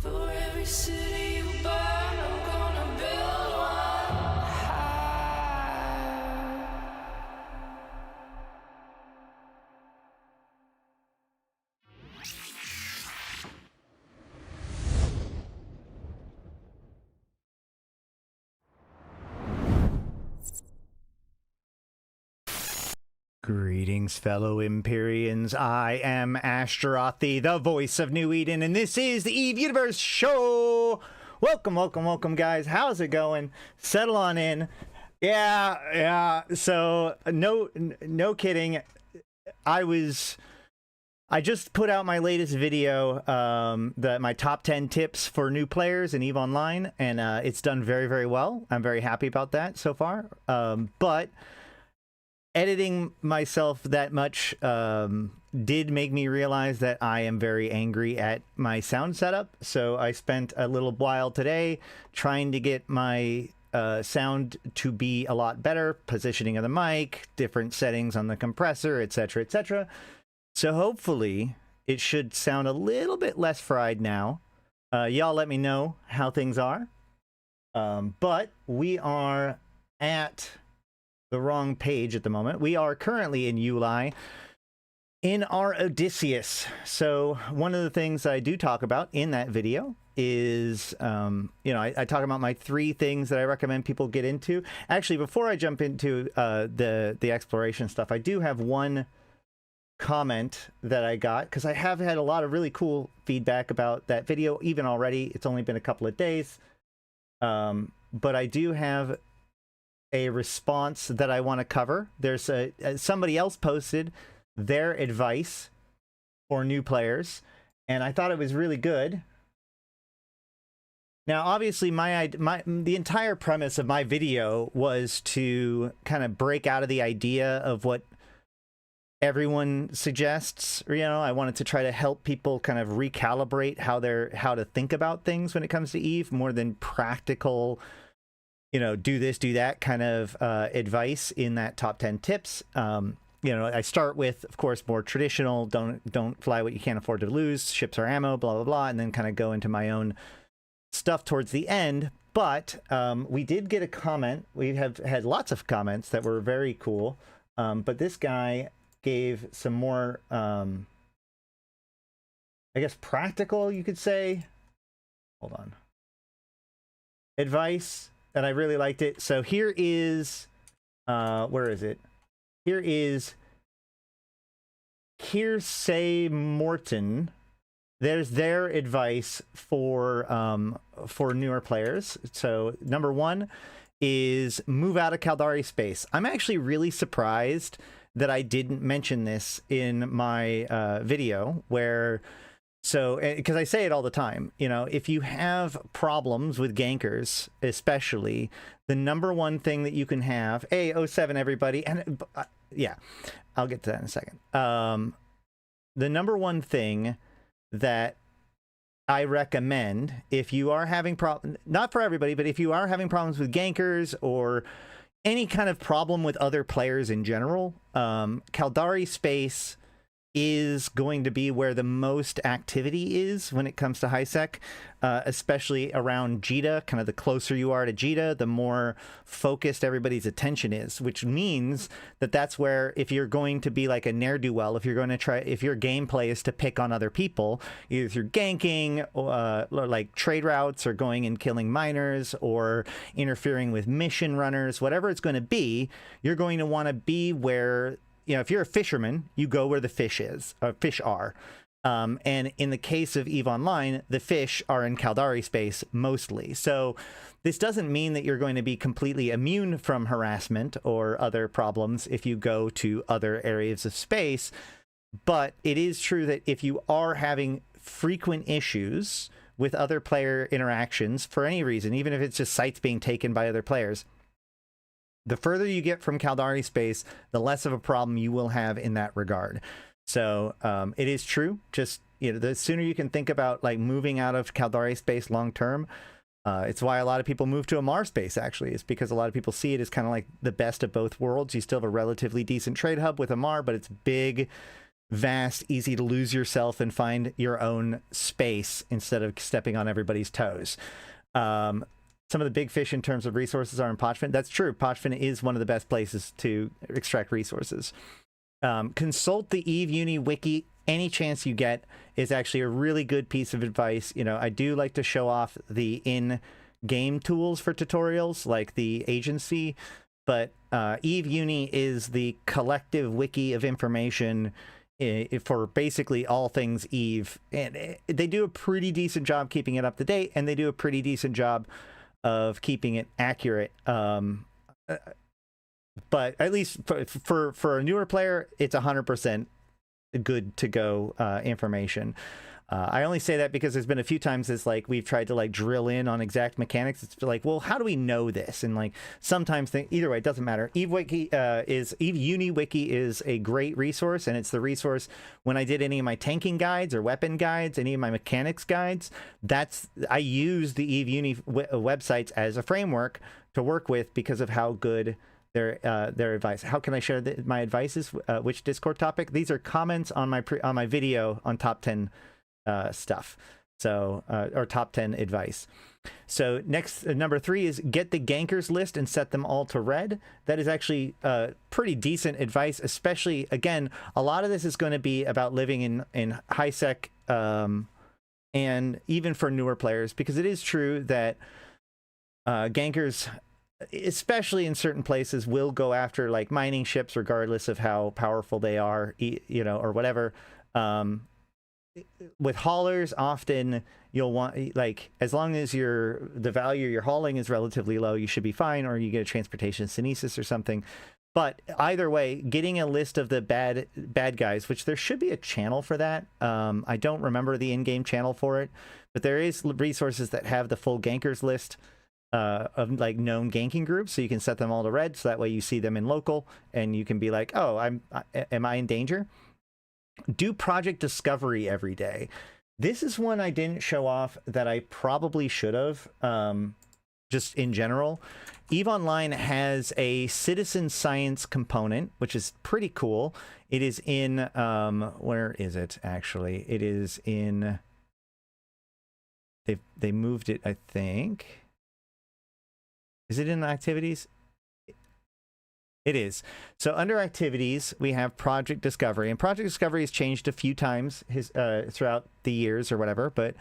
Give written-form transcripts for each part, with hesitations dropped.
For every city you burn, I'm gonna build one high. Greetings, fellow Empyreans. I am Ashtarothi, the voice of New Eden, and this is the Eve Universe Show. Welcome, welcome, welcome, guys. How's it going? Settle on in. Yeah. So, no kidding. I just put out my latest video, my top 10 tips for new players in EVE Online, and it's done very, very well. I'm very happy about that so far. But editing myself that much did make me realize that I am very angry at my sound setup. So I spent a little while today trying to get my sound to be a lot better, positioning of the mic, different settings on the compressor, etc., etc. So hopefully it should sound a little bit less fried now. Y'all let me know how things are. But we are at the wrong page at the moment. We are currently in Uli in our Odyssius. So one of the things I do talk about in that video is, I talk about my 3 things that I recommend people get into. Actually, before I jump into the exploration stuff, I do have one comment that I got, because I have had a lot of really cool feedback about that video, even already. It's only been a couple of days. But I do have a response that I want to cover. There's somebody else posted their advice for new players, and I thought it was really good. Now, obviously, the entire premise of my video was to kind of break out of the idea of what everyone suggests. I wanted to try to help people kind of recalibrate how to think about things when it comes to EVE, more than practical, do this, do that kind of advice in that top 10 tips. I start with, of course, more traditional, don't fly what you can't afford to lose, ships are ammo, blah, blah, blah, and then kind of go into my own stuff towards the end. But we did get a comment. We have had lots of comments that were very cool. But this guy gave some more, I guess, practical, you could say. Hold on. Advice. And I really liked it. So here is, where is it? Here is Hearsay Morton. There's their advice for newer players. So number 1 is move out of Caldari space. I'm actually really surprised that I didn't mention this in my video, where, so, because I say it all the time, if you have problems with gankers, especially, the number 1 thing that you can have, 07 everybody, and yeah, I'll get to that in a second. The number 1 thing that I recommend, if you are having problems, not for everybody, but if you are having problems with gankers or any kind of problem with other players in general, Caldari space is going to be where the most activity is when it comes to HiSec, especially around Jita. Kind of the closer you are to Jita, the more focused everybody's attention is, which means that that's where, if you're going to be like a ne'er-do-well, if your gameplay is to pick on other people, either through ganking, or like trade routes, or going and killing miners, or interfering with mission runners, whatever it's going to be, you're going to want to be where, if you're a fisherman, you go where the fish are. And in the case of EVE Online, the fish are in Caldari space mostly. So this doesn't mean that you're going to be completely immune from harassment or other problems if you go to other areas of space. But it is true that if you are having frequent issues with other player interactions for any reason, even if it's just sites being taken by other players, the further you get from Caldari space, the less of a problem you will have in that regard. So it is true. Just, the sooner you can think about like moving out of Caldari space long term. It's why a lot of people move to Amar space, actually. It's because a lot of people see it as kind of like the best of both worlds. You still have a relatively decent trade hub with Amar, but it's big. vast, easy to lose yourself and find your own space instead of stepping on everybody's toes. Some of the big fish in terms of resources are in Pochfin. That's true. Pochfin is one of the best places to extract resources. Consult the Eve Uni wiki any chance you get is actually a really good piece of advice. You know, I do like to show off the in-game tools for tutorials, like the agency, but Eve Uni is the collective wiki of information for basically all things Eve. And they do a pretty decent job keeping it up to date, and they do a pretty decent job of keeping it accurate. But at least for a newer player, it's 100% good to go information. I only say that because there's been a few times it's like we've tried to like drill in on exact mechanics. It's like, well, how do we know this? And like sometimes either way, it doesn't matter. Eve Uni Wiki is a great resource, and it's the resource when I did any of my tanking guides or weapon guides, any of my mechanics guides. I use the Eve Uni websites as a framework to work with because of how good their advice. How can I share my advices? Which Discord topic? These are comments on my video on top 10 stuff. So or top 10 advice. So next, number 3 is get the gankers list and set them all to red. That is actually pretty decent advice, especially, again, a lot of this is going to be about living in high sec, and even for newer players, because it is true that gankers, especially in certain places, will go after like mining ships regardless of how powerful they are, you know, or whatever. With haulers, often you'll want, like, as long as the value you're hauling is relatively low, you should be fine, or you get a transportation synesis or something. But either way, getting a list of the bad guys, which there should be a channel for that. I don't remember the in-game channel for it, but there is resources that have the full gankers list of like known ganking groups, so you can set them all to red, so that way you see them in local and you can be like, oh, am I in danger? Do project discovery every day. This is one I didn't show off that I probably should have, just in general. EVE Online has a citizen science component, which is pretty cool. It is in, where is it actually? It is in, they moved it, I think. Is it in activities? It is. So under activities, we have project discovery, and project discovery has changed a few times throughout the years or whatever. But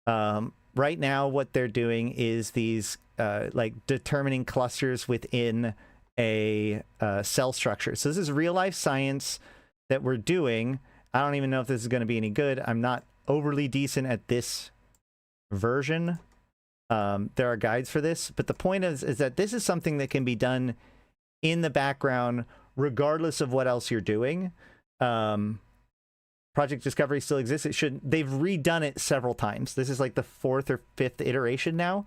right now, what they're doing is these like determining clusters within a cell structure. So this is real life science that we're doing. I don't even know if this is going to be any good. I'm not overly decent at this version. There are guides for this, but the point is that this is something that can be done in the background, regardless of what else you're doing. Project Discovery still exists. They've redone it several times. This is like the 4th or 5th iteration now.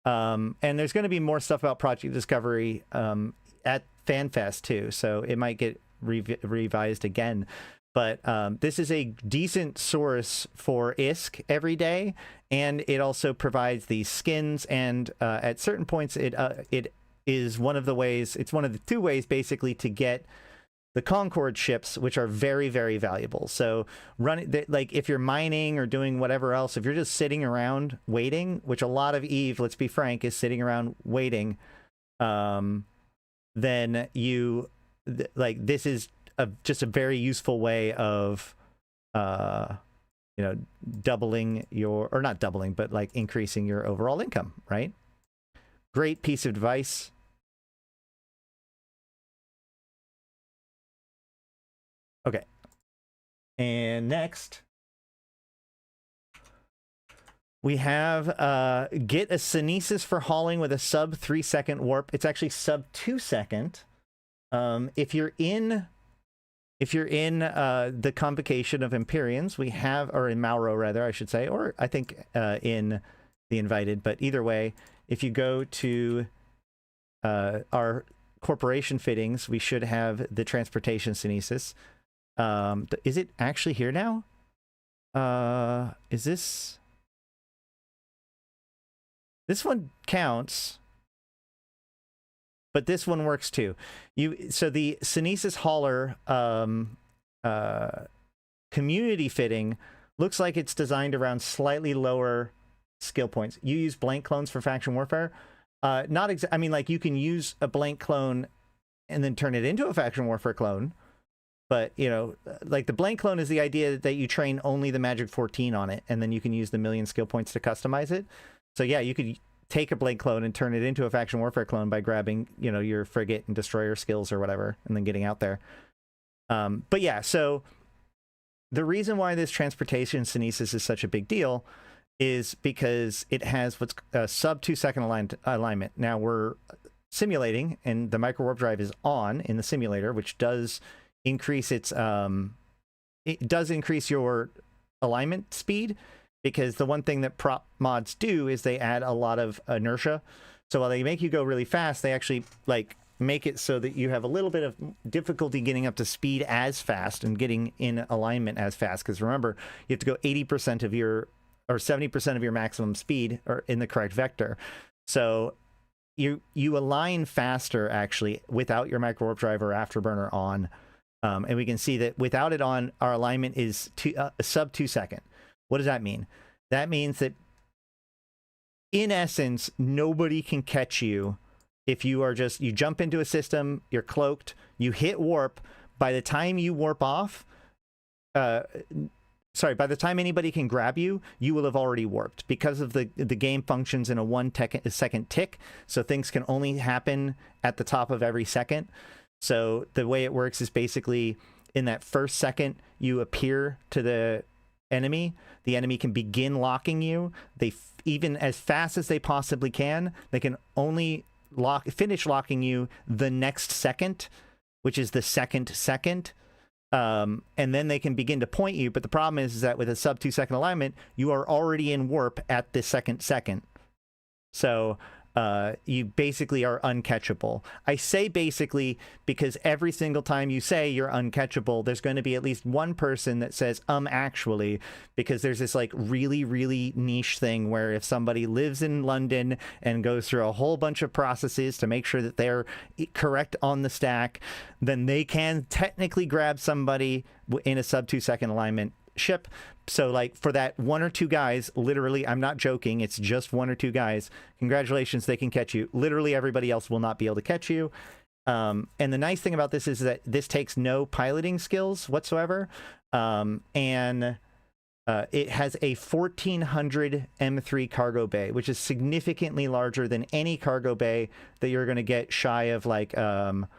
And there's going to be more stuff about Project Discovery at FanFest too, so it might get revised again. But this is a decent source for ISK every day, and it also provides these skins, and at certain points it is one of the ways, it's one of the 2 ways basically to get the Concord ships, which are very, very valuable. So like if you're mining or doing whatever else, if you're just sitting around waiting, which a lot of EVE, let's be frank, is sitting around waiting, then this is just a very useful way of, you know, doubling your, or not doubling, but like increasing your overall income, right? Great piece of advice. Okay. And next, we have get a Synesis for hauling with a sub 3-second warp. It's actually sub 2-second. If you're in the Convocation of Empyreans, we have, or in Mauro rather, I should say, or I think in the Invited, but either way, if you go to our corporation fittings, we should have the transportation Synesis. Is it actually here now? Is this one counts, but this one works too. So the Synesis hauler community fitting looks like it's designed around slightly lower skill points. You use blank clones for faction warfare. I mean, like, you can use a blank clone and then turn it into a faction warfare clone. But, you know, like, the blank clone is the idea that you train only the magic 14 on it, and then you can use the million skill points to customize it. So yeah, you could take a blank clone and turn it into a faction warfare clone by grabbing, you know, your frigate and destroyer skills or whatever, and then getting out there. But yeah, so the reason why this transportation synesis is such a big deal is because it has what's a sub 2-second alignment. Now we're simulating, and the micro warp drive is on in the simulator, which does increase its it does increase your alignment speed, because the one thing that prop mods do is they add a lot of inertia. So while they make you go really fast, they actually like make it so that you have a little bit of difficulty getting up to speed as fast and getting in alignment as fast. Because remember, you have to go 80% of your, or 70% of your maximum speed or in the correct vector. So you align faster actually without your micro warp drive or afterburner on. And we can see that without it on, our alignment is sub 2 second. What does that mean? That means that, in essence, nobody can catch you if you are just, you jump into a system, you're cloaked, you hit warp. By the time you warp off, by the time anybody can grab you, you will have already warped, because of the game functions in a 1 second tick. So things can only happen at the top of every second. So the way it works is basically in that first second you appear to the enemy can begin locking you. They even as fast as they possibly can, they can only finish locking you the next second, which is the second. And then they can begin to point you. But the problem is that with a sub 2 second alignment, you are already in warp at the second. So you basically are uncatchable. I say basically because every single time you say you're uncatchable, there's going to be at least one person that says actually, because there's this like really, really niche thing where if somebody lives in London and goes through a whole bunch of processes to make sure that they're correct on the stack, then they can technically grab somebody in a sub 2 second alignment ship. So like for that 1 or 2 guys, literally, I'm not joking, it's just 1 or 2 guys, congratulations, they can catch you. Literally everybody else will not be able to catch you. And the nice thing about this is that this takes no piloting skills whatsoever. And it has a 1400 M3 cargo bay, which is significantly larger than any cargo bay that you're going to get shy of like a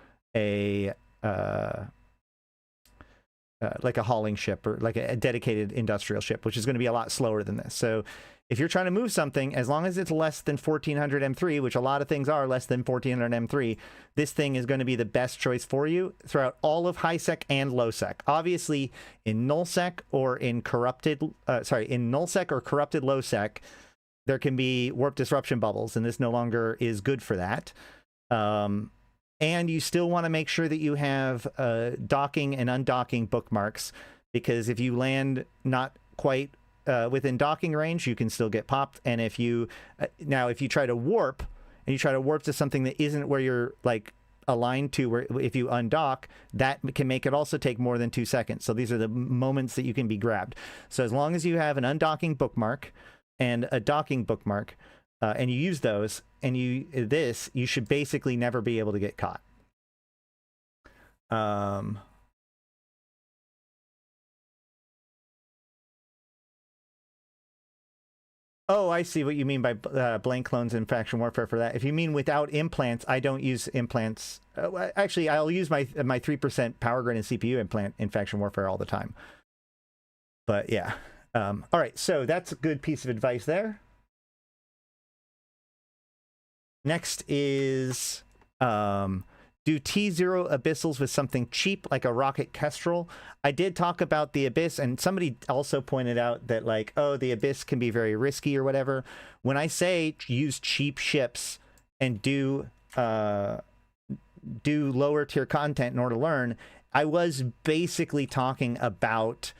hauling ship or like a dedicated industrial ship, which is going to be a lot slower than this. So if you're trying to move something, as long as it's less than 1400 M3, which a lot of things are less than 1400 M3, this thing is going to be the best choice for you throughout all of high sec and low sec. Obviously, in null sec or in corrupted low sec, there can be warp disruption bubbles, and this no longer is good for that. And you still want to make sure that you have docking and undocking bookmarks, because if you land not quite within docking range, you can still get popped. And if you if you try to warp, and you try to warp to something that isn't where you're like aligned to, where if you undock, that can make it also take more than 2 seconds. So these are the moments that you can be grabbed. So as long as you have an undocking bookmark and a docking bookmark, and you use those, and you should basically never be able to get caught. Oh, I see what you mean by blank clones in faction warfare for that. If you mean without implants, I don't use implants. Actually, I'll use my 3% power grid and CPU implant in faction warfare all the time. But yeah. All right, so that's a good piece of advice there. Next is do T0 abyssals with something cheap like a rocket kestrel. I did talk about the abyss, and somebody also pointed out that like, oh, the abyss can be very risky or whatever. When I say use cheap ships and do lower tier content in order to learn, I was basically talking about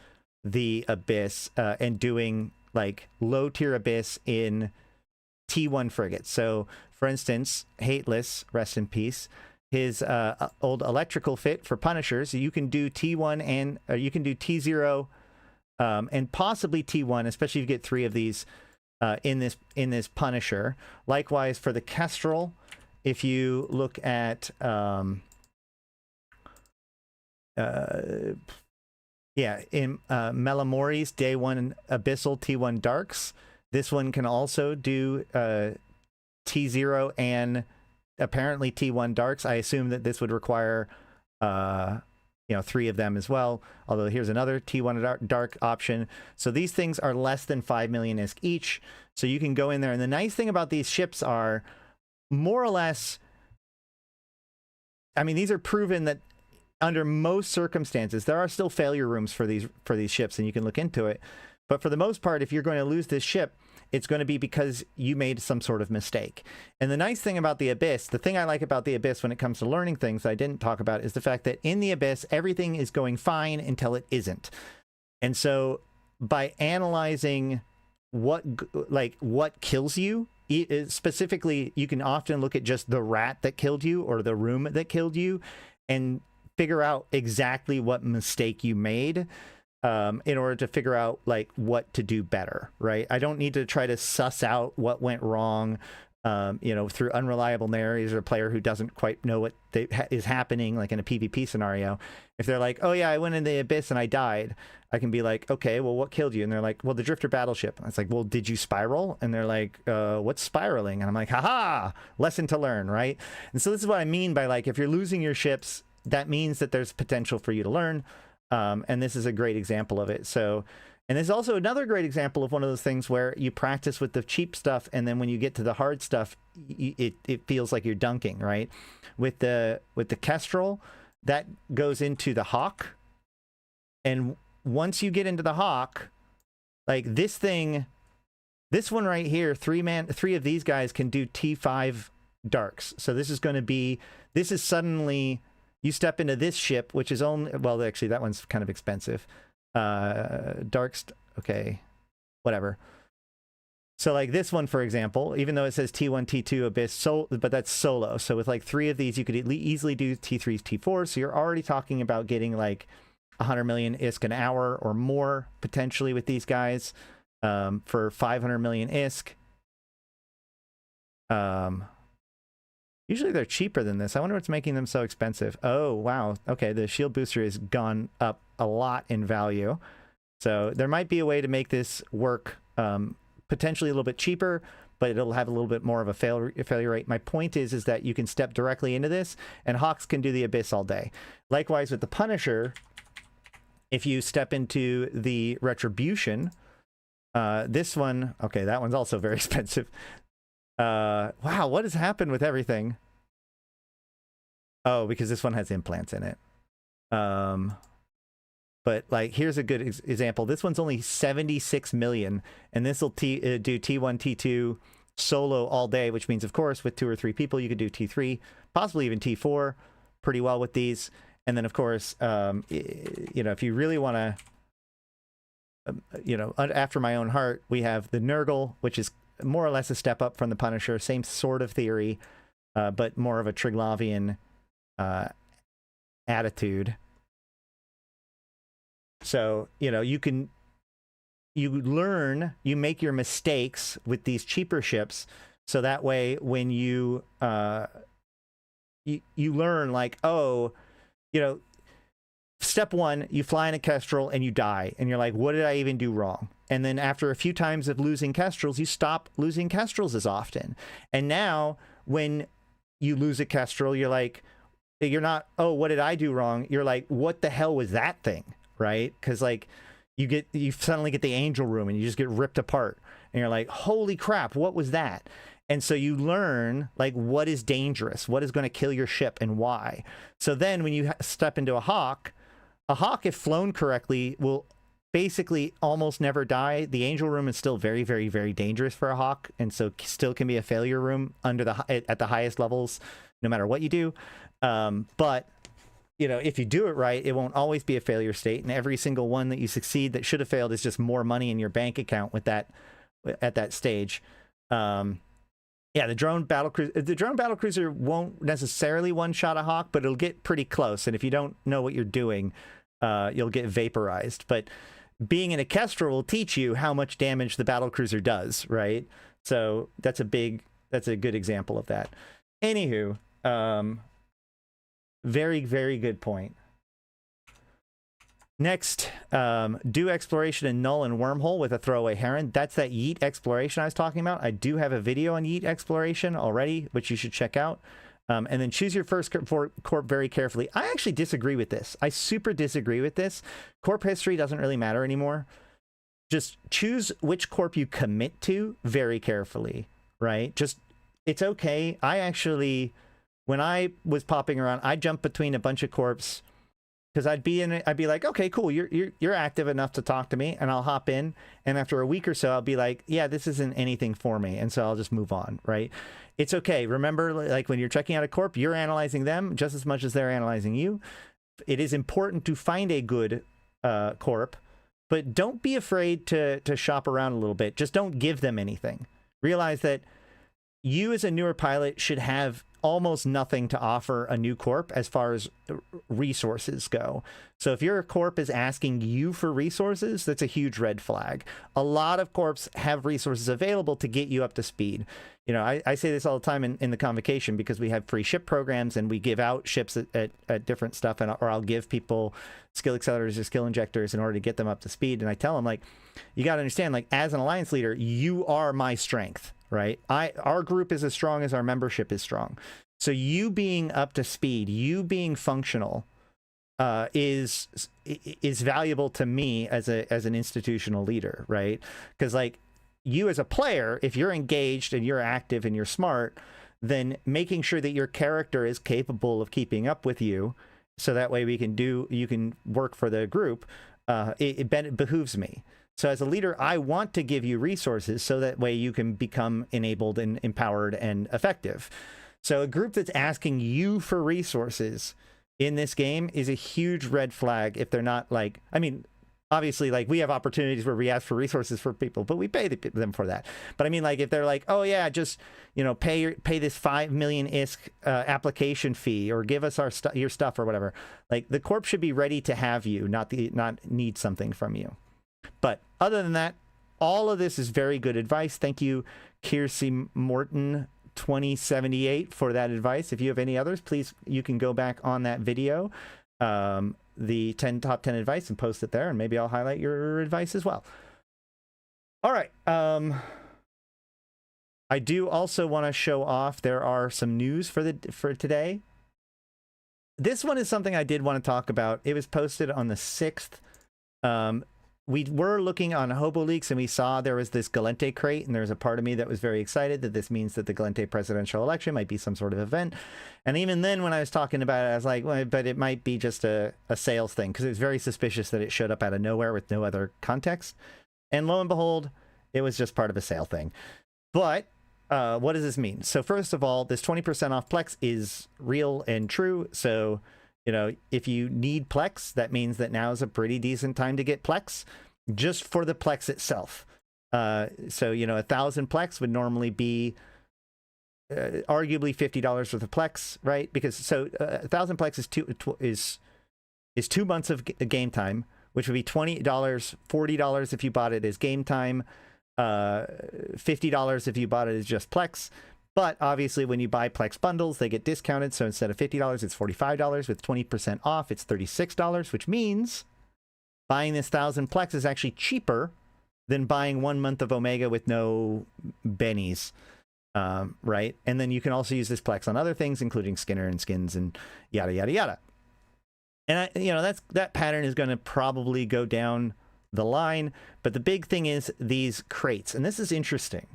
the abyss and doing like low tier abyss in T1 frigates. So for instance, Hateless, rest in peace, his old electrical fit for Punishers, you can do T1 and you can do T0 and possibly T1, especially if you get 3 of these in this Punisher. Likewise for the Kestrel, if you look at in Melamori's Day 1 Abyssal T1 Darks, this one can also do T0 and apparently T1 Darks. I assume that this would require 3 of them as well, although here's another T1 dark option. So these things are less than 5 million ISK each, so you can go in there. And the nice thing about these ships are, more or less, I mean, these are proven that under most circumstances, there are still failure rooms for these ships, and you can look into it. But for the most part, if you're going to lose this ship, it's going to be because you made some sort of mistake. And the nice thing about the Abyss, the thing I like about the Abyss when it comes to learning things I didn't talk about, is the fact that in the Abyss, everything is going fine until it isn't. And so by analyzing what kills you, specifically, you can often look at just the rat that killed you or the room that killed you and figure out exactly what mistake you made. In order to figure out like what to do better, right? I don't need to try to suss out what went wrong, through unreliable narrators or a player who doesn't quite know what is happening, like in a PvP scenario. If they're like, oh yeah, I went in the Abyss and I died, I can be like, okay, well, what killed you? And they're like, well, the Drifter battleship. And it's like, well, did you spiral? And they're like, what's spiraling? And I'm like, haha, lesson to learn, right? And so this is what I mean by, like, if you're losing your ships, that means that there's potential for you to learn. And this is a great example of it. So, and there's also another great example of one of those things where you practice with the cheap stuff, and then when you get to the hard stuff, it feels like you're dunking, right? With the Kestrel, that goes into the Hawk, and once you get into the Hawk, like this one right here, 3 of these guys can do T5 darks. So this is suddenly. You step into this ship, which is only, well, actually, that one's kind of expensive. Okay, whatever. So like this one, for example, even though it says T1, T2, Abyss, but that's solo. So with like 3 of these, you could easily do T3s, T4s. So you're already talking about getting like 100 million ISK an hour or more, potentially, with these guys for 500 million ISK. Usually they're cheaper than this. I wonder what's making them so expensive. Oh, wow. Okay, the shield booster has gone up a lot in value. So there might be a way to make this work potentially a little bit cheaper, but it'll have a little bit more of a failure rate. My point is that you can step directly into this, and Hawks can do the Abyss all day. Likewise with the Punisher, if you step into the Retribution, this one, okay, that one's also very expensive. Wow, what has happened with everything? Oh, because this one has implants in it. But like, here's a good example. This one's only 76 million, and this will do T1, T2 solo all day, which means, of course, with 2 or 3 people, you could do T3, possibly even T4 pretty well with these. And then, of course, if you really want to, after my own heart, we have the Nurgle, which is more or less a step up from the Punisher, same sort of theory, but more of a Triglavian attitude. So, you learn, you make your mistakes with these cheaper ships, so that way when you learn, like, step 1, you fly in a Kestrel and you die, and you're like, what did I even do wrong? And then after a few times of losing Kestrels, you stop losing Kestrels as often. And now when you lose a Kestrel, you're like, you're not, oh, what did I do wrong? You're like, what the hell was that thing? Right? Because like you suddenly get the Angel Room and you just get ripped apart, and you're like, holy crap, what was that? And so you learn, like, what is dangerous, what is going to kill your ship, and why. So then when you step into a Hawk, if flown correctly, will basically almost never die. The Angel Room is still very, very, very dangerous for a Hawk, and so still can be a failure room at the highest levels, no matter what you do. But if you do it right, it won't always be a failure state, and every single one that you succeed that should have failed is just more money in your bank account with that at that stage. Yeah, the drone battlecruiser won't necessarily one-shot a Hawk, but it'll get pretty close, and if you don't know what you're doing, you'll get vaporized. But being an Ekestra will teach you how much damage the battlecruiser does, right? So that's a good example of that. Anywho, very, very good point. Next, do exploration in Null and Wormhole with a throwaway Heron. That's that Yeet exploration I was talking about. I do have a video on Yeet exploration already, which you should check out. And then choose your first corp very carefully. I actually disagree with this. I super disagree with this. Corp history doesn't really matter anymore. Just choose which corp you commit to very carefully, right? Just, it's okay. I actually, when I was popping around, I jumped between a bunch of corps because I'd be like, okay, cool, you're active enough to talk to me, and I'll hop in, and after a week or so, I'll be like, yeah, this isn't anything for me, and so I'll just move on, right? It's okay. Remember, like when you're checking out a corp, you're analyzing them just as much as they're analyzing you. It is important to find a good corp, but don't be afraid to shop around a little bit. Just don't give them anything. Realize that you as a newer pilot should have almost nothing to offer a new corp as far as resources go. So if your corp is asking you for resources, that's a huge red flag. A lot of corps have resources available to get you up to speed. You know, I say this all the time in the convocation because we have free ship programs and we give out ships at different stuff, or I'll give people skill accelerators or skill injectors in order to get them up to speed. And I tell them, like, you got to understand, like, as an alliance leader, you are my strength. Right? Our group is as strong as our membership is strong. So you being up to speed, you being functional, is valuable to me as an institutional leader, right? Because like you as a player, if you're engaged and you're active and you're smart, then making sure that your character is capable of keeping up with you, so that way you can work for the group. It behooves me. So as a leader, I want to give you resources so that way you can become enabled and empowered and effective. So a group that's asking you for resources in this game is a huge red flag if they're not like, I mean, obviously, like, we have opportunities where we ask for resources for people, but we pay them for that. But I mean, like, if they're like, oh yeah, just, you know, pay this 5 million ISK application fee, or give us your stuff or whatever, like, the corp should be ready to have you, not need something from you. But other than that, all of this is very good advice. Thank you, Kiersey Morton 2078, for that advice. If you have any others, please, you can go back on that video, the top 10 advice, and post it there, and maybe I'll highlight your advice as well. All right. I do also want to show off, there are some news for today. This one is something I did want to talk about. It was posted on the 6th. We were looking on Hobo Leaks and we saw there was this Gallente crate, and there's a part of me that was very excited that this means that the Gallente presidential election might be some sort of event. And even then, when I was talking about it, I was like, well, but it might be just a sales thing, because it was very suspicious that it showed up out of nowhere with no other context. And lo and behold, it was just part of a sale thing. But what does this mean? So first of all, this 20% off Plex is real and true. So, you know, if you need Plex, that means that now is a pretty decent time to get Plex just for the Plex itself. So, you know, 1,000 Plex would normally be arguably $50 worth of Plex, right? Because so 1,000 Plex is 2 months of game time, which would be $20, $40 if you bought it as game time, $50 if you bought it as just Plex. But obviously, when you buy Plex bundles, they get discounted. So instead of $50, it's $45. With 20% off, it's $36, which means buying this 1,000 Plex is actually cheaper than buying 1 month of Omega with no bennies, right? And then you can also use this Plex on other things, including Skinner and skins and yada, yada, yada. And, that pattern is going to probably go down the line. But the big thing is these crates. And this is interesting,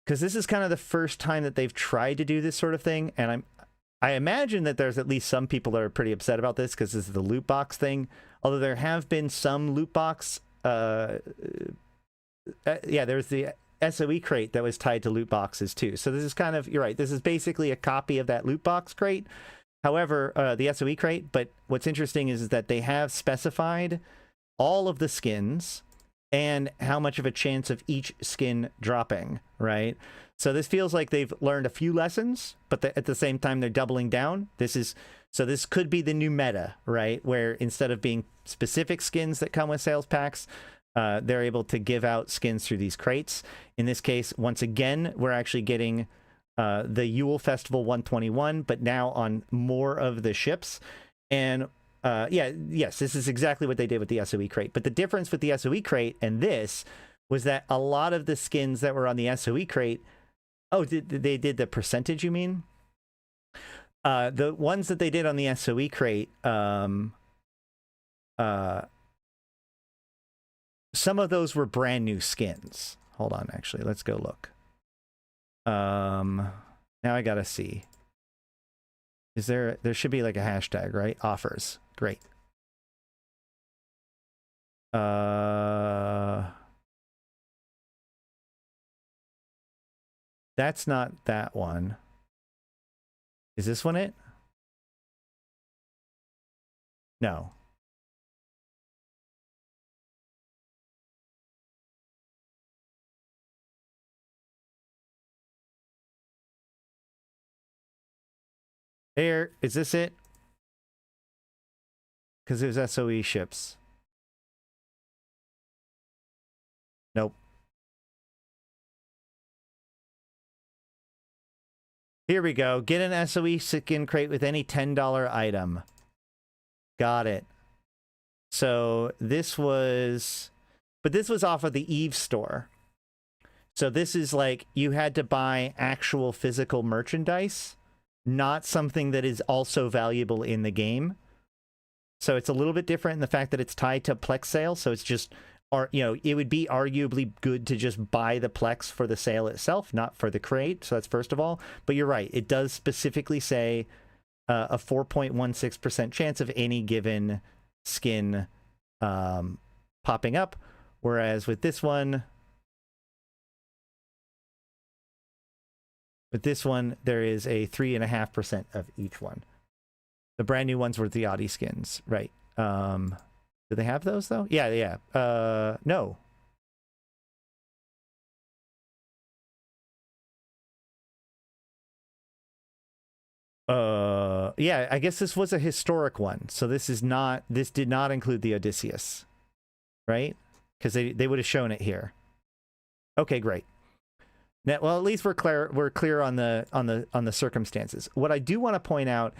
because this is kind of the first time that they've tried to do this sort of thing. And I imagine that there's at least some people that are pretty upset about this, because this is the loot box thing. Although there have been some loot box, there's the SOE crate that was tied to loot boxes too. So this is kind of, you're right, this is basically a copy of that loot box crate. However, the SOE crate, but what's interesting is that they have specified all of the skins and how much of a chance of each skin dropping, right? So this feels like they've learned a few lessons, but at the same time, they're doubling down. So this could be the new meta, right? Where instead of being specific skins that come with sales packs, they're able to give out skins through these crates. In this case, once again, we're actually getting the Yule Festival 121, but now on more of the ships. And yes, this is exactly what they did with the SOE crate. But the difference with the SOE crate and this was that a lot of the skins that were on the SOE crate, they did the percentage, you mean? The ones that they did on the SOE crate, some of those were brand new skins. Hold on, actually, let's go look. Now I gotta see. Is there should be like a hashtag, right? Offers. Great. That's not that one. Is this one it? No. Here, is this it? Because it was SOE ships. Nope. Here we go. Get an SOE skin crate with any $10 item. Got it. So this was... But this was off of the Eve store. So this is like you had to buy actual physical merchandise, not something that is also valuable in the game. So it's a little bit different in the fact that it's tied to Plex sale. So it's just, it would be arguably good to just buy the Plex for the sale itself, not for the crate. So that's first of all. But you're right. It does specifically say a 4.16% chance of any given skin popping up. Whereas with this one, there is a 3.5% of each one. The brand new ones were the Audi skins, right? Do they have those though? Yeah. No. Yeah, I guess this was a historic one. So this did not include the Odyssius, right? Because they would have shown it here. Okay, great. Now, well, at least we're clear on the circumstances. What I do want to point out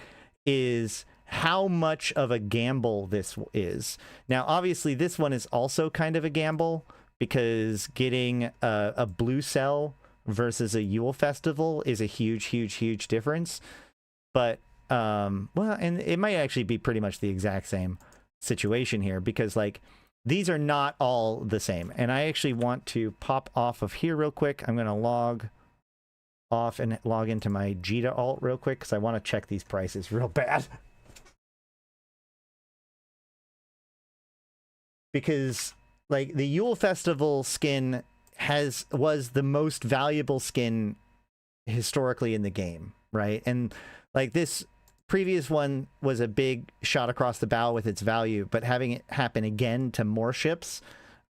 is how much of a gamble this is. Now, obviously, this one is also kind of a gamble because getting a blue cell versus a Yule Festival is a huge difference. But, well, and it might actually be pretty much the exact same situation here because, like, these are not all the same. And I actually want to pop off of here real quick. I'm going to log off and log into my Jita alt real quick because I want to check these prices real bad. Because, like, the Yule Festival skin was the most valuable skin historically in the game, right? And, like, this previous one was a big shot across the bow with its value, but having it happen again to more ships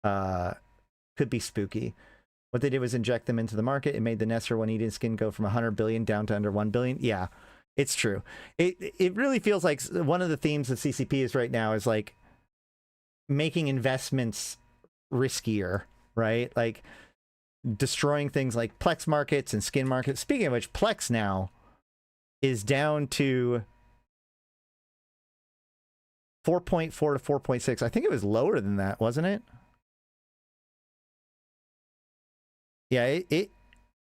could be spooky. What they did was inject them into the market. It made the Nestor One Eden skin go from 100 billion down to under 1 billion. Yeah, it's true. It really feels like one of the themes of CCP is right now is like making investments riskier, right? Like destroying things like Plex markets and skin markets. Speaking of which, Plex now is down to 4.4 to 4.6. I think it was lower than that, wasn't it? Yeah,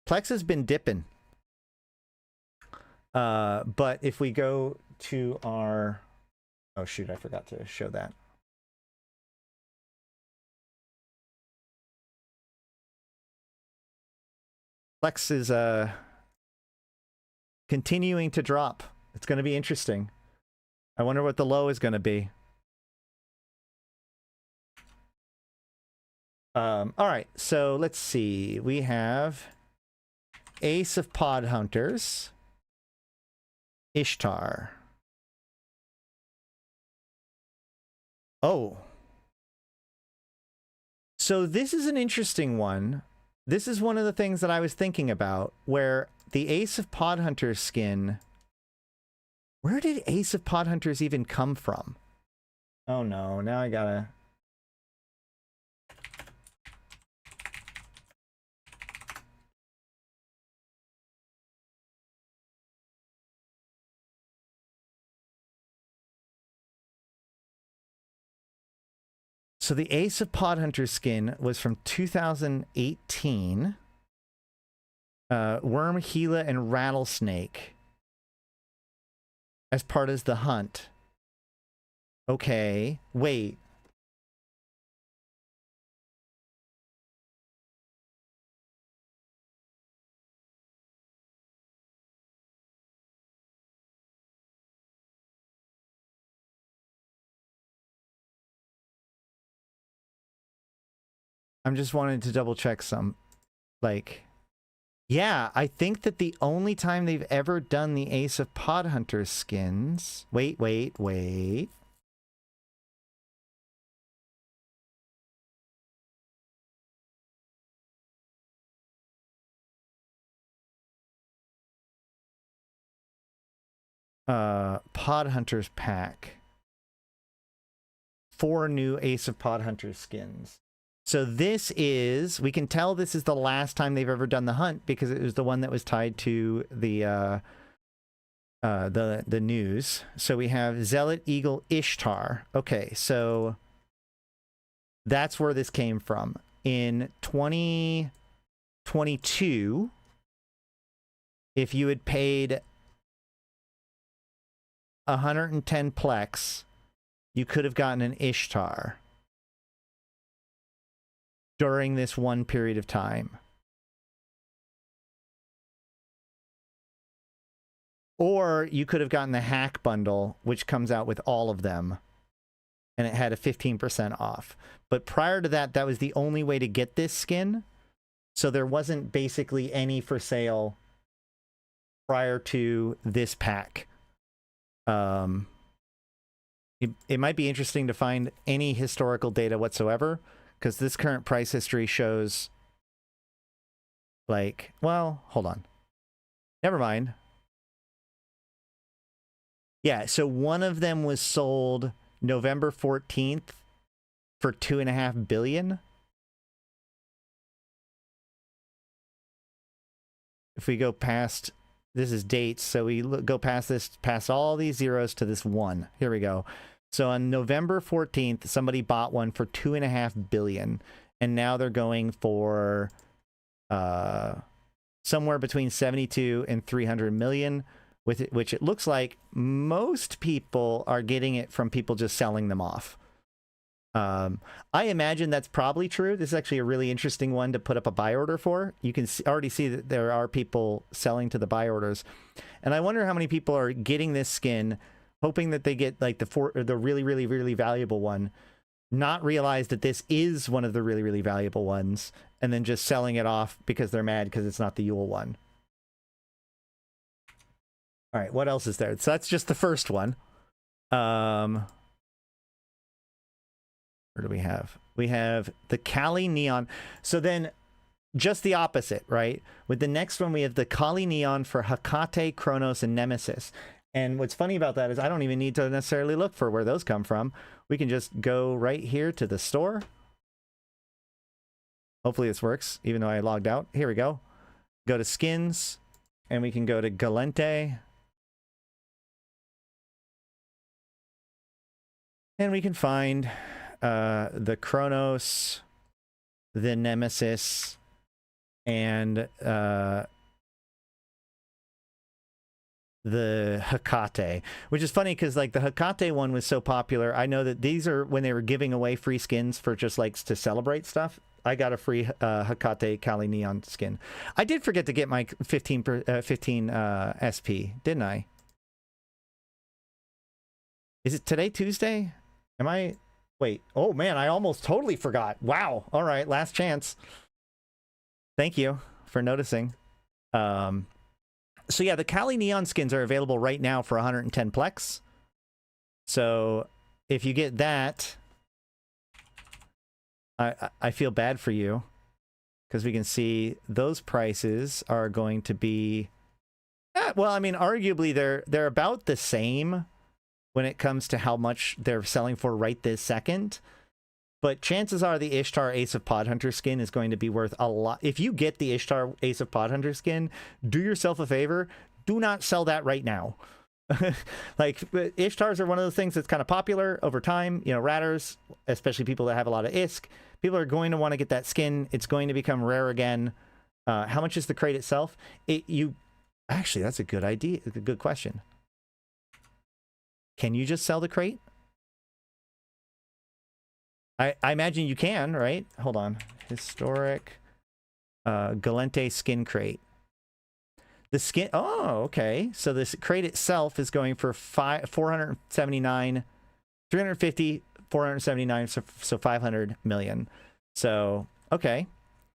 Plex has been dipping. But if we go to our... Oh, shoot, I forgot to show that. Plex is continuing to drop. It's going to be interesting. I wonder what the low is going to be. All right, so let's see. We have Ace of Pod Hunters, Ishtar. Oh. So this is an interesting one. This is one of the things that I was thinking about, where the Ace of Podhunters skin... Where did Ace of Podhunters even come from? Oh no, now I gotta... So the Ace of Podhunters skin was from 2018. Worm, Gila, and Rattlesnake. As part of the hunt. Okay, wait. I'm just wanting to double check some, like, yeah, I think that the only time they've ever done the Ace of Podhunters skins, wait. Podhunters pack. 4 new Ace of Podhunters skins. So this is, we can tell this is the last time they've ever done the hunt because it was the one that was tied to the news. So we have Zealot, Eagle, Ishtar. Okay, so that's where this came from. In 2022, if you had paid 110 Plex, you could have gotten an Ishtar during this one period of time. Or you could have gotten the hack bundle, which comes out with all of them, and it had a 15% off. But prior to that, that was the only way to get this skin. So there wasn't basically any for sale prior to this pack. It might be interesting to find any historical data whatsoever, because this current price history shows, like, well, hold on. Never mind. Yeah, so one of them was sold November 14th for $2.5 billion. If we go past, this is dates, so we go past this, past all these zeros to this one. Here we go. So on November 14th, somebody bought one for $2.5 billion, and now they're going for somewhere between 72 and 300 million, with it, which it looks like most people are getting it from people just selling them off. I imagine that's probably true. This is actually a really interesting one to put up a buy order for. You can already see that there are people selling to the buy orders, and I wonder how many people are getting this skin, hoping that they get like the really valuable one, not realize that this is one of the really valuable ones, and then just selling it off because they're mad because it's not the Yule one. All right, what else is there? So that's just the first one. Where do we have? We have the Kali Neon. So then just the opposite, right? With the next one, we have the Kali Neon for Hecate, Kronos, and Nemesis. And what's funny about that is I don't even need to necessarily look for where those come from. We can just go right here to the store. Hopefully this works, even though I logged out. Here we go. Go to skins, and we can go to Galente. And we can find the Kronos, the Nemesis, and the Hecate, which is funny because like the Hecate one was so popular. I know that these are when they were giving away free skins for just like to celebrate stuff. I got a free Hecate Kali Neon skin. I did forget to get my 15 SP, didn't I? Is it today Tuesday? Am I? Wait. Oh man, I almost totally forgot. Wow. All right, last chance. Thank you for noticing. So yeah, the Kali Neon skins are available right now for 110 Plex. So if you get that, I feel bad for you, because we can see those prices are going to be, well, I mean, arguably they're about the same when it comes to how much they're selling for right this second. But chances are the Ishtar Ace of Podhunter skin is going to be worth a lot. If you get the Ishtar Ace of Podhunter skin, do yourself a favor. Do not sell that right now. Like, Ishtars are one of those things that's kind of popular over time. You know, ratters, especially people that have a lot of ISK, people are going to want to get that skin. It's going to become rare again. How much is the crate itself? Actually, that's a good idea. A good question. Can you just sell the crate? I imagine you can, right? Hold on. Historic Galente skin crate. The skin, oh, okay. So this crate itself is going for 479, 350, 479, so 500 million. So, okay.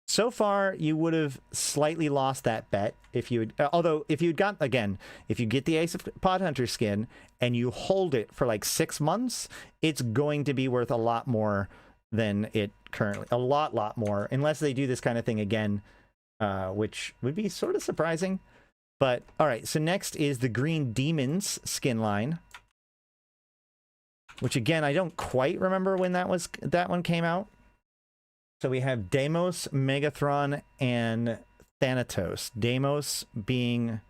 So far, you would have slightly lost that bet if you would, although if you'd got, again, if you get the Ace of Podhunter skin and you hold it for like 6 months, it's going to be worth a lot more than it currently, a lot more, unless they do this kind of thing again, which would be sort of surprising. But all right, so next is the Green Demons skin line, which again, I don't quite remember when that one came out. So we have Deimos, Megathron, and Thanatos. Deimos being,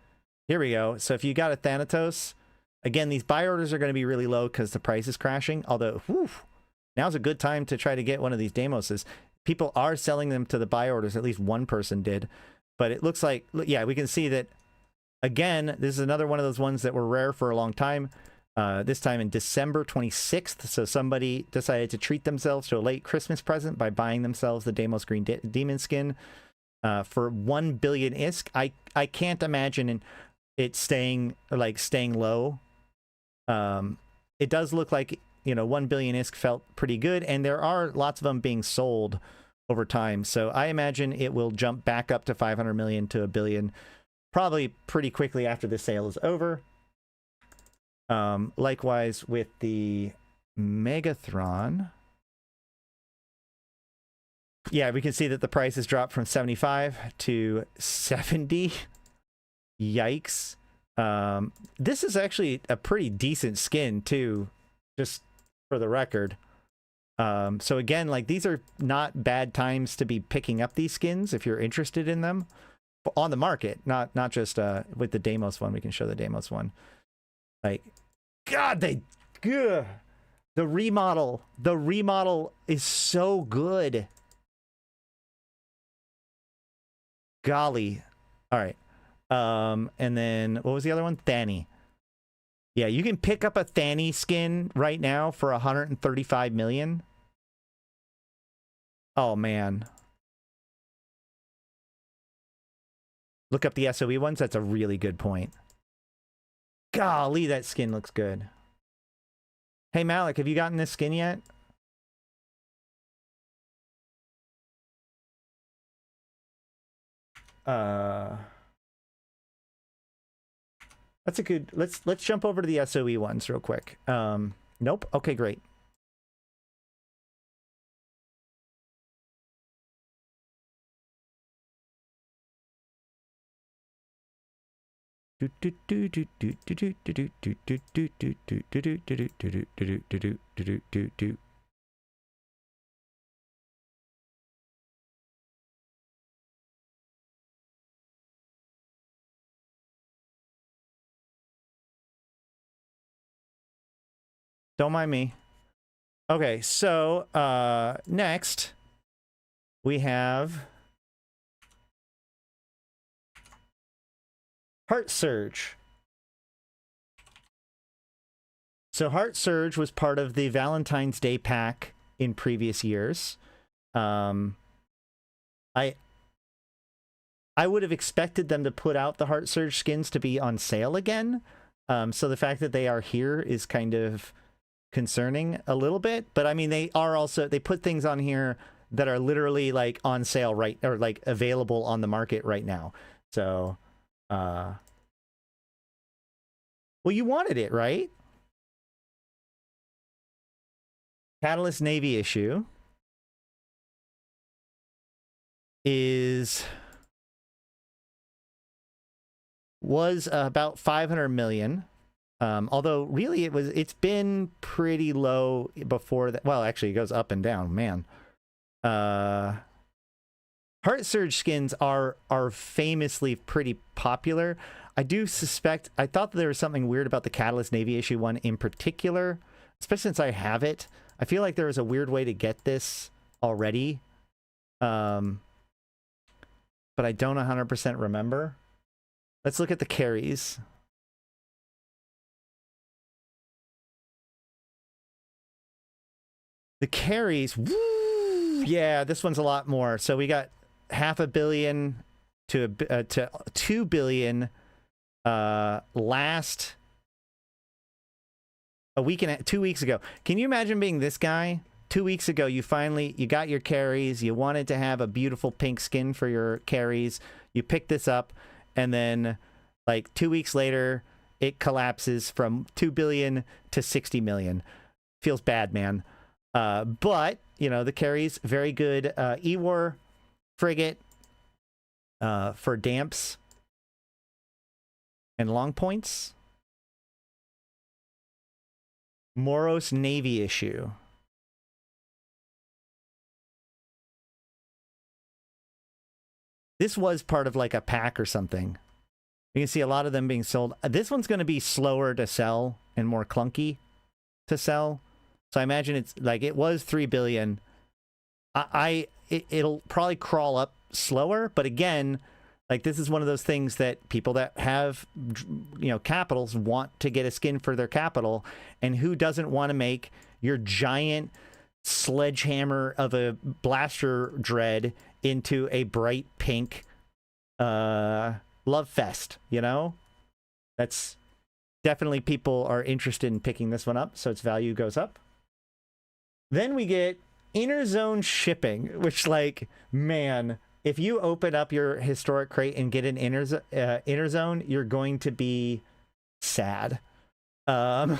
here we go. So if you got a Thanatos, again, these buy orders are going to be really low because the price is crashing. Although, whew, now's a good time to try to get one of these Deimoses. People are selling them to the buy orders. At least one person did. But it looks like, yeah, we can see that, again, this is another one of those ones that were rare for a long time. This time in December 26th. So somebody decided to treat themselves to a late Christmas present by buying themselves the Deimos Green Demon skin for 1 billion ISK. I can't imagine it staying low. It does look like, you know, 1 billion ISK felt pretty good, and there are lots of them being sold over time. So I imagine it will jump back up to 500 million to 1 billion probably pretty quickly after the sale is over. Likewise with the Megathron. Yeah, we can see that the price has dropped from 75 to 70. Yikes. This is actually a pretty decent skin too, just for the record. So again, like, these are not bad times to be picking up these skins if you're interested in them on the market, not just with the Deimos one. We can show the Deimos one. Like, God, the remodel is so good. Golly. All right. And then what was the other one? Thani. Yeah, you can pick up a Thani skin right now for 135 million. Oh man. Look up the SOE ones. That's a really good point. Golly, that skin looks good. Hey, Malak, have you gotten this skin yet? That's a good... Let's jump over to the SOE ones real quick. Nope. Okay, great. Don't mind me. Okay, so next we have Heart Surge. So Heart Surge was part of the Valentine's Day pack in previous years. I would have expected them to put out the Heart Surge skins to be on sale again. So the fact that they are here is kind of concerning a little bit. But I mean, they put things on here that are literally like on sale right, or like available on the market right now. So, well, you wanted it, right? Catalyst Navy issue. was about 500 million. Although really it's been pretty low before that. Well, actually it goes up and down, man. Heart Surge skins are famously pretty popular. I do suspect, I thought there was something weird about the Catalyst Navy issue 1 in particular, especially since I have it. I feel like there was a weird way to get this already. But I don't 100% remember. Let's look at the carries. The carries, woo, yeah, this one's a lot more. So we got $500 million to $2 billion last 2 weeks ago. Can you imagine being this guy? 2 weeks ago, you got your carries. You wanted to have a beautiful pink skin for your carries. You picked this up, and then like 2 weeks later, it collapses from 2 billion to 60 million. Feels bad, man. But you know, the carries, very good. E-War frigate for damps and long points. Moros Navy issue. This was part of like a pack or something. You can see a lot of them being sold. This one's going to be slower to sell and more clunky to sell. So I imagine it's like, it was 3 billion. It'll probably crawl up slower, but again, like this is one of those things that people that have, you know, capitals want to get a skin for their capital, and who doesn't want to make your giant sledgehammer of a blaster dread into a bright pink love fest, you know? That's definitely, people are interested in picking this one up, so its value goes up. Then we get inner zone shipping, which, like, man, if you open up your historic crate and get an inner zone, you're going to be sad. They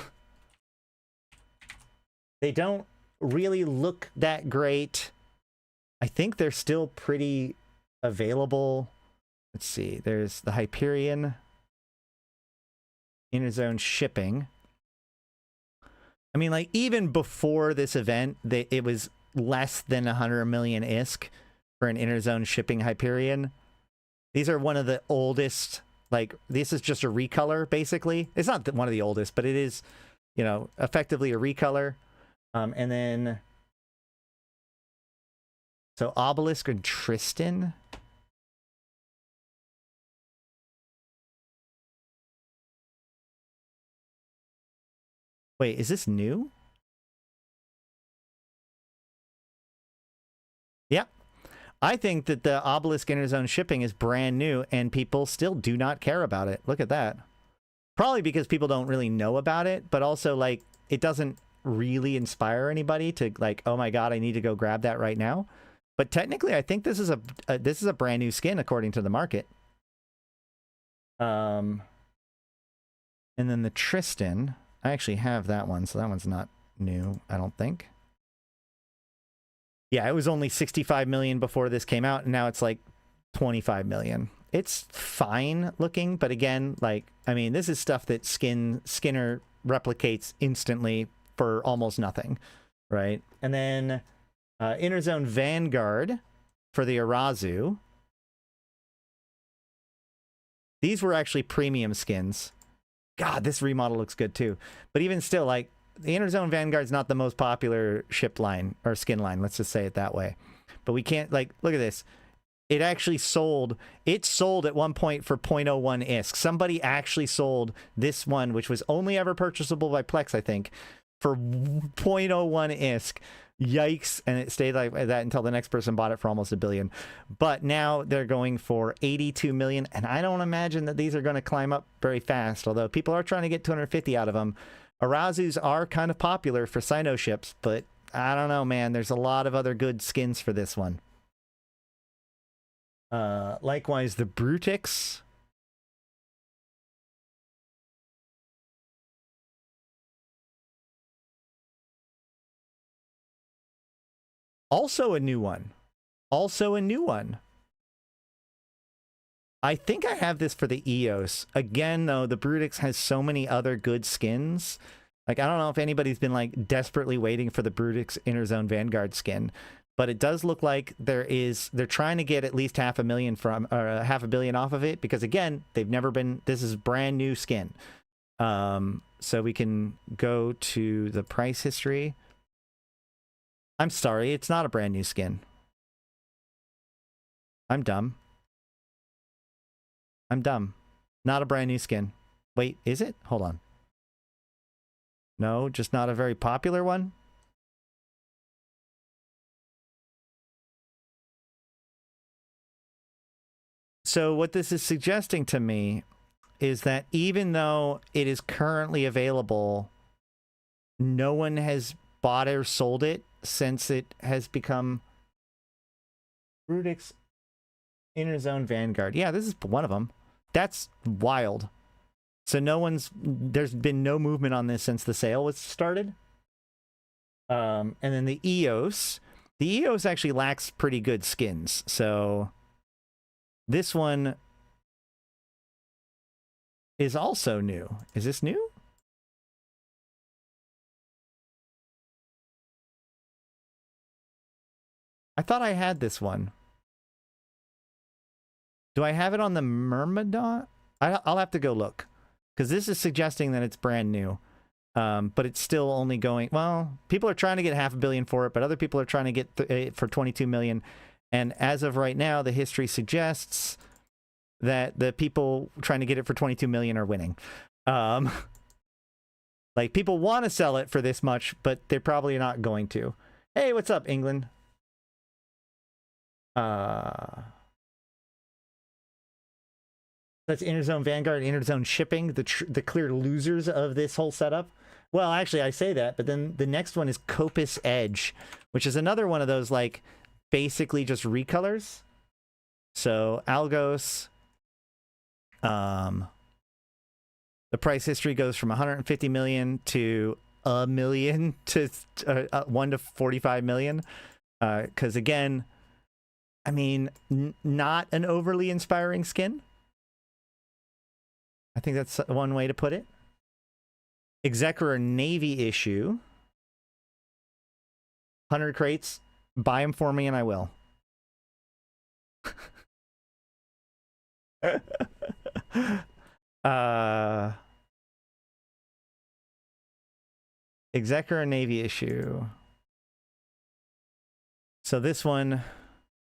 don't really look that great. I think they're still pretty available. Let's see. There's the Hyperion inner zone shipping. I mean, like, even before this event, it was less than 100 million ISK for an inner zone shipping Hyperion. These are one of the oldest, like, this is just a recolor, basically. It's not one of the oldest, but it is, you know, effectively a recolor. And then, so Obelisk and Tristan. Wait, is this new? Yep. I think that the Obelisk Inner Zone shipping is brand new, and people still do not care about it. Look at that. Probably because people don't really know about it, but also, like, it doesn't really inspire anybody to, like, oh my god, I need to go grab that right now. But technically, I think this is a brand new skin according to the market. And then the Tristan, I actually have that one, so that one's not new, I don't think. Yeah, it was only 65 million before this came out, and now it's like 25 million. It's fine looking, but again, like, I mean, this is stuff that Skinner replicates instantly for almost nothing, right? And then Inner Zone Vanguard for the Arazu. These were actually premium skins. God, this remodel looks good too. But even still, like, the Inner Zone Vanguard's not the most popular ship line, or skin line, let's just say it that way. But we can't, like, look at this. It actually sold, it sold at one point for 0.01 ISK. Somebody actually sold this one, which was only ever purchasable by Plex, I think, for 0.01 ISK. Yikes. And it stayed like that until the next person bought it for almost $1 billion. But now they're going for 82 million, and I don't imagine that these are going to climb up very fast, although people are trying to get 250 out of them. Arazus are kind of popular for Sino ships, but I don't know, man. There's a lot of other good skins for this one. Likewise, the Brutix. Also a new one. Also a new one. I think I have this for the EOS. Again, though, the Brutix has so many other good skins. Like, I don't know if anybody's been, like, desperately waiting for the Brutix Interzone Vanguard skin. But it does look like they're trying to get at least 500,000 from, or 500 million off of it. Because, again, they've never been, this is brand new skin. So we can go to the price history. I'm sorry, it's not a brand new skin. I'm dumb. I'm dumb. Not a brand new skin. Wait, is it? Hold on. No, just not a very popular one? So what this is suggesting to me is that even though it is currently available, no one has bought or sold it since it has become Brutix Interzone Vanguard. Yeah, this is one of them. That's wild. So there's been no movement on this since the sale was started. And then the EOS actually lacks pretty good skins. So this one is also new. Is this new? I thought I had this one. Do I have it on the Myrmidon? I'll have to go look. Because this is suggesting that it's brand new. But it's still only going... Well, people are trying to get 500 million for it, but other people are trying to get it for 22 million. And as of right now, the history suggests that the people trying to get it for 22 million are winning. Like, people want to sell it for this much, but they're probably not going to. Hey, what's up, England? That's Interzone Vanguard, Interzone Shipping, the clear losers of this whole setup. Well, actually, I say that, but then the next one is Copus Edge, which is another one of those, like, basically just recolors. So, Algos. The price history goes from 150 million to a million to 1 to 45 million. Because, again, I mean, not an overly inspiring skin. I think that's one way to put it. Executor Navy issue. 100 crates. Buy them for me and I will. Executor Navy issue. So this one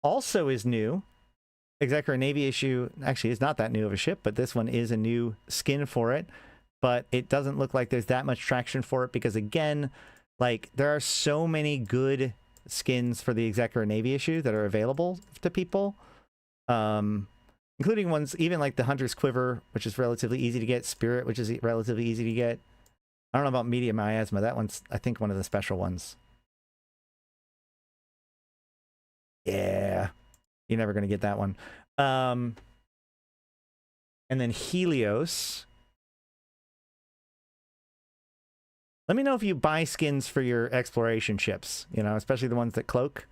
also is new. Executor Navy issue actually is not that new of a ship, but this one is a new skin for it. But it doesn't look like there's that much traction for it because, again, like, there are so many good skins for the Executor Navy issue that are available to people, including ones even like the Hunter's Quiver, which is relatively easy to get, Spirit, which is relatively easy to get. I don't know about Medium Miasma. That one's, I think, one of the special ones. Yeah. You're never going to get that one. And then Helios. Let me know if you buy skins for your exploration ships, you know, especially the ones that cloak.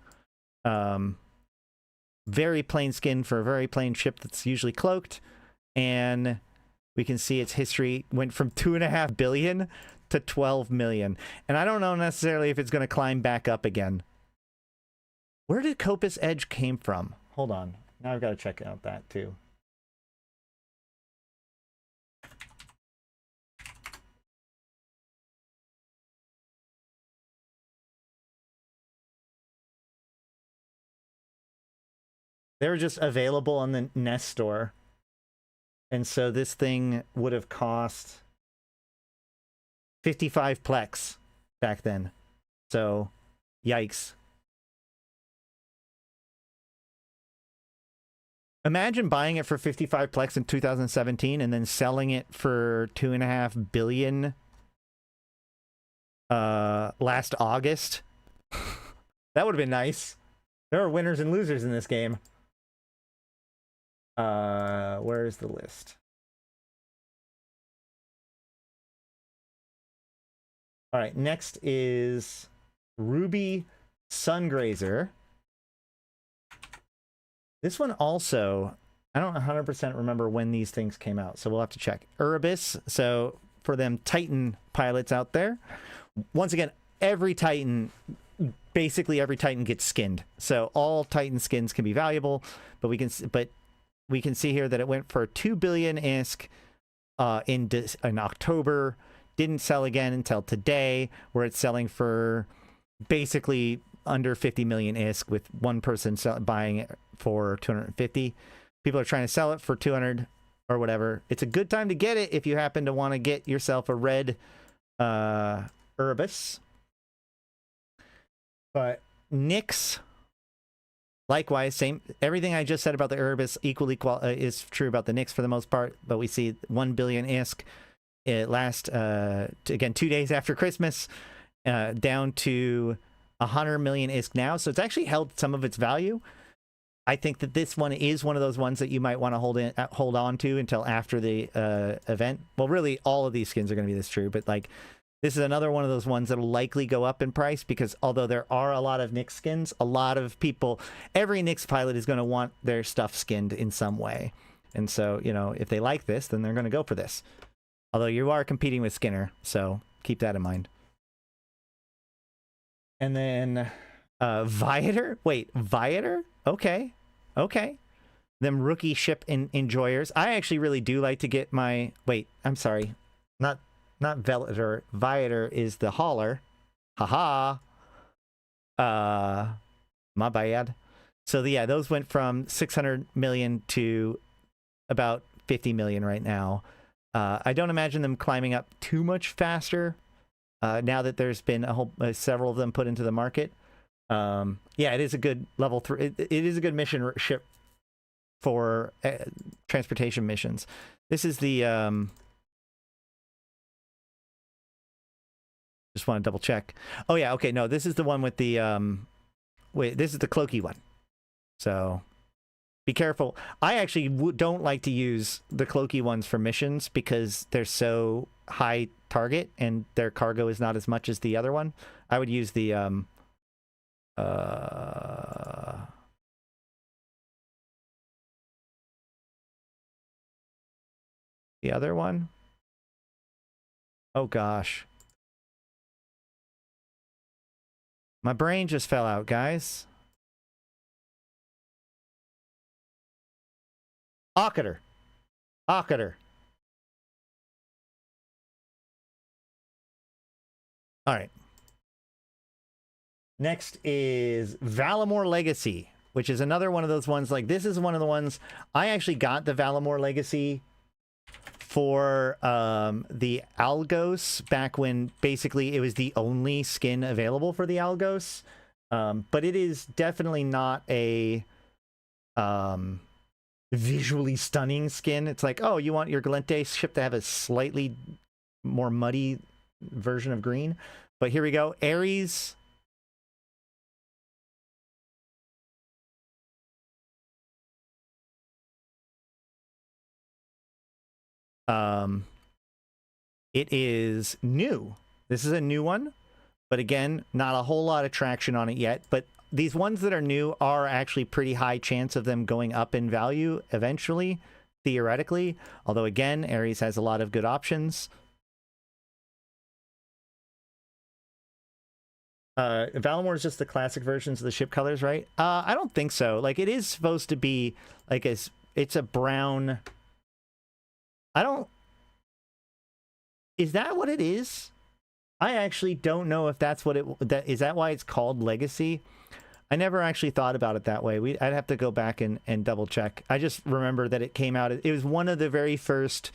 Very plain skin for a very plain ship that's usually cloaked. And we can see its history went from 2.5 billion to 12 million. And I don't know necessarily if it's going to climb back up again. Where did Copus Edge came from? Hold on. Now I've got to check out that too. They were just available on the Nest store. And so this thing would have cost 55 plex back then. So, yikes. Imagine buying it for 55 plex in 2017 and then selling it for 2.5 billion last August. That would have been nice. There are winners and losers in this game. Where's the list? All right, next is Ruby Sungrazer. This one also I don't 100% remember when these things came out, so we'll have to check. Erebus, so for them Titan pilots out there, once again, basically every Titan gets skinned. So all Titan skins can be valuable, but we can see here that it went for 2 billion ISK in October, didn't sell again until today, where it's selling for basically under 50 million ISK, with one person buying it for 250. People are trying to sell it for 200 or whatever. It's a good time to get it if you happen to want to get yourself a red Erebus. But Nyx, likewise, same. Everything I just said about the Erebus equally is true about the Nyx for the most part. But we see 1 billion ISK. It last again 2 days after Christmas, down to 100 million ISK now. So it's actually held some of its value. I think that this one is one of those ones that you might want to hold on to until after the event. Well, really, all of these skins are going to be this true, but like this is another one of those ones that'll likely go up in price, because although there are a lot of Nyx skins, a lot of people, every Nyx pilot is going to want their stuff skinned in some way. And so, you know, if they like this, then they're going to go for this. Although you are competing with Skinner, so keep that in mind. And then Viator? Wait, Viator? Okay. Them rookie ship enjoyers. I actually really do like to get my... Wait, I'm sorry. Not Viator. Viator is the hauler. Haha. My bad. So yeah, those went from 600 million to about 50 million right now. I don't imagine them climbing up too much faster now that there's been several of them put into the market. Yeah, it is a good level 3. It is a good mission ship for transportation missions. This is the just want to double check. Oh yeah, okay, no, this is the one with the wait, this is the cloaky one. So be careful. I actually don't like to use the cloaky ones for missions because they're so high target and their cargo is not as much as the other one. I would use the other one. Oh gosh. My brain just fell out, guys. Ocketer. All right. Next is Valamore Legacy, which is another one of those ones. Like, this is one of the ones I actually got the Valamore Legacy for the Algos back when basically it was the only skin available for the Algos. But it is definitely not a visually stunning skin. It's like, oh, you want your Galente ship to have a slightly more muddy version of green. But here we go. Ares. It is new. This is a new one, but again, not a whole lot of traction on it yet. But these ones that are new are actually pretty high chance of them going up in value eventually, theoretically. Although again, Ares has a lot of good options. Valamore is just the classic versions of the ship colors, right? I don't think so. Like, it is supposed to be like it's a brown. Is that what it is? I actually don't know if that's what is that why it's called Legacy? I never actually thought about it that way. I'd have to go back and double check. I just remember that it came out. It was one of the very first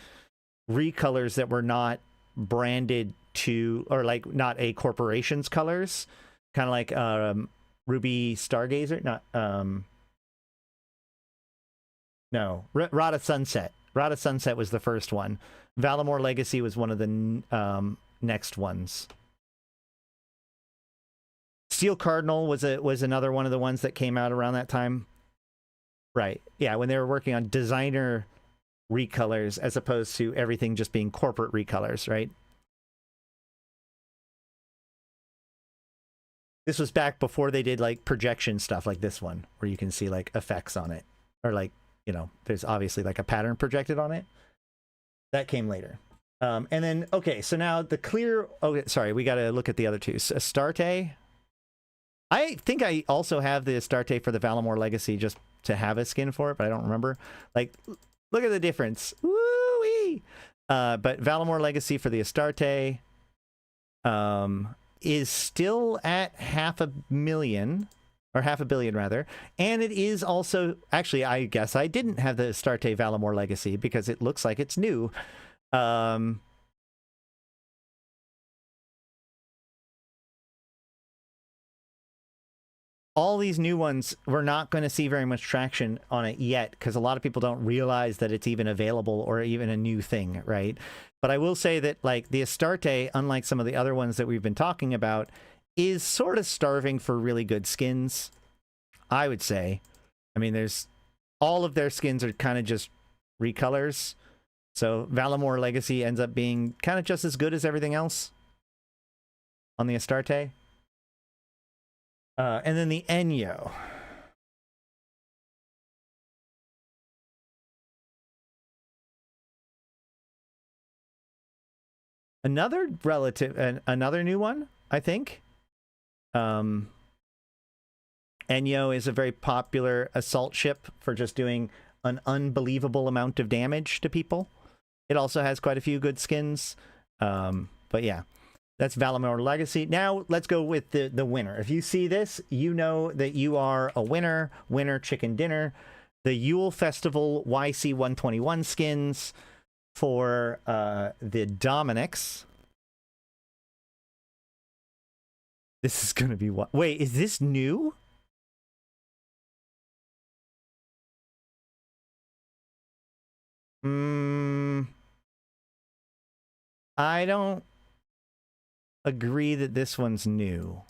recolors that were not branded to, or like not a corporation's colors, kind of like Ruby Stargazer. Not no, Rada Sunset. Rada Sunset was the first one. Valamore Legacy was one of the next ones. Steel Cardinal was another one of the ones that came out around that time. Right. Yeah, when they were working on designer recolors as opposed to everything just being corporate recolors, right? This was back before they did like projection stuff like this one, where you can see like effects on it, or like you know, there's obviously like a pattern projected on it. That came later. And then, okay, so now the clear... Oh, sorry, we got to look at the other two. Astarte. I think I also have the Astarte for the Valimor Legacy just to have a skin for it, but I don't remember. Like, look at the difference. Woo-wee! But Valimor Legacy for the Astarte is still at 500,000, or 500 million rather, and it is also... Actually, I guess I didn't have the Astarte Valimor Legacy because it looks like it's new. All these new ones, we're not going to see very much traction on it yet because a lot of people don't realize that it's even available or even a new thing, right? But I will say that, like, the Astarte, unlike some of the other ones that we've been talking about, is sort of starving for really good skins, I would say. I mean, there's... all of their skins are kind of just recolors. So Valimor Legacy ends up being kind of just as good as everything else on the Astarte. And then the Enyo. Another another new one, I think. Enyo is a very popular assault ship for just doing an unbelievable amount of damage to people. It also has quite a few good skins. But yeah, that's Valimor Legacy. Now let's go with the winner. If you see this, you know that you are a winner. Winner chicken dinner. The Yule Festival YC121 skins for the Dominix. This is going to be what? Wait, is this new? I don't agree that this one's new.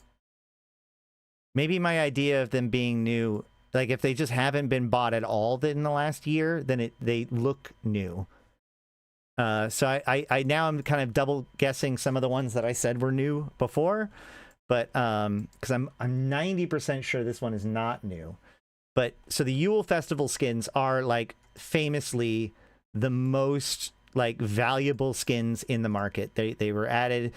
Maybe my idea of them being new, like if they just haven't been bought at all in the last year, then they look new. So I now I'm kind of double guessing some of the ones that I said were new before, but because I'm 90% sure this one is not new. But so the Yule Festival skins are like famously the most like valuable skins in the market. They were added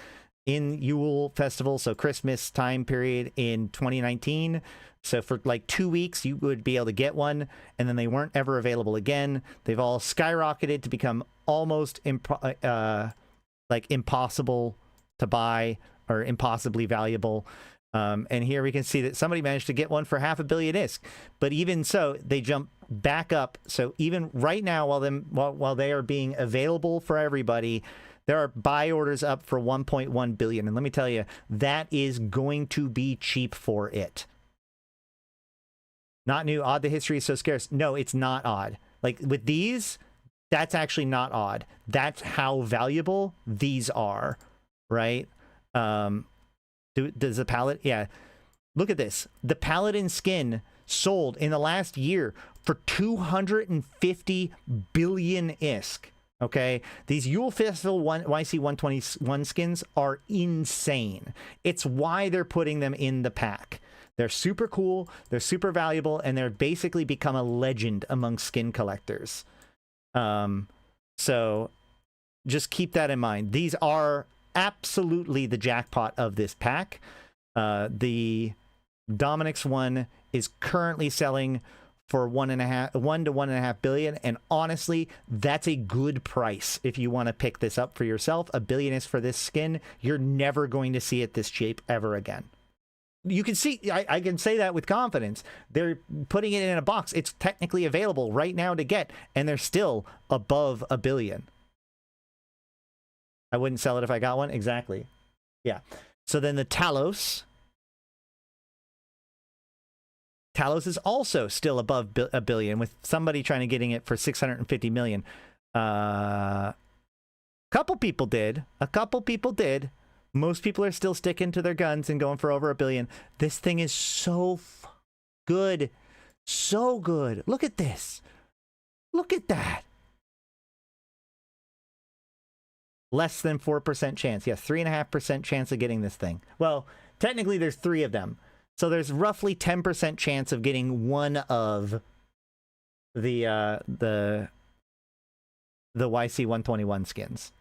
in Yule Festival, so Christmas time period in 2019. So for like 2 weeks, you would be able to get one, and then they weren't ever available again. They've all skyrocketed to become almost like impossible to buy or impossibly valuable. And here we can see that somebody managed to get one for 500 million ISK. But even so, they jump back up. So even right now, while they are being available for everybody, there are buy orders up for 1.1 billion. And let me tell you, that is going to be cheap for it. Not new. Odd the history is so scarce. No, it's not odd. Like with these, that's actually not odd. That's how valuable these are, right? Does the Paladin? Yeah. Look at this. The Paladin skin sold in the last year for 250 billion ISK. Okay, these Yule Festival YC121 skins are insane. It's why they're putting them in the pack. They're super cool, they're super valuable, and they're basically become a legend among skin collectors. So just keep that in mind. These are absolutely the jackpot of this pack. The Dominix one is currently selling for 1 to 1.5 billion, and honestly, that's a good price if you want to pick this up for yourself. $1 billion is for this skin. You're never going to see it this cheap ever again. You can see, I can say that with confidence. They're putting it in a box. It's technically available right now to get, and they're still above $1 billion. I wouldn't sell it if I got one. Exactly. Yeah. So then the Talos. Talos is also still above $1 billion, with somebody trying to getting it for 650 million. A couple people did. Most people are still sticking to their guns and going for over $1 billion. This thing is so good. So good. Look at this. Look at that. Less than 4% chance. Yeah, 3.5% chance of getting this thing. Well, technically there's 3 of them. So there's roughly 10% chance of getting one of the YC121 skins.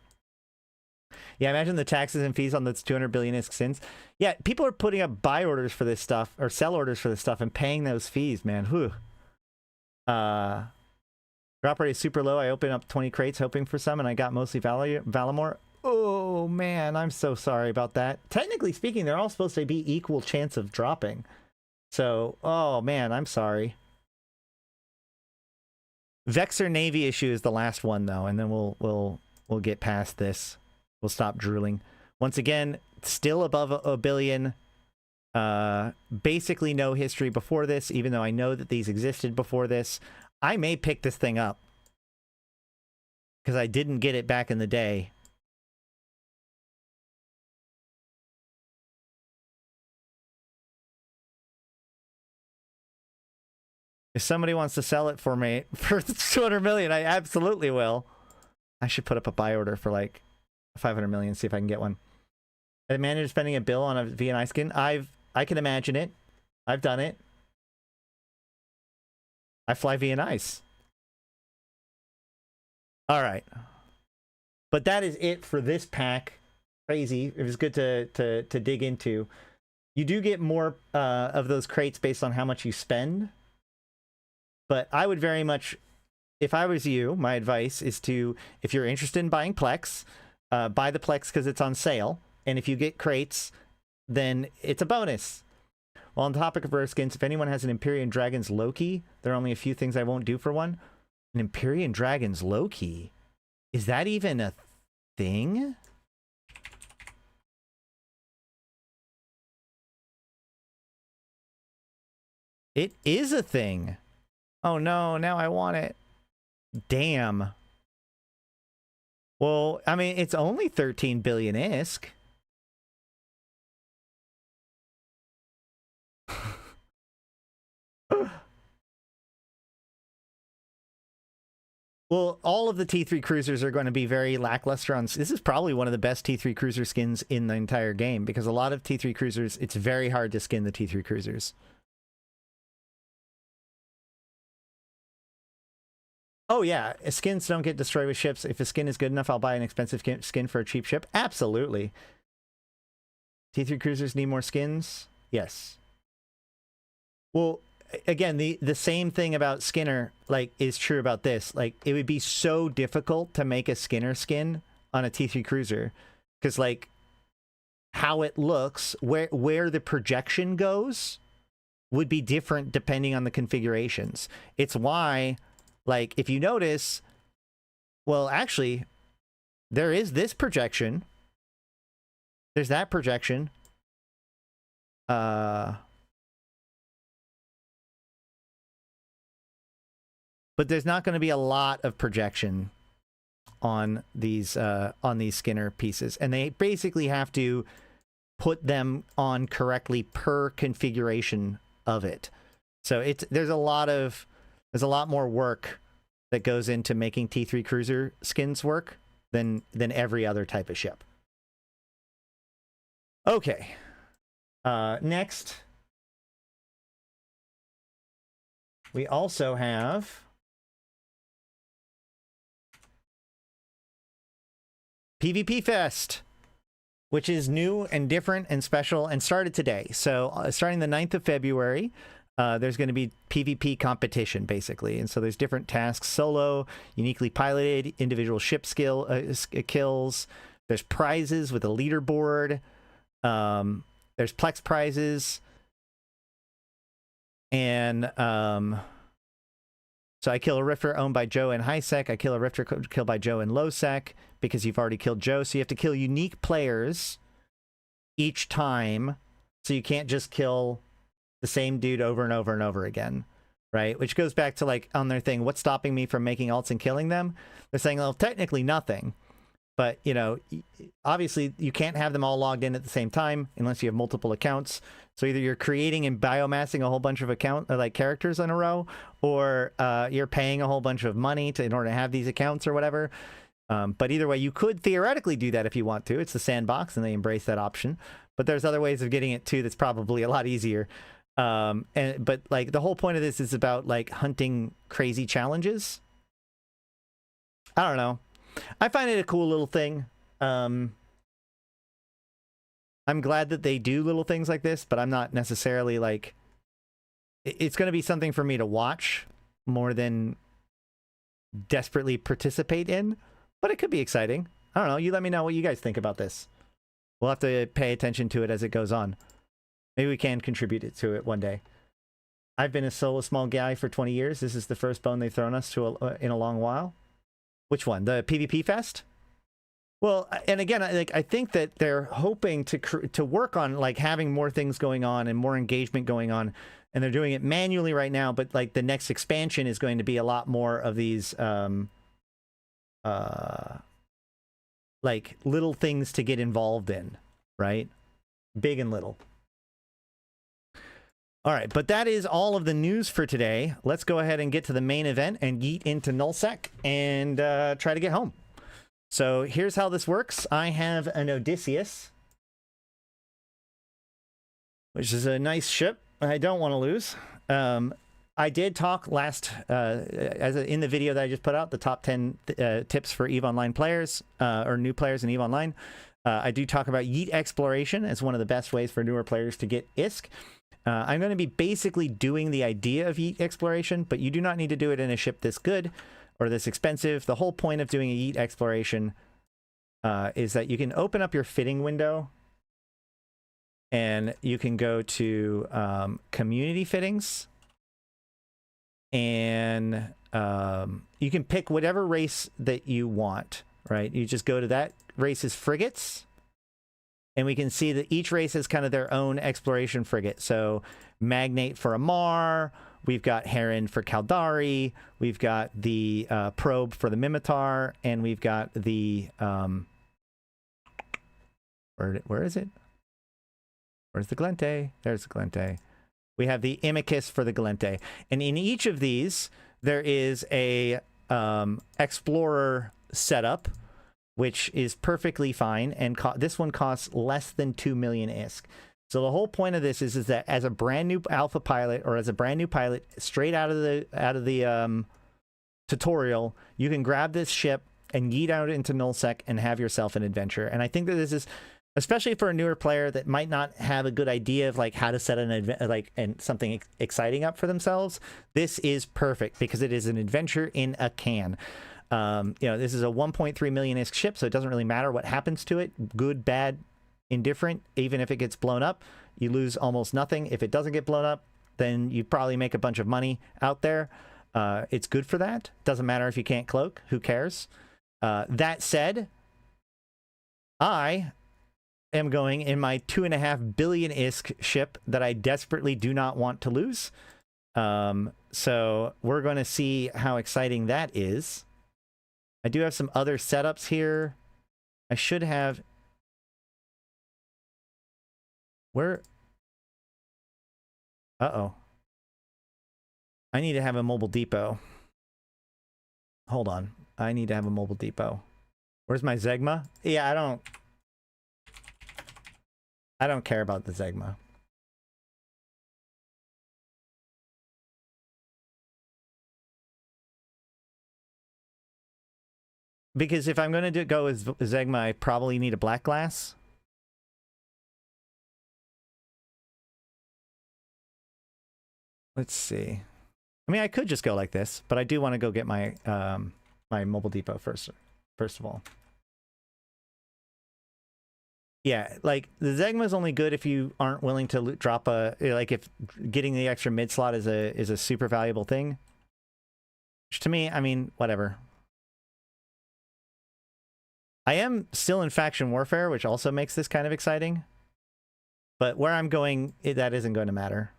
Yeah, imagine the taxes and fees on those 200 billion ISK skins. Yeah, people are putting up buy orders for this stuff, or sell orders for this stuff, and paying those fees, man. Whew. Drop rate is super low. I opened up 20 crates hoping for some, and I got mostly Valamore. Oh, man, I'm so sorry about that. Technically speaking, they're all supposed to be equal chance of dropping. So, oh, man, I'm sorry. Vexer Navy issue is the last one, though, and then we'll get past this. We'll stop drooling. Once again, still above a billion. Basically no history before this, even though I know that these existed before this. I may pick this thing up because I didn't get it back in the day. If somebody wants to sell it for me for 200 million, I absolutely will. I should put up a buy order for like 500 million, see if I can get one. I managed spending a bill on a VNI skin. I can imagine it. I've done it. I fly VNIs. All right. But that is it for this pack. Crazy. It was good to dig into. You do get more of those crates based on how much you spend. But I would very much, if I was you, my advice is to, if you're interested in buying Plex, buy the Plex because it's on sale. And if you get crates, then it's a bonus. Well, on the topic of rare skins, if anyone has an Empyrean Dragon's Loki, there are only a few things I won't do for one. An Empyrean Dragon's Loki? Is that even a thing? It is a thing. Oh no, now I want it. Damn. Well, I mean, it's only 13 billion ISK. Well, all of the T3 cruisers are going to be very lackluster on... This is probably one of the best T3 cruiser skins in the entire game, because a lot of T3 cruisers, it's very hard to skin the T3 cruisers. Oh yeah, skins don't get destroyed with ships. If a skin is good enough, I'll buy an expensive skin for a cheap ship. Absolutely. T3 cruisers need more skins? Yes. Well, again, the same thing about Skinner, like, is true about this. Like, it would be so difficult to make a Skinner skin on a T3 cruiser, because, like, how it looks, where the projection goes, would be different depending on the configurations. It's why, like, if you notice, well, actually, there is this projection. There's that projection. But there's not going to be a lot of projection on these Skinner pieces, and they basically have to put them on correctly per configuration of it. So there's a lot more work that goes into making T3 cruiser skins work than every other type of ship. Okay. Next, we also have PvP Fest, which is new and different and special and started today. So starting the 9th of February, there's going to be PvP competition, basically. And so there's different tasks: solo, uniquely piloted, individual ship kills. There's prizes with a leaderboard. There's Plex prizes. And so I kill a Rifter owned by Joe and Highsec. I kill a Rifter killed by Joe and Lowsec, because you've already killed Joe. So you have to kill unique players each time. So you can't just kill the same dude over and over and over again, right? Which goes back to, like, on their thing, what's stopping me from making alts and killing them? They're saying, well, technically nothing. But, you know, obviously you can't have them all logged in at the same time unless you have multiple accounts. So either you're creating and biomassing a whole bunch of characters in a row, or you're paying a whole bunch of money in order to have these accounts or whatever. But either way, you could theoretically do that if you want to. It's the sandbox, and they embrace that option. But there's other ways of getting it too that's probably a lot easier. But like the whole point of this is about like hunting crazy challenges. I don't know. I find it a cool little thing. I'm glad that they do little things like this, but I'm not necessarily like... It's going to be something for me to watch more than desperately participate in, but it could be exciting. I don't know. You let me know what you guys think about this. We'll have to pay attention to it as it goes on. Maybe we can contribute to it one day. I've been a solo small guy for 20 years. This is the first bone they've thrown us to in a long while. Which one? The PvP Fest? Well, and again, I think that they're hoping to work on like having more things going on and more engagement going on, and they're doing it manually right now. But like the next expansion is going to be a lot more of these like little things to get involved in, right? Big and little. All right, but that is all of the news for today. Let's go ahead and get to the main event and yeet into nullsec and try to get home. So here's how this works. I have an Odyssius, which is a nice ship I don't want to lose. I did talk last, in the video that I just put out, the top 10 tips for EVE Online players, or new players in EVE Online. I do talk about Yeet exploration as one of the best ways for newer players to get ISK. I'm going to be basically doing the idea of Yeet exploration, but you do not need to do it in a ship this good or this expensive. The whole point of doing a Yeet exploration is that you can open up your fitting window and you can go to community fittings, and you can pick whatever race that you want, right? You just go to that race's frigates, and we can see that each race has kind of their own exploration frigate. So Magnate for Amar, we've got Heron for Caldari, we've got the Probe for the Mimitar, and we've got the... where is it? Where's the Glente? There's the Glente. We have the Imicus for the Glente. And in each of these, there is a Explorer setup, which is perfectly fine, and this one costs less than 2 million ISK. So the whole point of this is that as a brand new alpha pilot, or as a brand new pilot straight out of the tutorial, you can grab this ship and yeet out into nullsec and have yourself an adventure. And I think that this is, especially for a newer player that might not have a good idea of like how to set an something exciting up for themselves, this is perfect because it is an adventure in a can. You know, this is a 1.3 million ISK ship, so it doesn't really matter what happens to it. Good, bad, indifferent. Even if it gets blown up, you lose almost nothing. If it doesn't get blown up, then you probably make a bunch of money out there. It's good for that. Doesn't matter if you can't cloak. Who cares? That said, I am going in my 2.5 billion ISK ship that I desperately do not want to lose. So we're going to see how exciting that is. I do have some other setups here. I should have... Where? Uh-oh. I need to have a mobile depot. Hold on. I need to have a mobile depot. Where's my Zegma? Yeah, I don't care about the Zegma. Because if I'm going to go with Zegma, I probably need a black glass. Let's see. I mean, I could just go like this, but I do want to go get my my mobile depot first of all. Yeah, like the Zegma is only good if you aren't willing to drop a, like if getting the extra mid slot is a super valuable thing. Which to me, I mean, whatever. I am still in faction warfare, which also makes this kind of exciting. But where I'm going, that isn't going to matter.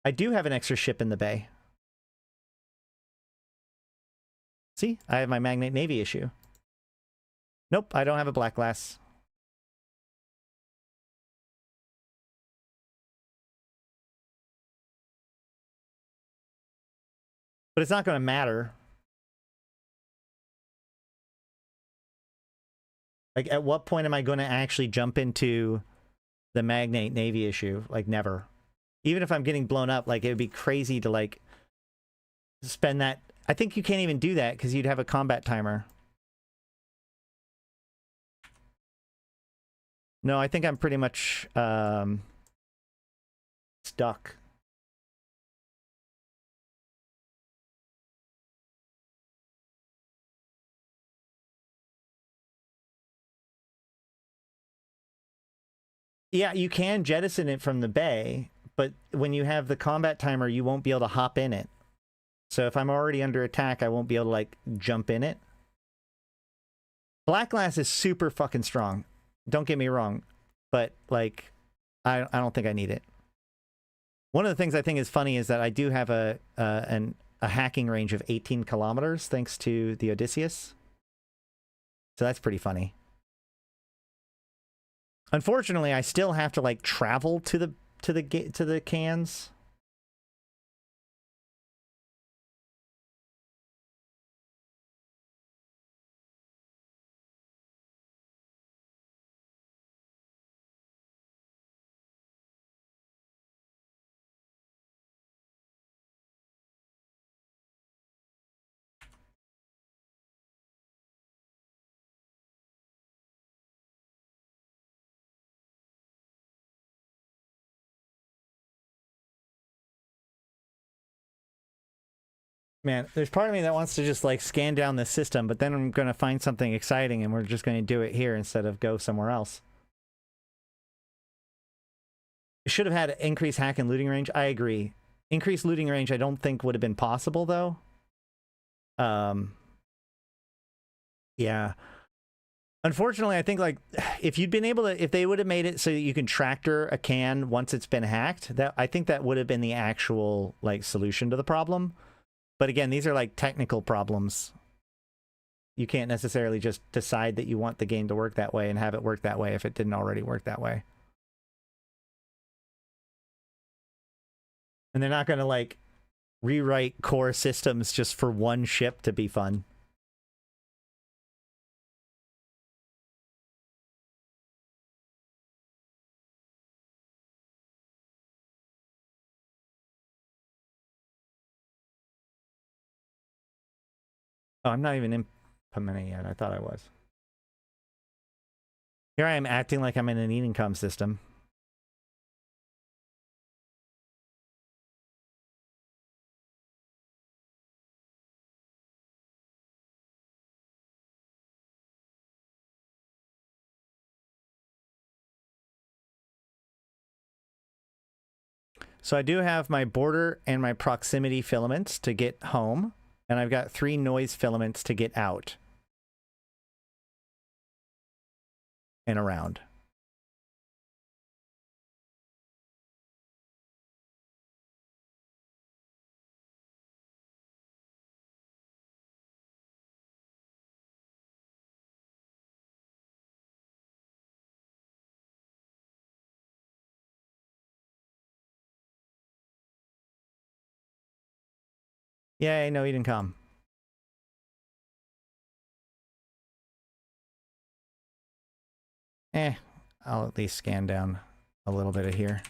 I do have an extra ship in the bay. See, I have my Magnate Navy issue. Nope, I don't have a black glass. But it's not going to matter. Like, at what point am I going to actually jump into the Magnate Navy issue? Like, never. Even if I'm getting blown up, like, it would be crazy to, like, spend that. I think you can't even do that because you'd have a combat timer. No, I think I'm pretty much stuck. Yeah, you can jettison it from the bay, but when you have the combat timer, you won't be able to hop in it. So if I'm already under attack, I won't be able to, like, jump in it. Black glass is super fucking strong. Don't get me wrong, but, like, I don't think I need it. One of the things I think is funny is that I do have a hacking range of 18 kilometers thanks to the Odyssius. So that's pretty funny. Unfortunately, I still have to, like, travel to the cans. Man, there's part of me that wants to just, like, scan down the system, but then I'm going to find something exciting and we're just going to do it here instead of go somewhere else. It should have had increased hack and looting range. I agree. Increased looting range I don't think would have been possible, though. Yeah. Unfortunately, I think, like, if you'd been able to, if they would have made it so that you can tractor a can once it's been hacked, that I think that would have been the actual, like, solution to the problem. But again, these are, like, technical problems. You can't necessarily just decide that you want the game to work that way and have it work that way if it didn't already work that way. And they're not going to, like, rewrite core systems just for one ship to be fun. Oh, I'm not even implementing yet. I thought I was. Here I am acting like I'm in an eating comm system. So I do have my border and my proximity filaments to get home, and I've got 3 noise filaments to get out and around. Yay, no, he didn't come. I'll at least scan down a little bit of here.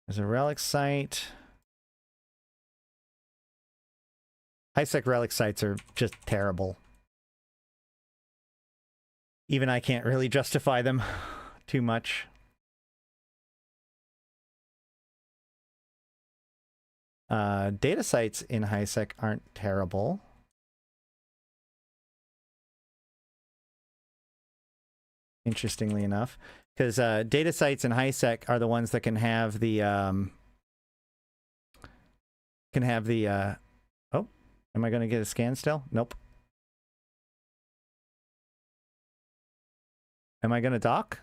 There's a relic site. High-sec relic sites are just terrible. Even I can't really justify them too much. Data sites in high-sec aren't terrible. Interestingly enough. Because data sites in high-sec are the ones that can have the... oh, am I going to get a scan still? Nope. Am I going to dock?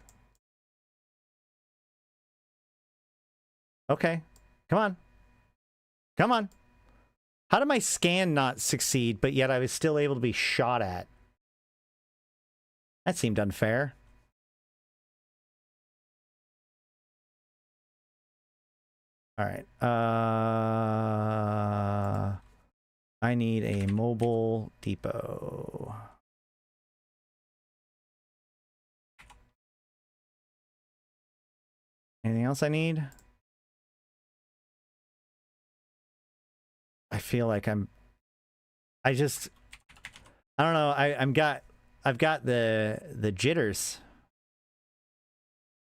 Okay. Come on. Come on. How did my scan not succeed, but yet I was still able to be shot at? That seemed unfair. All right. I need a mobile depot. Anything else I need? I feel like I don't know. I've got the jitters.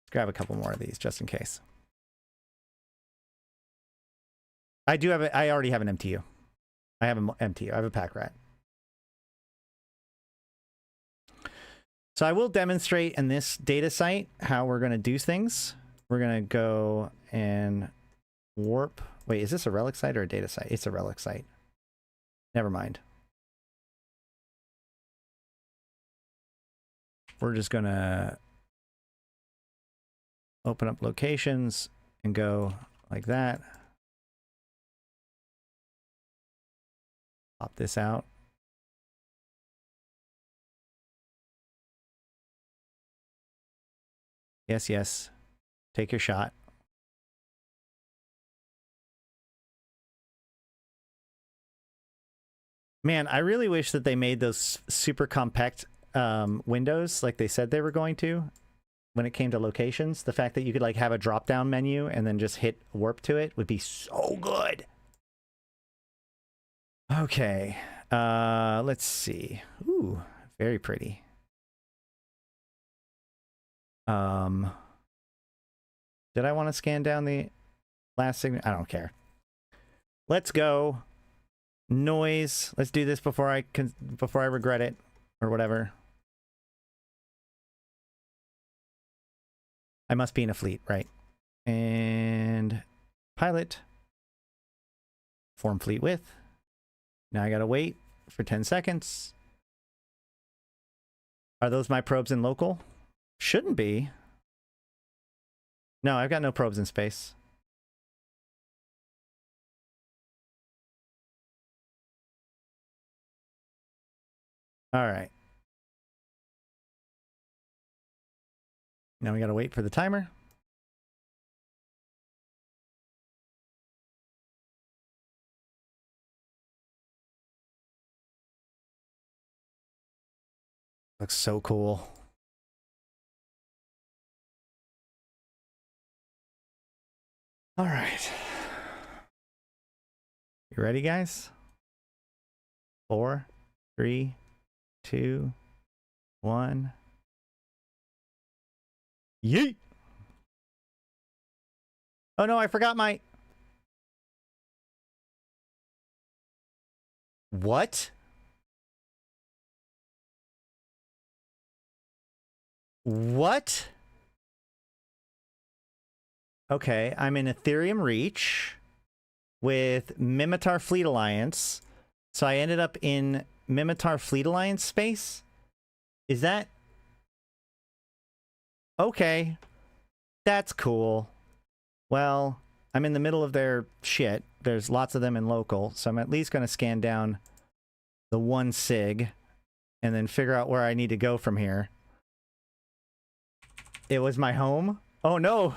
Let's grab a couple more of these just in case. I already have an MTU. I have an MTU. I have a pack rat. So I will demonstrate in this data site how we're going to do things. We're going to go and warp. Wait, is this a relic site or a data site? It's a relic site. Never mind. We're just going to open up locations and go like that. Pop this out. Yes, yes. Take your shot. Man, I really wish that they made those super compact windows like they said they were going to when it came to locations. The fact that you could like have a drop-down menu and then just hit warp to it would be so good. Okay, let's see. Ooh, very pretty. Did I want to scan down the last signal? I don't care. Let's go. Noise. Let's do this before I regret it or whatever. I must be in a fleet, right? And pilot. Form fleet width. Now I gotta wait for 10 seconds. Are those my probes in local? Shouldn't be. No, I've got no probes in space. All right. Now we gotta wait for the timer. Looks so cool. All right. You ready, guys? 4, 3, 2, 1. Yeet! Oh no, I forgot my... What? What? Okay, I'm in Ethereum Reach with Mimitar Fleet Alliance. So I ended up in Mimitar Fleet Alliance space? Is that... Okay. That's cool. Well, I'm in the middle of their shit. There's lots of them in local, so I'm at least going to scan down the one sig and then figure out where I need to go from here. It was my home? Oh no!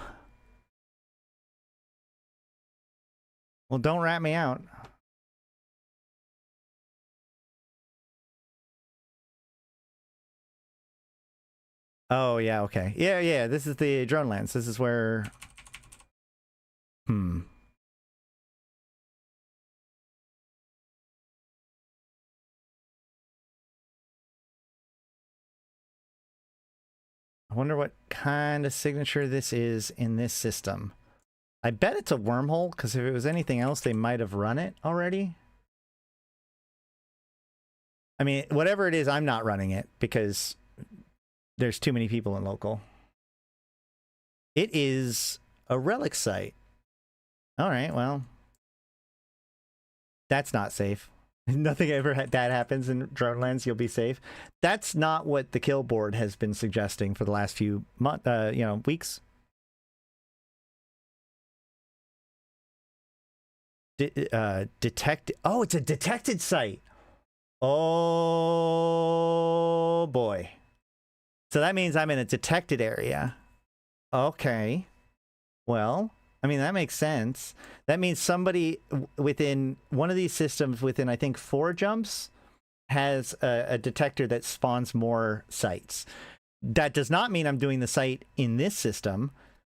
Well, don't rat me out. Oh, yeah, okay. Yeah, this is the drone lands. This is where... I wonder what kind of signature this is in this system. I bet it's a wormhole, because if it was anything else, they might have run it already. I mean, whatever it is, I'm not running it, because there's too many people in local. It is a relic site. All right, well. That's not safe. Nothing ever bad happens in drone lands, you'll be safe. That's not what the kill board has been suggesting for the last few weeks. Detect. Oh, it's a detected site. Oh boy. So that means I'm in a detected area. Okay. Well, I mean, that makes sense. That means somebody within one of these systems, within I think 4 jumps, has a detector that spawns more sites. That does not mean I'm doing the site in this system,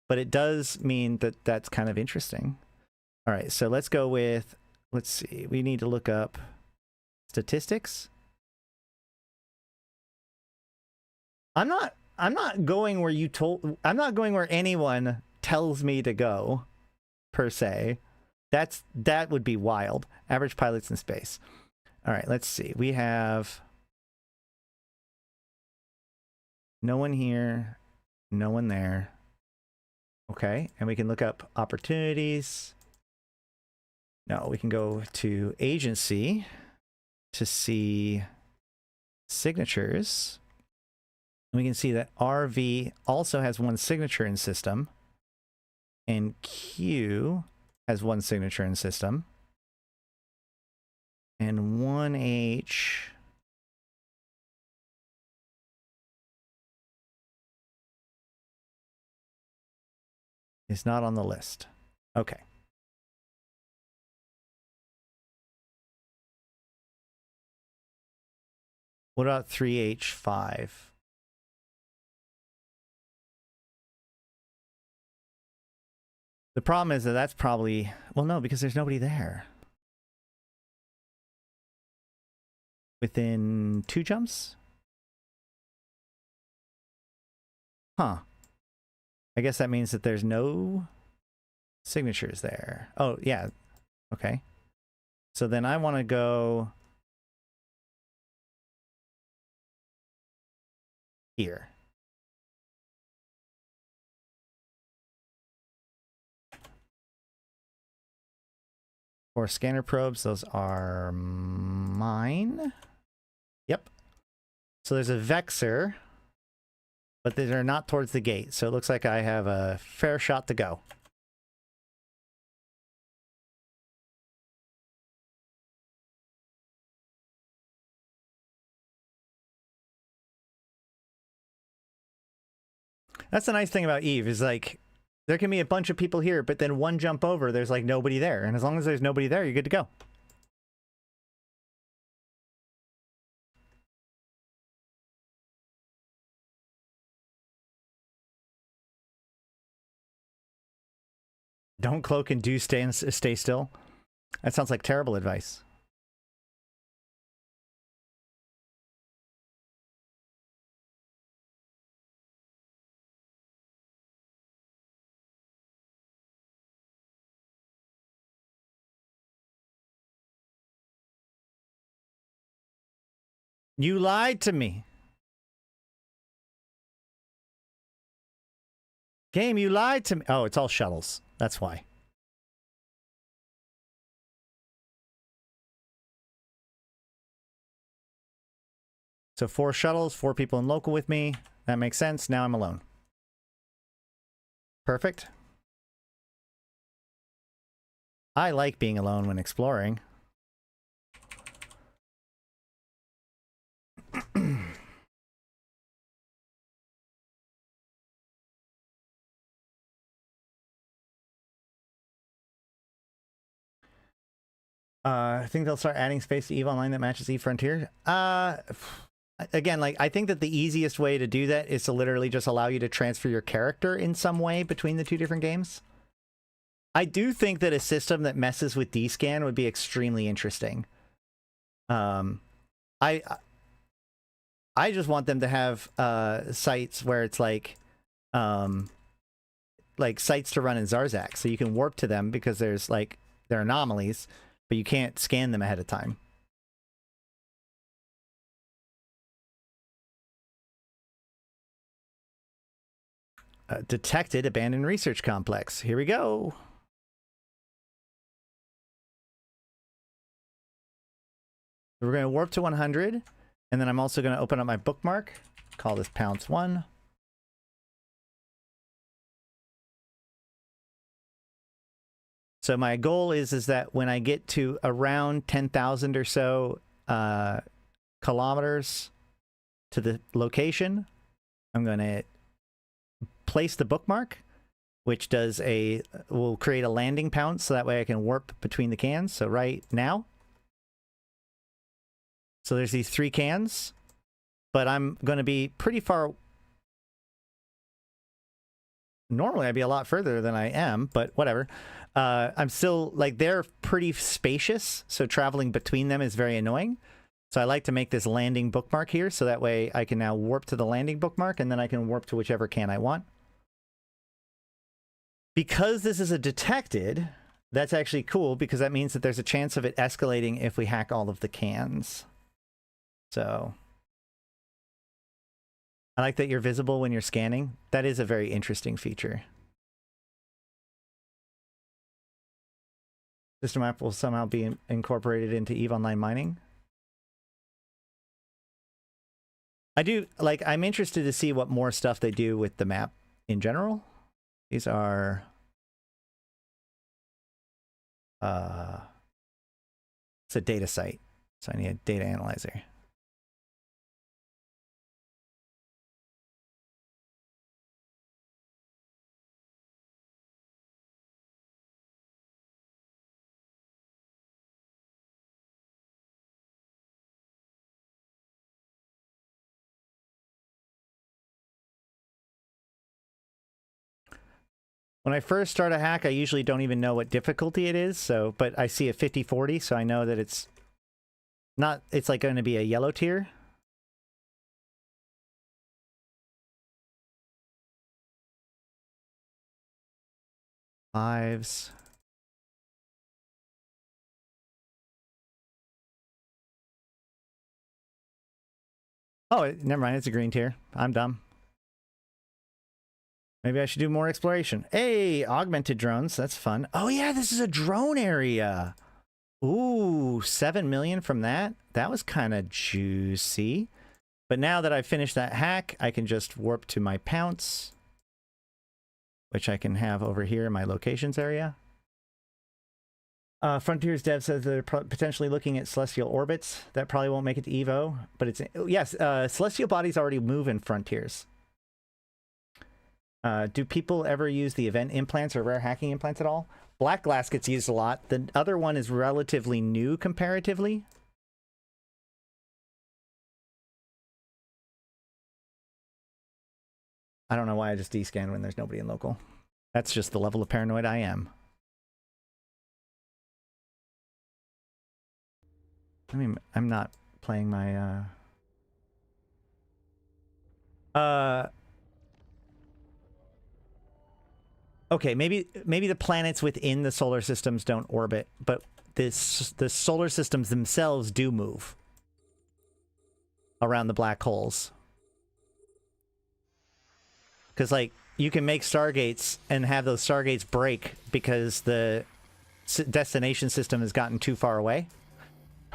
but it does mean that that's kind of interesting. All right, so let's go with, let's see, we need to look up statistics. I'm not going where you told, I'm not going where anyone tells me to go, per se. That would be wild. Average pilots in space. All right, let's see. We have no one here, no one there. Okay, and we can look up opportunities. No, we can go to agency to see signatures. We can see that RV also has 1 signature in system, and Q has 1 signature in system, and 1H is not on the list. Okay. What about 3H5? The problem is that that's probably, well, no, because there's nobody there. Within 2 jumps? Huh. I guess that means that there's no signatures there. Oh, yeah. Okay. So then I want to go here. For scanner probes, those are mine. Yep. So there's a Vexer, but they're not towards the gate. So it looks like I have a fair shot to go. That's the nice thing about Eve, is like, there can be a bunch of people here, but then one jump over, there's like nobody there. And as long as there's nobody there, you're good to go. Don't cloak and do stay still. That sounds like terrible advice. You lied to me. Game, you lied to me. Oh, it's all shuttles. That's why. So 4 shuttles, 4 people in local with me. That makes sense. Now I'm alone. Perfect. I like being alone when exploring. I think they'll start adding space to EVE Online that matches EVE Frontier. Again, like, I think that the easiest way to do that is to literally just allow you to transfer your character in some way between the 2 different games. I do think that a system that messes with D-Scan would be extremely interesting. I just want them to have sites where it's like sites to run in Zarzak, so you can warp to them because there's like they're anomalies, but you can't scan them ahead of time. Detected abandoned research complex. Here we go. We're going to warp to 100, and then I'm also going to open up my bookmark. Call this Pounce 1. So my goal is that when I get to around 10,000 or so kilometers to the location, I'm going to place the bookmark, which does will create a landing pounce, so that way I can warp between the cans. So right now. So there's these 3 cans, but I'm going to be pretty far. Normally I'd be a lot further than I am, but whatever. I'm still, like, they're pretty spacious, so traveling between them is very annoying. So I like to make this landing bookmark here, so that way I can now warp to the landing bookmark, and then I can warp to whichever can I want. Because this is a detected, that's actually cool, because that means that there's a chance of it escalating if we hack all of the cans. So I like that you're visible when you're scanning. That is a very interesting feature. System app will somehow be incorporated into EVE Online mining. I'm interested to see what more stuff they do with the map in general. These are it's a data site, so I need a data analyzer. When I first start a hack, I usually don't even know what difficulty it is, so, but I see a 50-40, so I know that it's not, it's like going to be a yellow tier. Fives. Oh, never mind, it's a green tier. I'm dumb. Maybe I should do more exploration. Hey, augmented drones. That's fun. Oh, yeah, this is a drone area. Ooh, 7 million from that. That was kind of juicy. But now that I've finished that hack, I can just warp to my pounce, which I can have over here in my locations area. Frontiers dev says they're potentially looking at celestial orbits. That probably won't make it to Evo, but it's... Yes, celestial bodies already move in Frontiers. Do people ever use the event implants or rare hacking implants at all? Black glass gets used a lot. The other one is relatively new comparatively. I don't know why I just descanned when there's nobody in local. That's just the level of paranoid I am. I mean, I'm not playing my, okay, maybe the planets within the solar systems don't orbit, but the solar systems themselves do move around the black holes. Because, like, you can make stargates and have those stargates break because the destination system has gotten too far away.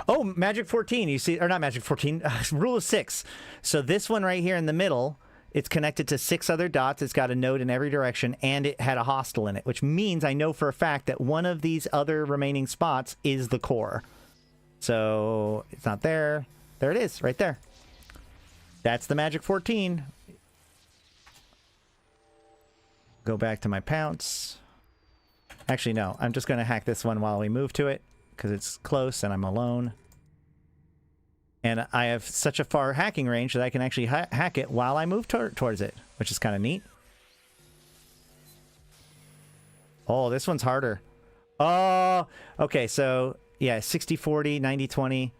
Oh, Magic 14, you see, or not Magic 14, Rule of 6. So this one right here in the middle, it's connected to 6 other dots. It's got a node in every direction, and it had a hostile in it, which means I know for a fact that one of these other remaining spots is the core. So it's not there. There it is, right there. That's the Magic 14. Go back to my pounce. Actually, no. I'm just going to hack this one while we move to it, because it's close and I'm alone. And I have such a far hacking range that I can actually hack it while I move towards it, which is kind of neat. Oh, this one's harder. Oh, okay, so, yeah, 60-40, 90-20.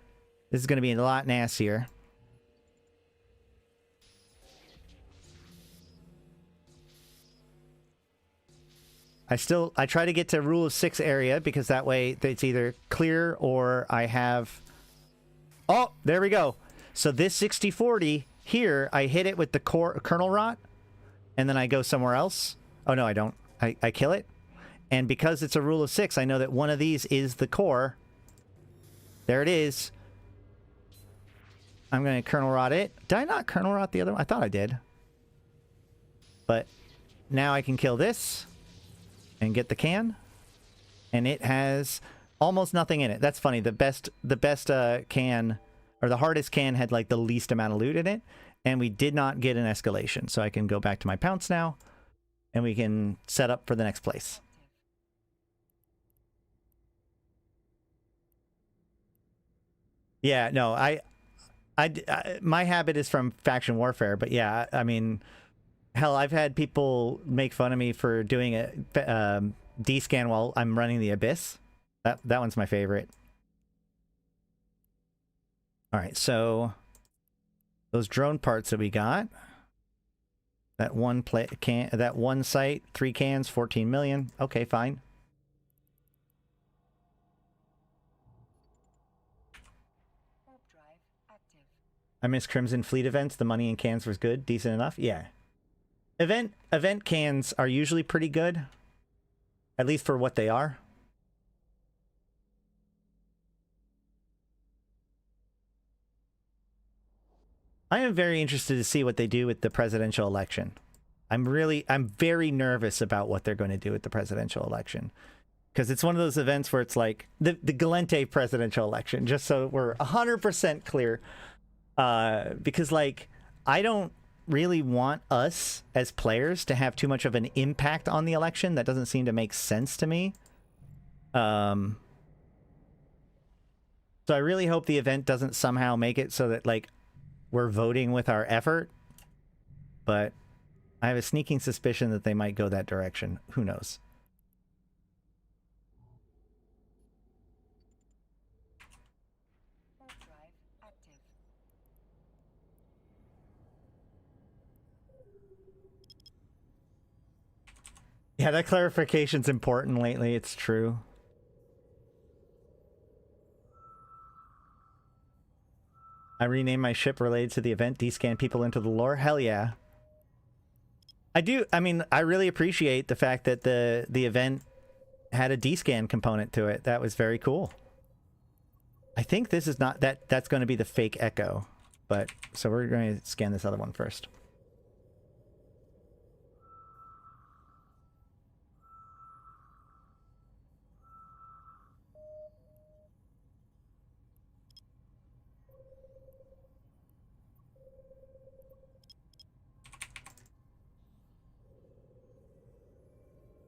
This is going to be a lot nastier. I try to get to Rule of 6 area, because that way it's either clear or I have... Oh, there we go. So this 60-40 here, I hit it with the kernel rot, and then I go somewhere else. Oh, no, I don't. I kill it. And because it's a Rule of 6, I know that one of these is the core. There it is. I'm going to kernel rot it. Did I not kernel rot the other one? I thought I did. But now I can kill this and get the can, and it has almost nothing in it. That's funny. The best can, or the hardest can, had like the least amount of loot in it, and we did not get an escalation. So I can go back to my pounce now and we can set up for the next place. Yeah, no, my habit is from faction warfare, but yeah, I mean, hell, I've had people make fun of me for doing a D-scan while I'm running the Abyss. That one's my favorite. All right, so those drone parts that we got, that one site, 3 cans, 14 million. Okay, fine. I miss Crimson Fleet events. The money in cans was good, decent enough. Yeah. Event cans are usually pretty good, at least for what they are. I am very interested to see what they do with the presidential election. I'm very nervous about what they're going to do with the presidential election. Because it's one of those events where it's like the Galente presidential election, just so we're 100% clear. Because, like, I don't really want us as players to have too much of an impact on the election. That doesn't seem to make sense to me. So I really hope the event doesn't somehow make it so that, like, we're voting with our effort. But I have a sneaking suspicion that they might go that direction. Who knows? Yeah, that clarification's important lately. It's true. I renamed my ship related to the event. D-scan people into the lore. Hell yeah. I do. I mean, I really appreciate the fact that the event had a D-scan component to it. That was very cool. I think this is not that's going to be the fake echo, but so we're going to scan this other one first.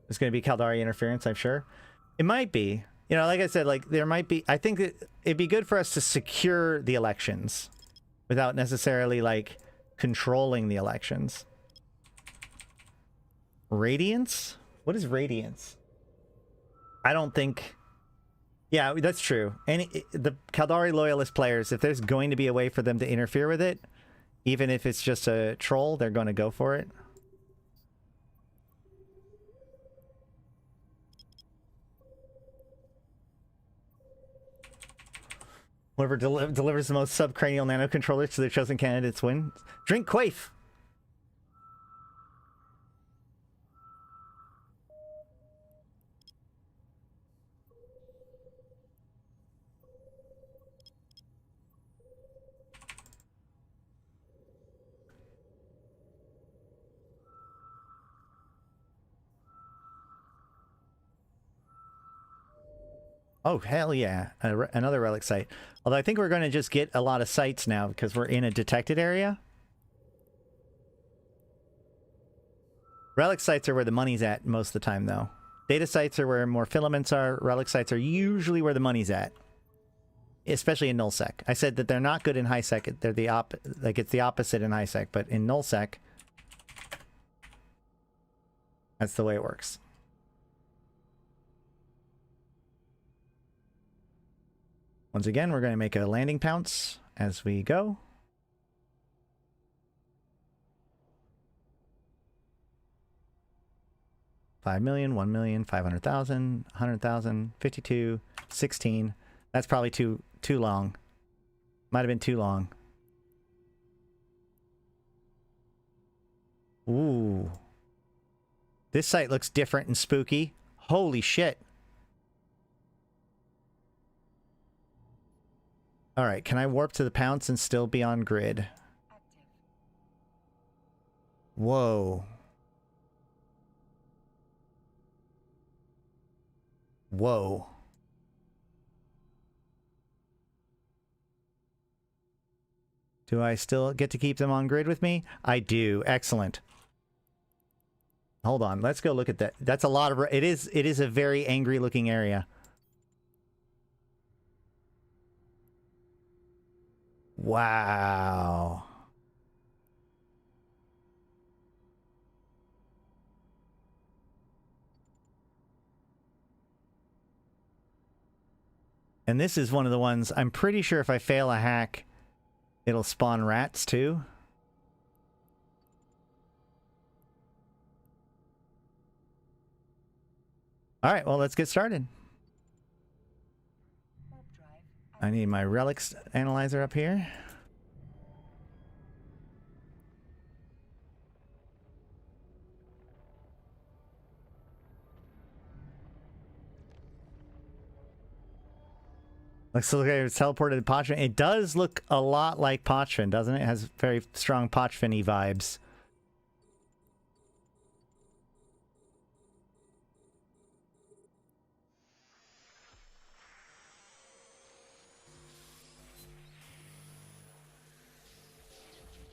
It's going to be Caldari interference, I'm sure. It might be. You know, like I said, like there might be. I think that it'd be good for us to secure the elections without necessarily like controlling the elections. Radiance? What is radiance? I don't think. Yeah, that's true. And the Caldari loyalist players, if there's going to be a way for them to interfere with it, even if it's just a troll, they're going to go for it. Whoever delivers the most subcranial nanocontrollers to their chosen candidates wins. Drink Quaif! Oh, hell yeah. Another relic site. Although I think we're going to just get a lot of sites now because we're in a detected area. Relic sites are where the money's at most of the time, though. Data sites are where more filaments are. Relic sites are usually where the money's at. Especially in nullsec. I said that they're not good in highsec. They're the it's the opposite in highsec, but in nullsec, that's the way it works. Once again, we're going to make a landing pounce as we go. $5 million, 1 million, 500,000, 100,000, 52, 16. That's probably too long. Might have been too long. Ooh. This site looks different and spooky. Holy shit. Alright, can I warp to the pounce and still be on grid? Whoa. Whoa. Do I still get to keep them on grid with me? I do. Excellent. Hold on, let's go look at that. That's a lot of... It is a very angry looking area. Wow. And this is one of the ones, I'm pretty sure if I fail a hack, it'll spawn rats too. Alright, well, let's get started. I need my relics analyzer up here. Looks like it's teleported to Pochfin. It does look a lot like Pochfin, doesn't it? It has very strong Pochfin-y vibes.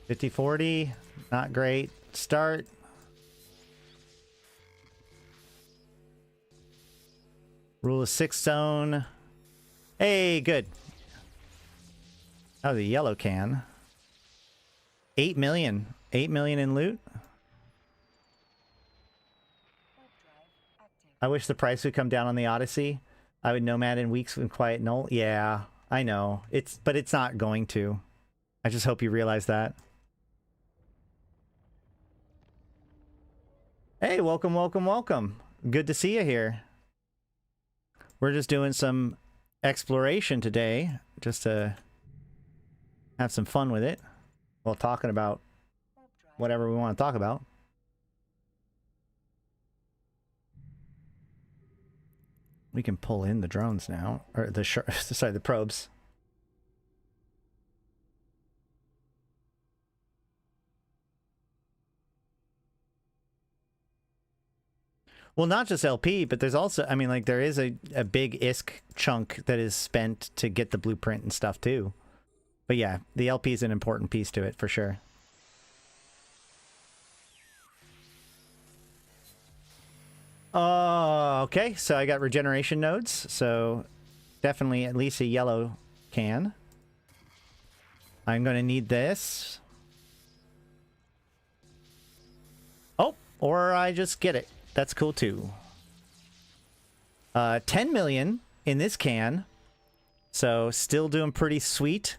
$50-40, not great. Start. Rule of 6 zone. Hey, good. Oh, the yellow can. 8 million. 8 million in loot. I wish the price would come down on the Odyssey. I would nomad in weeks with Quiet Null. Yeah, I know. But it's not going to. I just hope you realize that. Hey, welcome, welcome, welcome. Good to see you here. We're just doing some exploration today, just to have some fun with it while talking about whatever we want to talk about. We can pull in the drones now, or the probes. Well, not just LP, but there's also, I mean, like, there is a big ISK chunk that is spent to get the blueprint and stuff, too. But yeah, the LP is an important piece to it, for sure. Okay, so I got regeneration nodes, so definitely at least a yellow can. I'm going to need this. Oh, or I just get it. That's cool too. 10 million in this can. So still doing pretty sweet.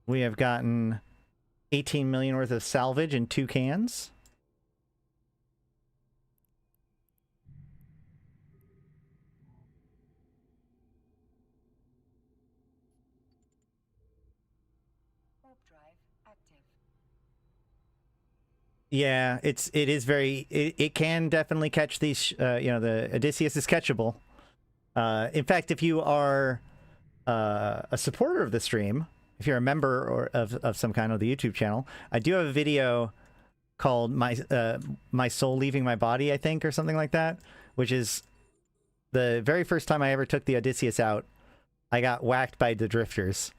We have gotten 18 million worth of salvage in 2 cans. Yeah, it is very, it can definitely catch these, you know, the Odysseus is catchable. In fact, if you are a supporter of the stream, if you're a member or of some kind of the YouTube channel, I do have a video called My Soul Leaving My Body, I think, or something like that, which is the very first time I ever took the Odysseus out, I got whacked by the drifters.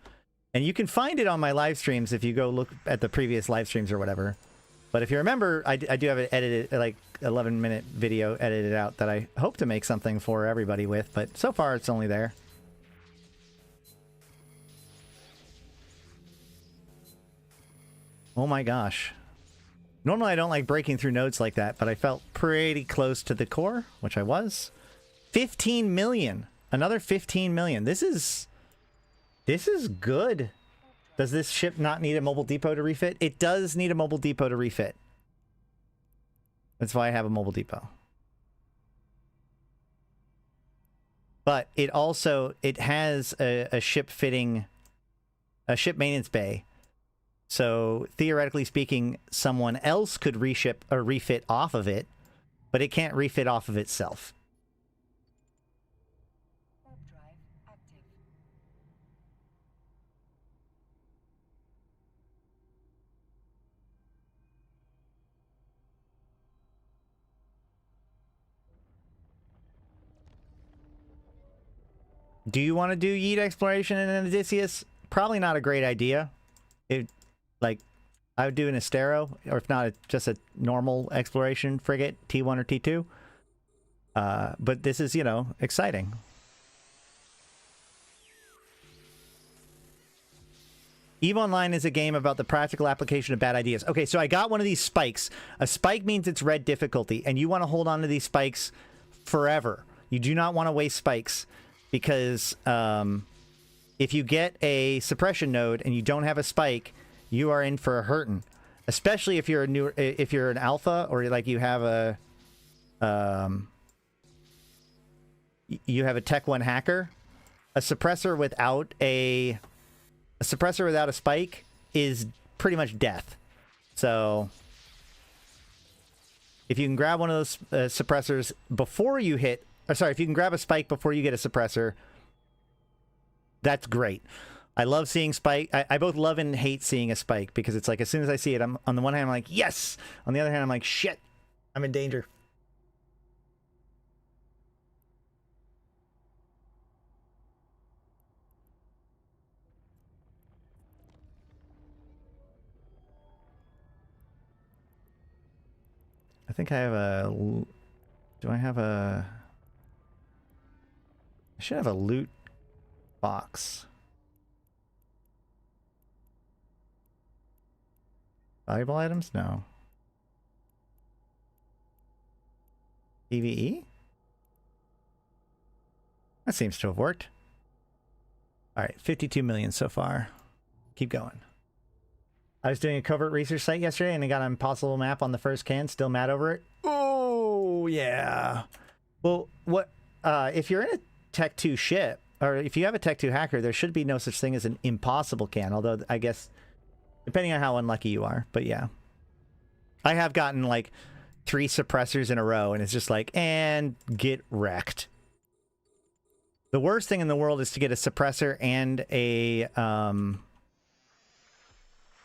And you can find it on my live streams if you go look at the previous live streams or whatever. But if you remember, I do have an edited, like, 11-minute video edited out that I hope to make something for everybody with, but so far it's only there. Oh my gosh. Normally I don't like breaking through nodes like that, but I felt pretty close to the core, which I was. 15 million. Another 15 million. This is good. Does this ship not need a mobile depot to refit? It does need a mobile depot to refit. That's why I have a mobile depot. But it also, it has a ship fitting, a ship maintenance bay. So theoretically speaking, someone else could reship or refit off of it, but it can't refit off of itself. Do you want to do Yeet exploration in an Odysseus? Probably not a great idea. Like, I would do an Astero, or if not, just a normal exploration frigate, T1 or T2. But this is, you know, exciting. EVE Online is a game about the practical application of bad ideas. Okay, so I got one of these spikes. A spike means it's red difficulty, and you want to hold on to these spikes forever. You do not want to waste spikes, because if you get a suppression node and you don't have a spike, you are in for a hurtin'. Especially if you're if you're an alpha, or like you have a Tech 1 hacker. A suppressor without a spike is pretty much death. So if you can grab one of those suppressors before you hit, or sorry, if you can grab a spike before you get a suppressor, that's great. I love seeing spike. I both love and hate seeing a spike, because it's like as soon as I see it, I'm on the one hand I'm like yes, on the other hand I'm like shit, I'm in danger. I think I have a... Do I have a... I should have a loot box. Valuable items? No. PvE? That seems to have worked. Alright, 52 million so far. Keep going. I was doing a covert research site yesterday and I got an impossible map on the first can. Still mad over it. Oh, yeah. Well, what... if you're in a Tech 2 ship, or if you have a Tech 2 hacker, there should be no such thing as an impossible can. Although, I guess, depending on how unlucky you are. But yeah. I have gotten, like, 3 suppressors in a row, and it's just like, and get wrecked. The worst thing in the world is to get a suppressor and a...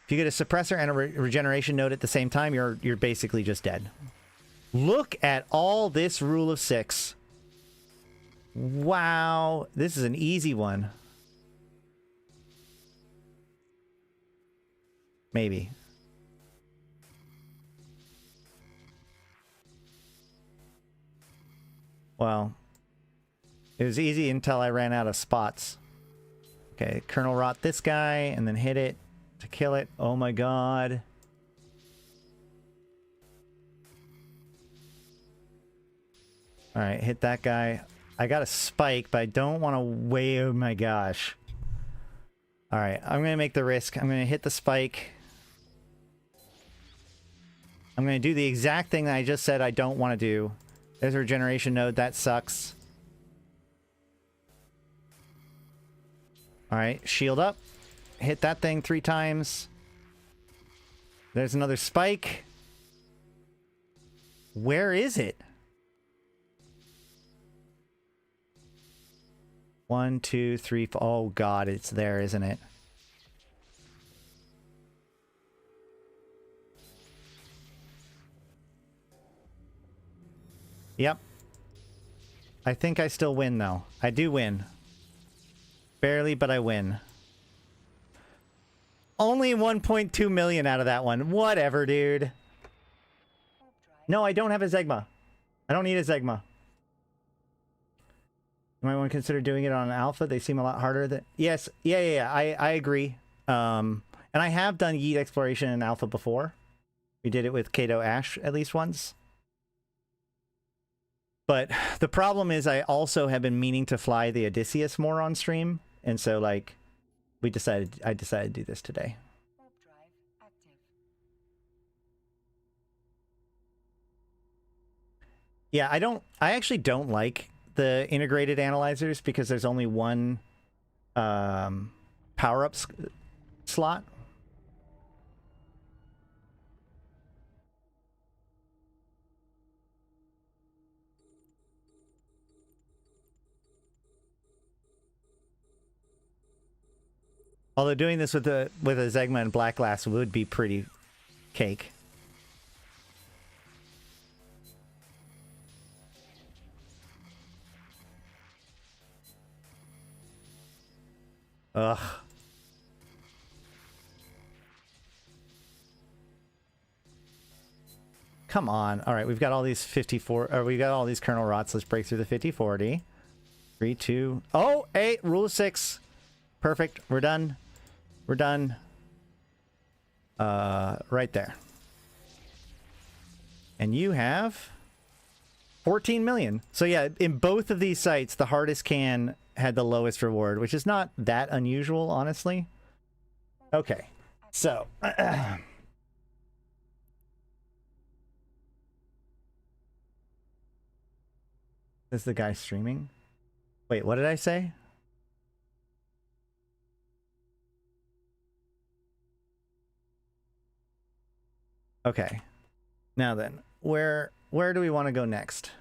if you get a suppressor and a regeneration node at the same time, you're basically just dead. Look at all this rule of 6. Wow. This is an easy one. Maybe. Well, it was easy until I ran out of spots. Okay, Colonel Rot this guy and then hit it to kill it. Oh my god. Alright, hit that guy. I got a spike, but I don't want to wait. Oh my gosh. Alright, I'm going to make the risk. I'm going to hit the spike. I'm going to do the exact thing that I just said I don't want to do. There's a regeneration node. That sucks. Alright, shield up. Hit that thing 3 times. There's another spike. Where is it? 1, 2, 3, 4. Oh god, it's there, isn't it? Yep. I think I still win, though. I do win. Barely, but I win. Only 1.2 million out of that one. Whatever, dude. No, I don't have a Zegma. I don't need a Zegma. You might want to consider doing it on an alpha. They seem a lot harder than... Yes, yeah. I agree. And I have done Yeet exploration in alpha before. We did it with Kato Ash at least once. But the problem is I also have been meaning to fly the Odysseus more on stream. And so, like, I decided to do this today. Yeah, I actually don't like the integrated analyzers because there's only one power-up slot. Although doing this with a Zegma and Black Glass would be pretty cake. Ugh. Come on. All right, we've got all these 54, or we got all these Colonel Rots. Let's break through the 50-40. 3, 2. Oh, 8. Rule of 6. Perfect. We're done. We're done. Right there. And you have 14 million. So yeah, in both of these sites, the hardest can had the lowest reward, which is not that unusual, honestly. Okay. So... Is the guy streaming? Wait, what did I say? Okay. Now then, where do we want to go next?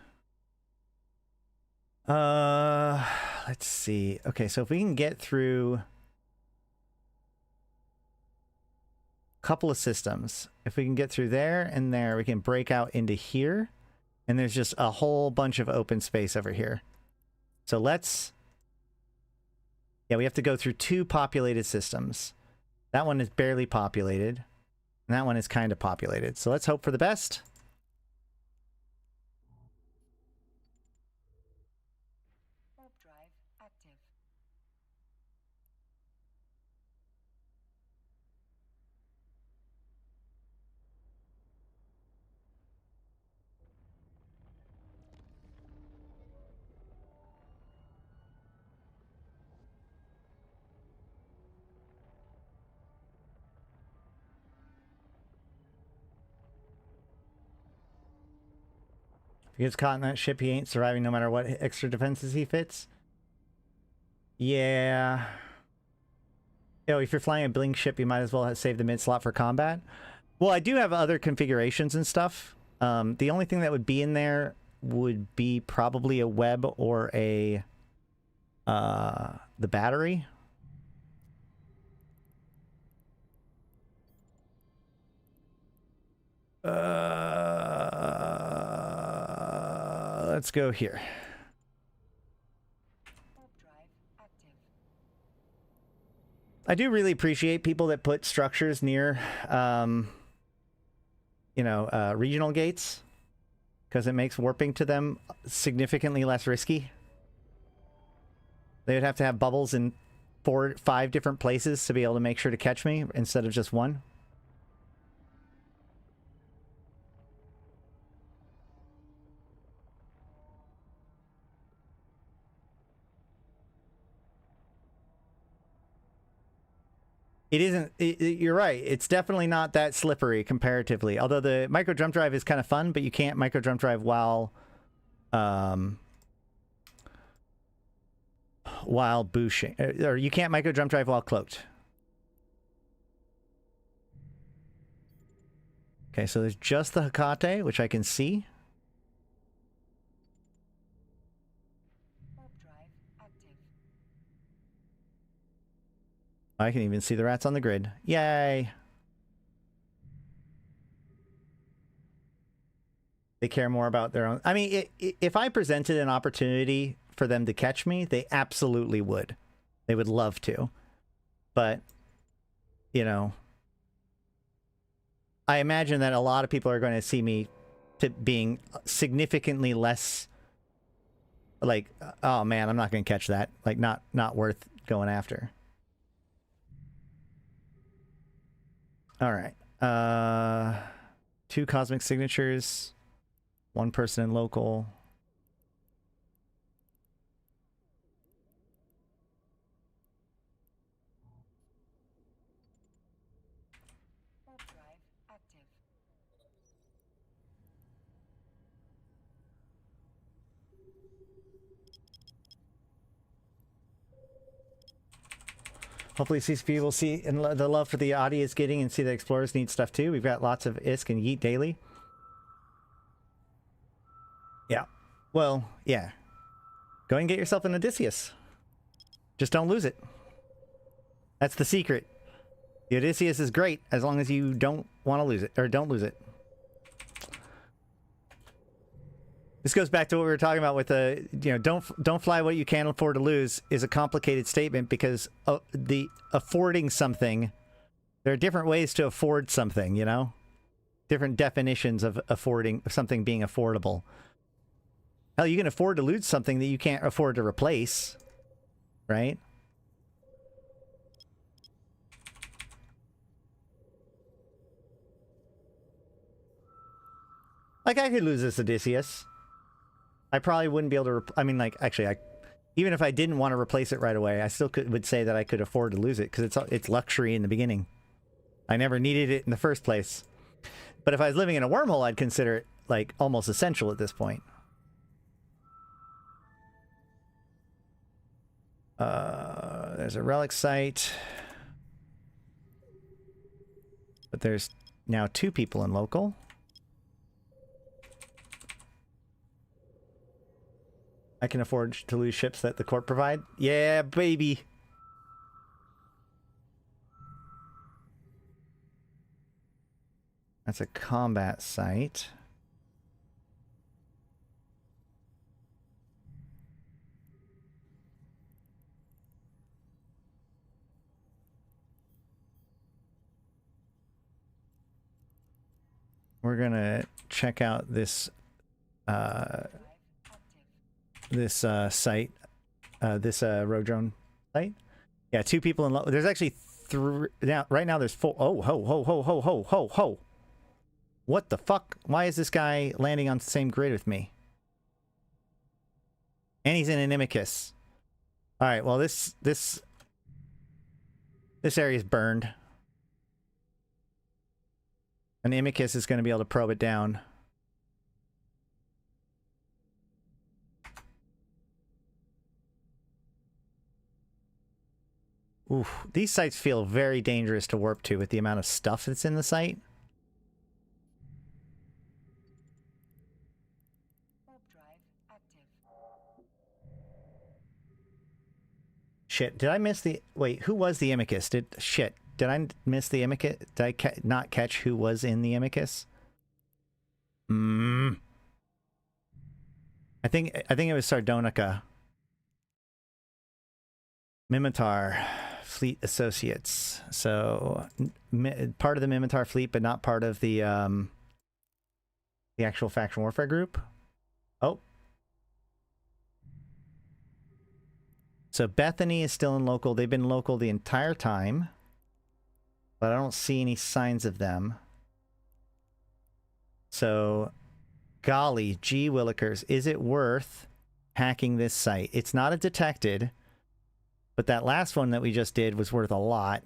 Let's see. Okay, so if we can get through a couple of systems, if we can get through there and there, we can break out into here. And there's just a whole bunch of open space over here. So let's... Yeah, we have to go through 2 populated systems. That one is barely populated. And that one is kind of populated. So let's hope for the best. Warp drive active. If he gets caught in that ship, he ain't surviving no matter what extra defenses he fits. Yeah. Yo, if you're flying a blink ship, you might as well save the mid slot for combat. Well, I do have other configurations and stuff. The only thing that would be in there would be probably a web or a the battery. Let's go here. I do really appreciate people that put structures near, regional gates, because it makes warping to them significantly less risky. They would have to have bubbles in 4 or 5 different places to be able to make sure to catch me instead of just one. It isn't, you're right. It's definitely not that slippery comparatively. Although the micro jump drive is kind of fun, but you can't micro jump drive while booshing, or you can't micro jump drive while cloaked. Okay, so there's just the Hecate, which I can see. I can even see the rats on the grid. Yay! They care more about their own... I mean, if I presented an opportunity for them to catch me, they absolutely would. They would love to. But, you know... I imagine that a lot of people are going to see me being significantly less... Like, oh man, I'm not going to catch that. Like, not worth going after. All right. 2 cosmic signatures. 1 person in local. Hopefully CCP will see and the love for the Audi is getting and see that explorers need stuff too. We've got lots of ISK and Yeet daily. Yeah. Well, yeah. Go and get yourself an Odysseus. Just don't lose it. That's the secret. The Odysseus is great as long as you don't want to lose it, or don't lose it. This goes back to what we were talking about with the, don't fly what you can't afford to lose is a complicated statement because the affording something, there are different ways to afford something, different definitions of affording something being affordable. Hell, you can afford to lose something that you can't afford to replace, right? Like, I could lose this Odysseus. I probably wouldn't be able to... actually, even if I didn't want to replace it right away, I still would say that I could afford to lose it, because it's luxury in the beginning. I never needed it in the first place. But if I was living in a wormhole, I'd consider it, like, almost essential at this point. There's a relic site. But there's now 2 people in local. I can afford to lose ships that the Corp provide. Yeah, baby. That's a combat site. We're gonna check out this site, this rogue drone site. Yeah, 2 people in. There's actually 3 now. Right now, there's 4. Oh, ho! What the fuck? Why is this guy landing on the same grid with me? And he's in Inimicus. All right. Well, this area is burned. And Inimicus is going to be able to probe it down. Oof, these sites feel very dangerous to warp to with the amount of stuff that's in the site. Warp drive active. Shit, did I miss the... Wait, who was the Imicus? Shit, did I miss the Imicus? Did I not catch who was in the Imicus? I think it was Sardonica. Mimitar Fleet Associates. So part of the Mimitar fleet, but not part of the actual faction warfare group. Oh. So Bethany is still in local. They've been local the entire time, but I don't see any signs of them. So, golly, gee willikers, is it worth hacking this site? It's not a detected, but that last one that we just did was worth a lot.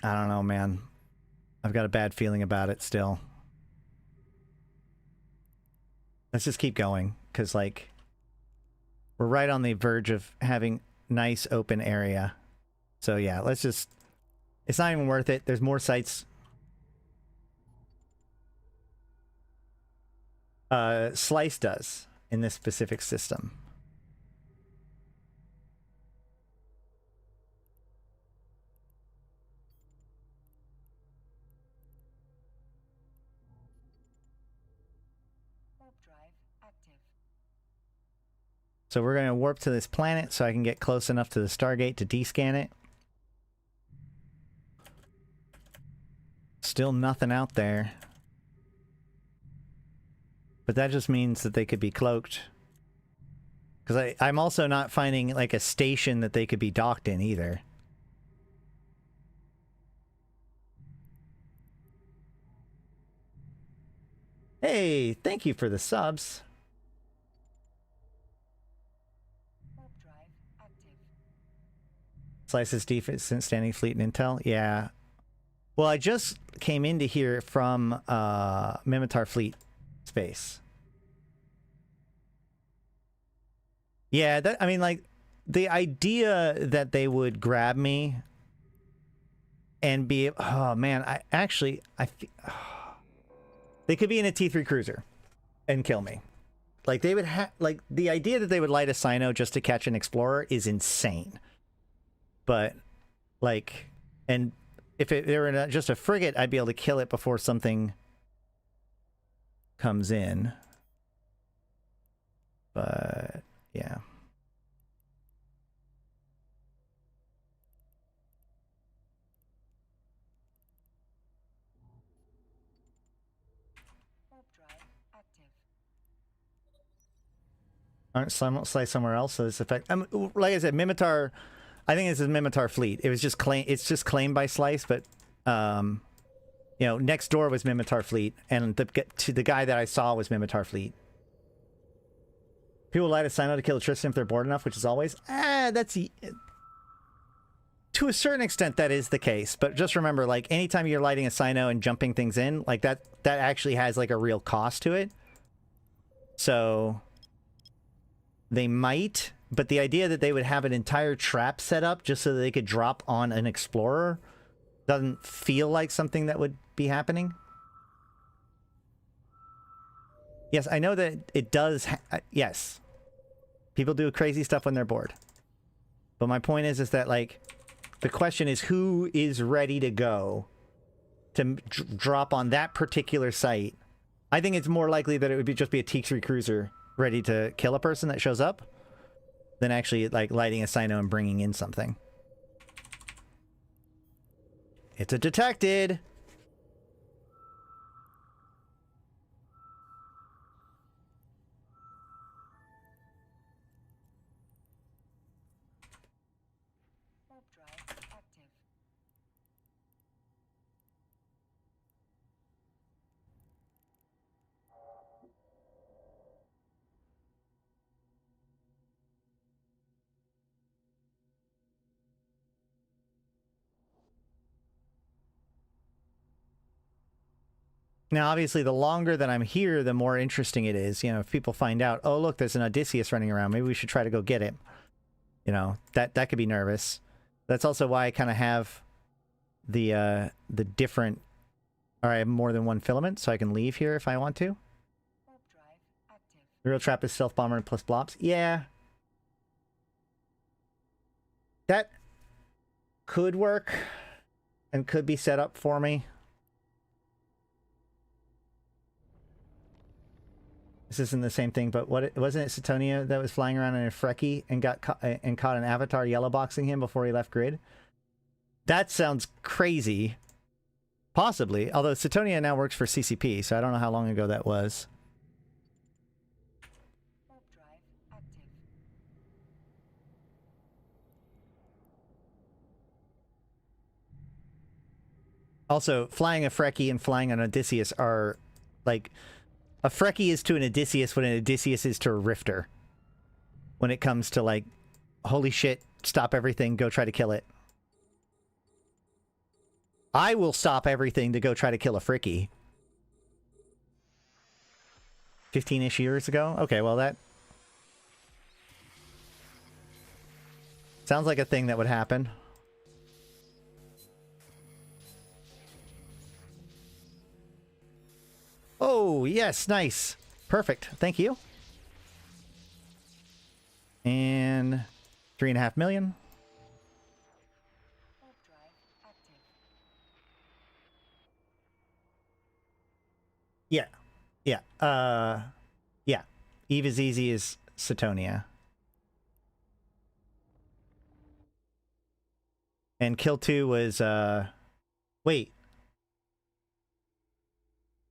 I don't know, man. I've got a bad feeling about it still. Let's just keep going, because, like, we're right on the verge of having nice open area. So, yeah, let's just... It's not even worth it. There's more sites. Slice does in this specific system. Warp drive active. So we're going to warp to this planet so I can get close enough to the Stargate to descan it. Still nothing out there. But that just means that they could be cloaked. Because I'm also not finding, like, a station that they could be docked in, either. Hey, thank you for the subs. Warp drive active. Slices decent standing fleet and intel. Yeah. Well, I just came into here from Mimitar fleet space. Yeah, that, I mean, like, the idea that they would grab me and be... Oh, man, they could be in a T3 cruiser and kill me. Like, they would have... Like, the idea that they would light a Sino just to catch an Explorer is insane. But, like... And if it were just a frigate, I'd be able to kill it before something comes in. But yeah. Warp drive active. Aren't some slice somewhere else? So this effect. Like I said, Mimitar. I think this is Mimitar fleet. It was just It's just claimed by Slice, but you know, next door was Mimitar fleet, and the guy that I saw was Mimitar fleet. People light a Sino to kill Tristan if they're bored enough, which is always that's to a certain extent that is the case. But just remember, like anytime you're lighting a Sino and jumping things in, like that actually has like a real cost to it. So they might, but the idea that they would have an entire trap set up just so that they could drop on an explorer doesn't feel like something that would be happening. Yes, I know that it does. Yes, people do crazy stuff when they're bored. But my point is that like the question is who is ready to go to drop on that particular site. I think it's more likely that it would just be a T3 cruiser ready to kill a person that shows up than actually like lighting a Sino and bringing in something. It's a detected. Warp drive active. Now, obviously, the longer that I'm here, the more interesting it is. You know, if people find out, oh, look, there's an Odysseus running around. Maybe we should try to go get him. You know, that could be nervous. That's also why I kind of have the different... Or I have more than one filament, so I can leave here if I want to. Warp drive active. The real trap is Stealth Bomber plus Blops. Yeah. That could work and could be set up for me. This isn't the same thing, but wasn't it Setonia that was flying around in a Freki and got caught an Avatar yellow boxing him before he left grid? That sounds crazy. Possibly, although Setonia now works for CCP, so I don't know how long ago that was. Warp drive active. Also, flying a Freki and flying an Odysseus are like... A Freki is to an Odysseus what an Odysseus is to a Rifter. When it comes to like, holy shit, stop everything, go try to kill it. I will stop everything to go try to kill a Freki. 15-ish years ago? Okay, well that... sounds like a thing that would happen. Oh, yes, nice. Perfect. Thank you. And 3.5 million. Warp drive active. Yeah. Yeah. Yeah. Eve is easy as Setonia. And kill 2 was, wait.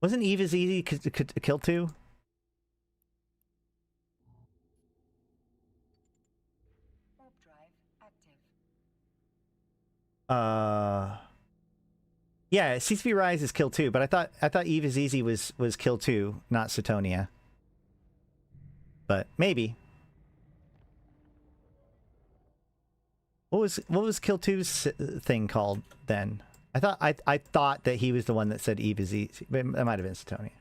Wasn't Eve as easy to kill 2? Warp drive active. Yeah, CCP Rise is kill 2, but I thought Eve is easy was kill 2, not Setonia. But maybe. What was kill 2's thing called then? I thought that he was the one that said Eve is easy. But that might have been Setonia.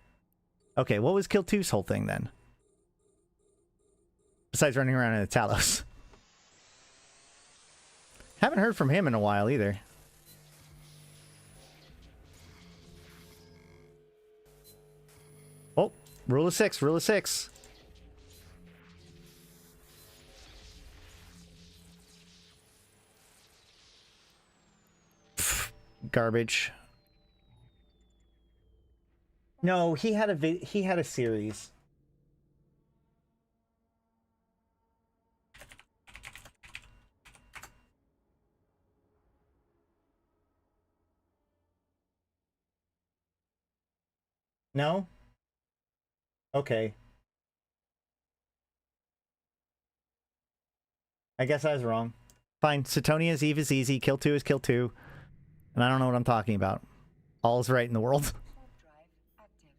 Okay, what was kill 2's whole thing then? Besides running around in a Talos. Haven't heard from him in a while either. Oh, rule of 6, rule of 6. garbage. No, he had a series. No? Okay. I guess I was wrong. Fine. Setonia's Eve is easy. Kill 2 is kill 2. And I don't know what I'm talking about. All's right in the world. Warp drive active.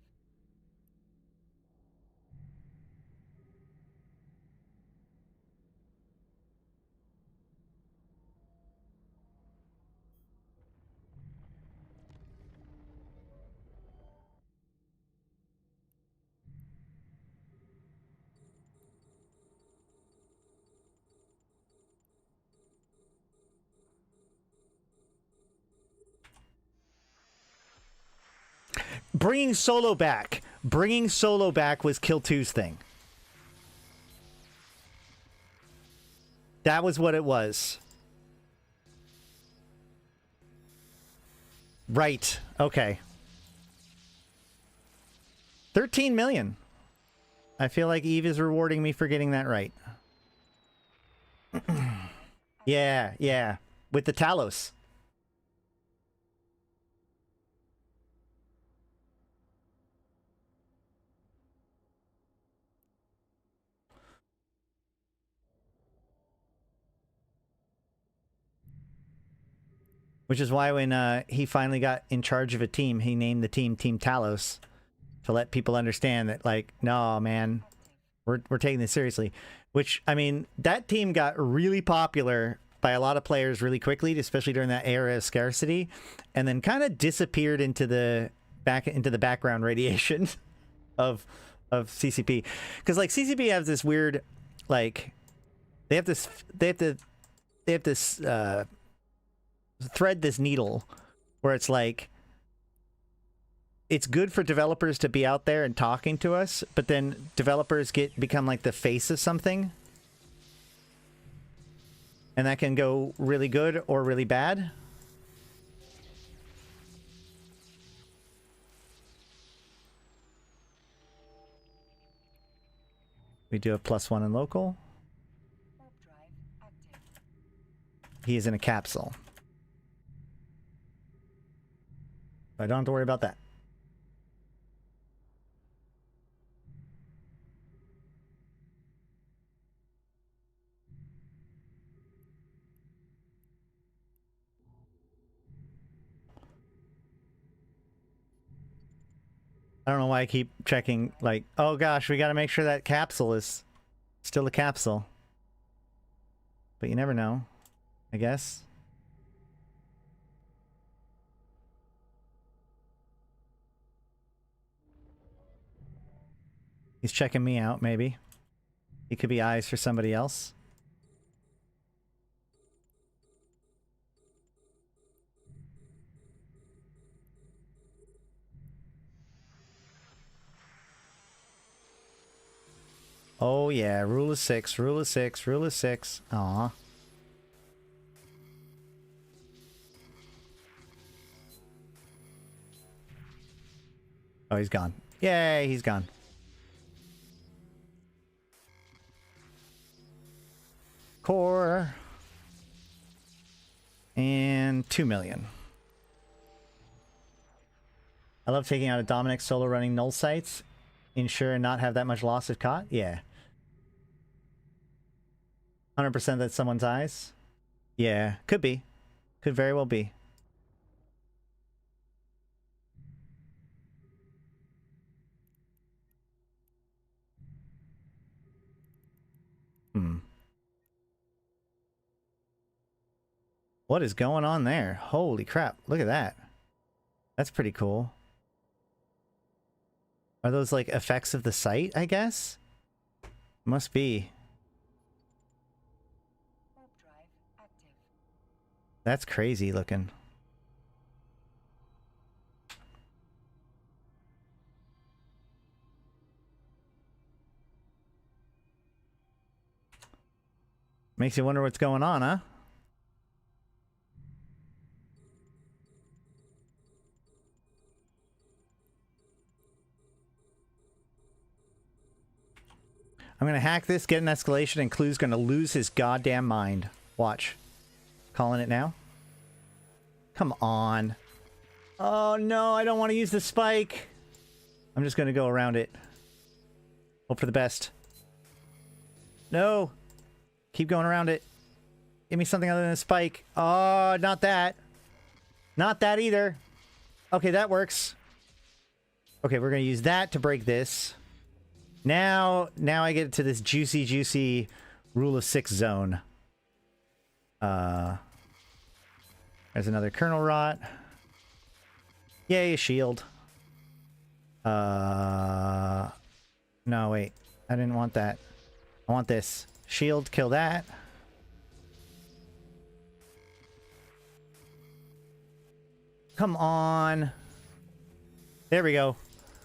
Bringing Solo back. Bringing Solo back was kill 2's thing. That was what it was. Right. Okay. 13 million. I feel like Eve is rewarding me for getting that right. Yeah, yeah. With the Talos. Which is why when he finally got in charge of a team, he named the team Team Talos to let people understand that, like, no, man, we're taking this seriously. Which, I mean, that team got really popular by a lot of players really quickly, especially during that era of scarcity, and then kind of disappeared into the background radiation of CCP. Because, like, CCP has this weird, like, they have this thread this needle where it's like it's good for developers to be out there and talking to us, but then developers become like the face of something, and that can go really good or really bad. We do have +1 in local. Warp drive active. He is in a capsule. I don't have to worry about that. I don't know why I keep checking, like, oh gosh, we gotta make sure that capsule is still a capsule. But you never know, I guess. He's checking me out, maybe. He could be eyes for somebody else. Oh yeah, rule of 6, rule of 6, rule of 6. Aw. Oh, he's gone. Yay, he's gone. Core. And 2 million. I love taking out a Dominic solo running null sites. Ensure and not have that much loss of caught. Yeah. 100% that's someone's eyes. Yeah, could be. Could very well be. Hmm. What is going on there? Holy crap. Look at that. That's pretty cool. Are those like effects of the site, I guess? Must be. Warp drive active. That's crazy looking. Makes you wonder what's going on, huh? I'm gonna hack this, get an escalation, and Clue's gonna lose his goddamn mind. Watch. Calling it now. Come on. Oh no, I don't want to use the spike. I'm just gonna go around it. Hope for the best. No. Keep going around it. Give me something other than a spike. Oh, not that. Not that either. Okay, that works. Okay, we're gonna use that to break this. Now I get to this juicy rule of 6 zone. There's another kernel rot. Yay, a shield. No, wait. I didn't want that. I want this. Shield, kill that. Come on. There we go.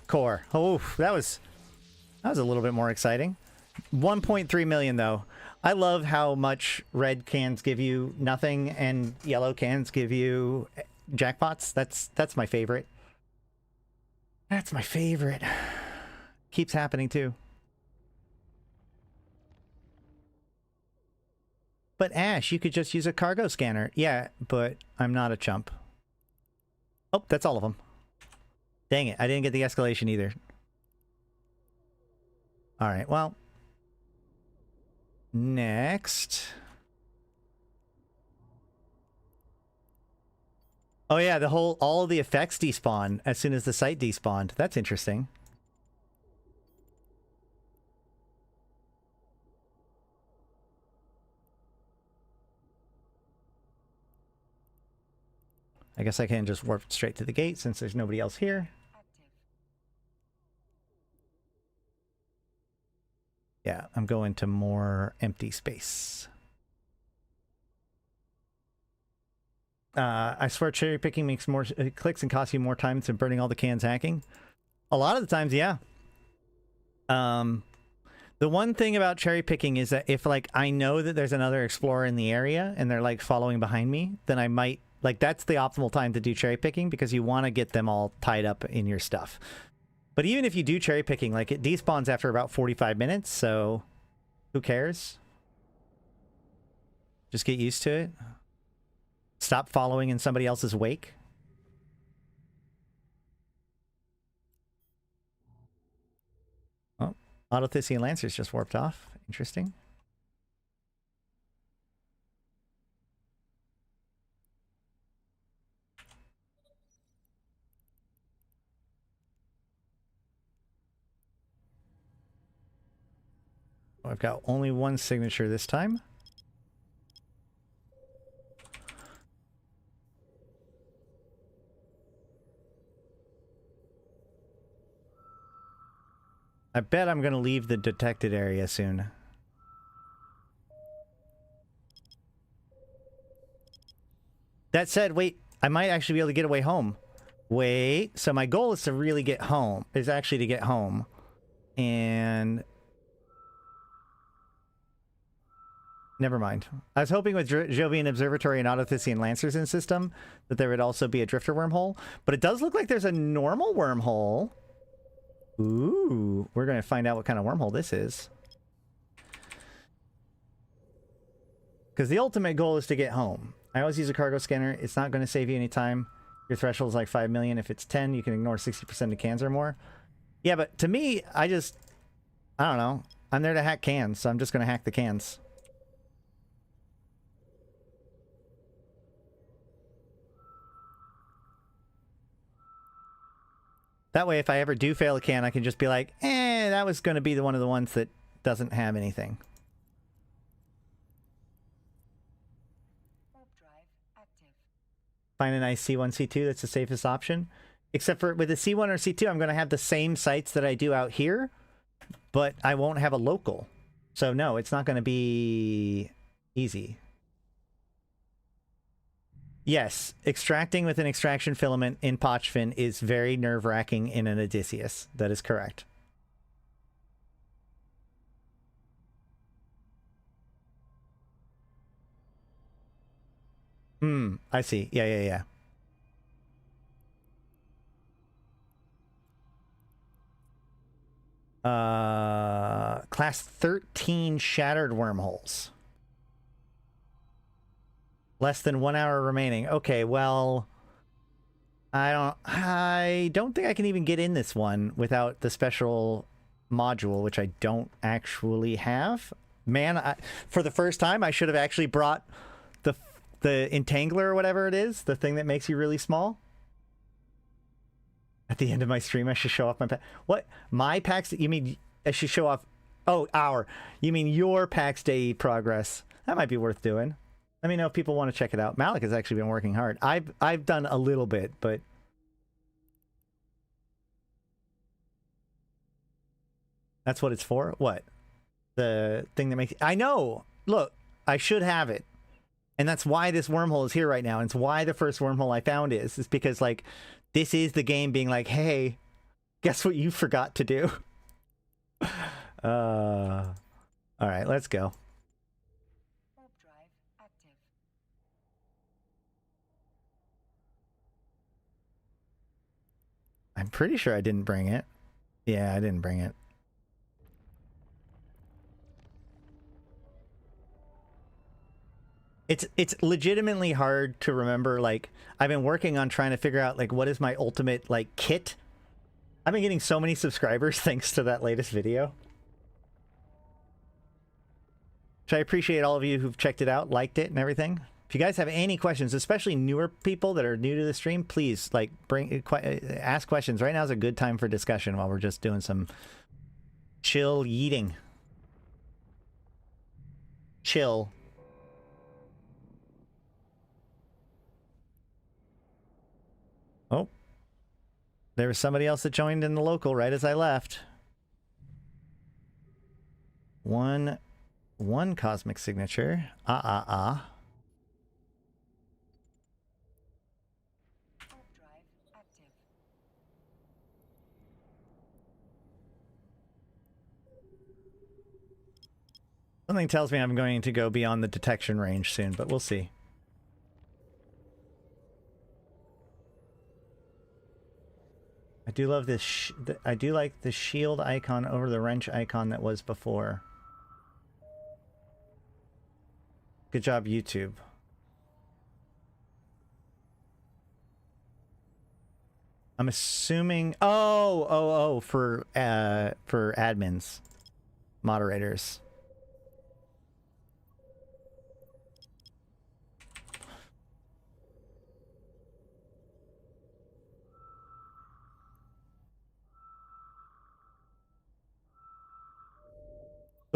Core. Oh, that was a little bit more exciting. 1.3 million though. I love how much red cans give you nothing and yellow cans give you jackpots. That's my favorite. That's my favorite. Keeps happening too. But Ash, you could just use a cargo scanner. Yeah, but I'm not a chump. Oh, that's all of them. Dang it, I didn't get the escalation either. Alright, well. Next. Oh yeah, all of the effects despawn as soon as the site despawned. That's interesting. I guess I can just warp straight to the gate since there's nobody else here. Yeah, I'm going to more empty space. I swear cherry picking makes more clicks and costs you more time than burning all the cans hacking. A lot of the times, yeah. The one thing about cherry picking is that if like I know that there's another explorer in the area and they're like following behind me, then I might like that's the optimal time to do cherry picking because you want to get them all tied up in your stuff. But even if you do cherry picking, like it despawns after about 45 minutes, so who cares? Just get used to it. Stop following in somebody else's wake. Oh, Odyssius Lancers just warped off. Interesting. I've got only one signature this time. I bet I'm going to leave the detected area soon. That said, wait, I might actually be able to get away home. Wait, so my goal is to really get home, is actually to get home. And... never mind. I was hoping with Jovian Observatory and Odyssius Lancers in system that there would also be a drifter wormhole, but it does look like there's a normal wormhole. Ooh, we're going to find out what kind of wormhole this is. Because the ultimate goal is to get home. I always use a cargo scanner. It's not going to save you any time. Your threshold is like 5 million. If it's 10, you can ignore 60% of cans or more. Yeah, but to me, I don't know. I'm there to hack cans, so I'm just going to hack the cans. That way, if I ever do fail a can, I can just be like, that was going to be one of the ones that doesn't have anything. Find a nice C1, C2, that's the safest option. Except for with a C1 or C2, I'm going to have the same sites that I do out here, but I won't have a local. So no, it's not going to be easy. Yes, extracting with an extraction filament in Pochfin is very nerve-wracking in an Odysseus. That is correct. I see. Yeah. Class 13 shattered wormholes. Less than 1 hour remaining. Okay, well, I don't think I can even get in this one without the special module, which I don't actually have. Man, for the first time, I should have actually brought the entangler or whatever it is, the thing that makes you really small. At the end of my stream, I should show off my pack. What? My packs? You mean I should show off? Oh, you mean your PAX Day progress? That might be worth doing. Let me know if people want to check it out. Malak has actually been working hard. I've done a little bit, but that's what it's for. What? The thing that makes... I know! Look, I should have it. And that's why this wormhole is here right now. And it's why the first wormhole I found is because, like, this is the game being like, hey, guess what you forgot to do? Alright, let's go. Warp drive active. I'm pretty sure I didn't bring it. Yeah, I didn't bring it. It's legitimately hard to remember. Like, I've been working on trying to figure out, like, what is my ultimate, like, kit. I've been getting so many subscribers thanks to that latest video. So I appreciate all of you who've checked it out, liked it, and everything. If you guys have any questions, especially newer people that are new to the stream, please, like, ask questions. Right now is a good time for discussion while we're just doing some chill yeeting. Chill. Oh. There was somebody else that joined in the local right as I left. One cosmic signature. Warp drive active. Something tells me I'm going to go beyond the detection range soon, but we'll see. I do love this. I do like the shield icon over the wrench icon that was before. Good job, YouTube. I'm assuming. Oh, for admins, moderators.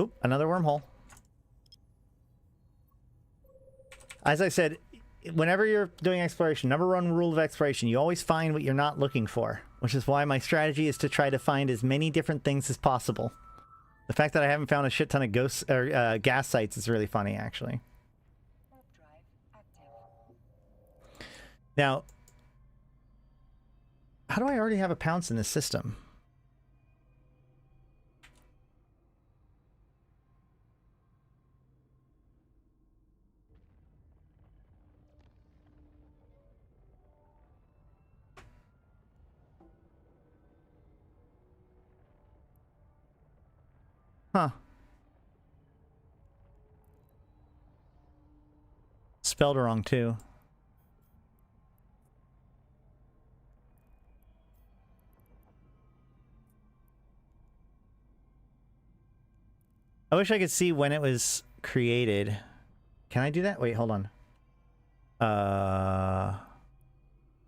Oop, another wormhole. As I said, whenever you're doing exploration, number one rule of exploration, you always find what you're not looking for, which is why my strategy is to try to find as many different things as possible. The fact that I haven't found a shit ton of ghosts or gas sites is really funny, actually. Warp drive active. Now, how do I already have a pounce in this system? Huh. Spelled wrong, too. I wish I could see when it was created. Can I do that? Wait, hold on.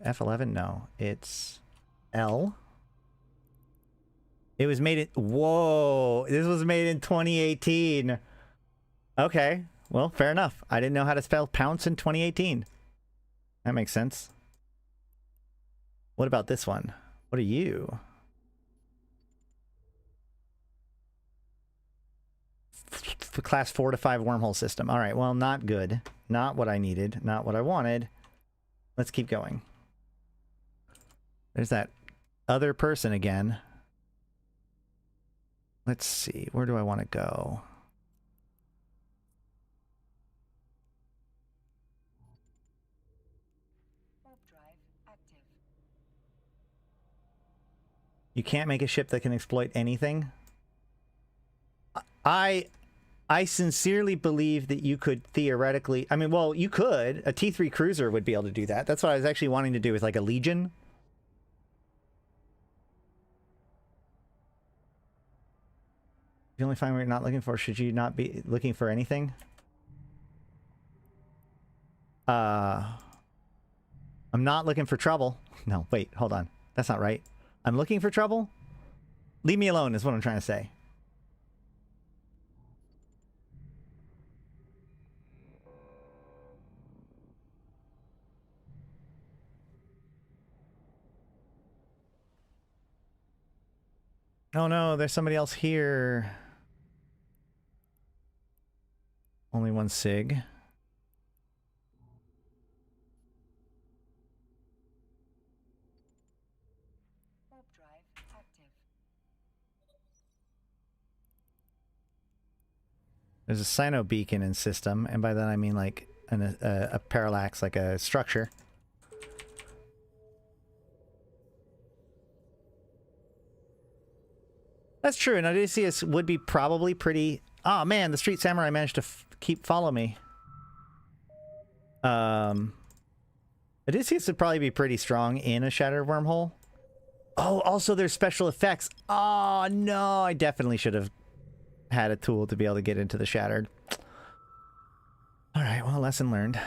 F11? No. It's L. It was made in... Whoa! This was made in 2018. Okay. Well, fair enough. I didn't know how to spell pounce in 2018. That makes sense. What about this one? What are you? Class 4 to 5 wormhole system. All right, well, not good. Not what I needed. Not what I wanted. Let's keep going. There's that other person again. Let's see. Where do I want to go? Warp drive active. You can't make a ship that can exploit anything? I sincerely believe that you could theoretically, I mean, well, you could. A T3 cruiser would be able to do that. That's what I was actually wanting to do with like a Legion. The only find we're not looking for, should you not be looking for anything? I'm not looking for trouble. No, wait, hold on. That's not right. I'm looking for trouble? Leave me alone is what I'm trying to say. Oh no, there's somebody else here. Only one sig. Warp drive active. There's a Sino beacon in system, and by that I mean like a parallax, like a structure. That's true, and Odysseus would be probably pretty... Oh man, the Street Samurai managed to follow me. Odysseus would probably be pretty strong in a shattered wormhole. Oh, also there's special effects. Oh no, I definitely should have had a tool to be able to get into the shattered. Alright, well, lesson learned.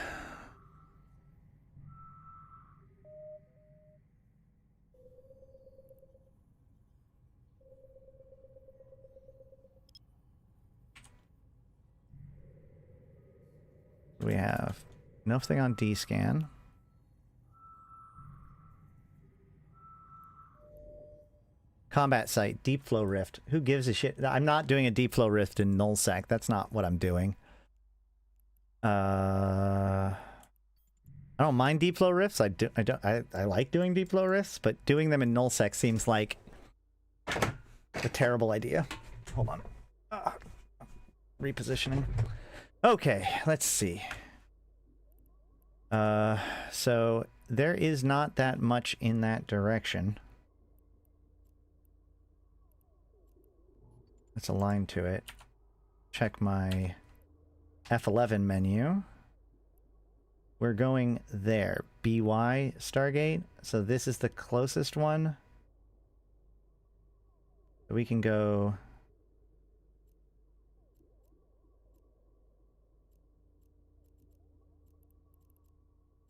We have nothing on D-scan. Combat site, deep flow rift. Who gives a shit? I'm not doing a deep flow rift in nullsec. That's not what I'm doing. I don't mind deep flow rifts. I like doing deep flow rifts, but doing them in nullsec seems like a terrible idea. Hold on. Repositioning. Okay, let's see. So there is not that much in that direction. Let's align to it. Check my F11 menu. We're going there. BY Stargate. So this is the closest one. We can go...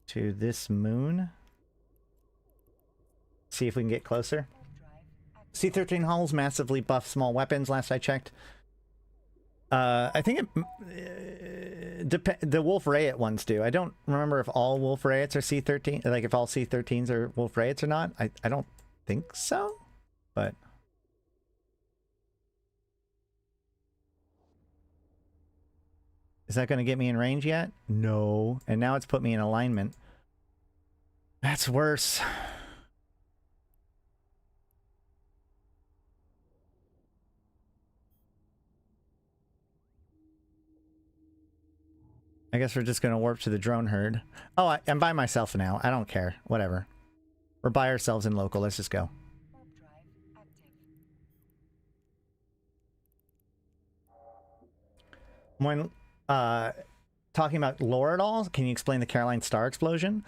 to this moon. See if we can get closer. C-13 hulls massively buff small weapons, last I checked. I think the Wolf Rayet ones do. I don't remember if all Wolf Rayets are C-13, like if all C-13s are Wolf Rayets or not. I don't think so, but... Is that going to get me in range yet? No. And now it's put me in alignment. That's worse. I guess we're just going to warp to the drone herd. Oh, I'm by myself now. I don't care. Whatever. We're by ourselves in local. Let's just go. Warp drive active. When talking about lore at all, can you explain the Caroline star explosion?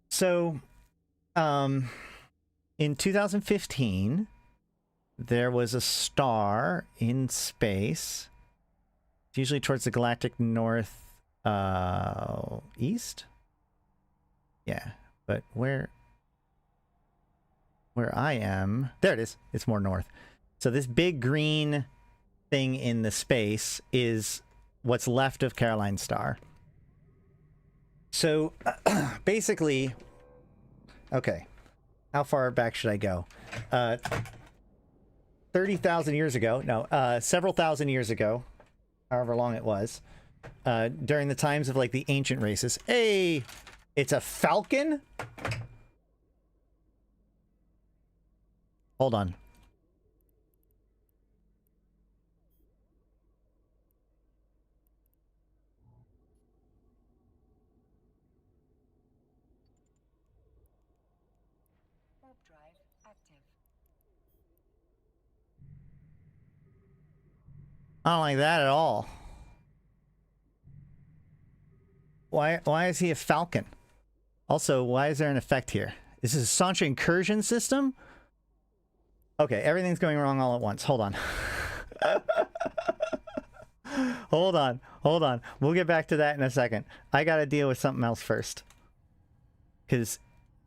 So, in 2015, there was a star in space, usually towards the galactic north east. Yeah, but where I am, there it is. It's more north. So this big green thing in the space is what's left of Caroline star. So basically, okay, how far back should I go? 30,000 years ago, no, several thousand years ago, however long it was, during the times of like the ancient races. Hey, it's a falcon? Hold on. Warp drive active. I don't like that at all. Why is he a falcon? Also, why is there an effect here? Is this a Sancha incursion system? Okay, everything's going wrong all at once. Hold on. Hold on. We'll get back to that in a second. I gotta deal with something else first. Because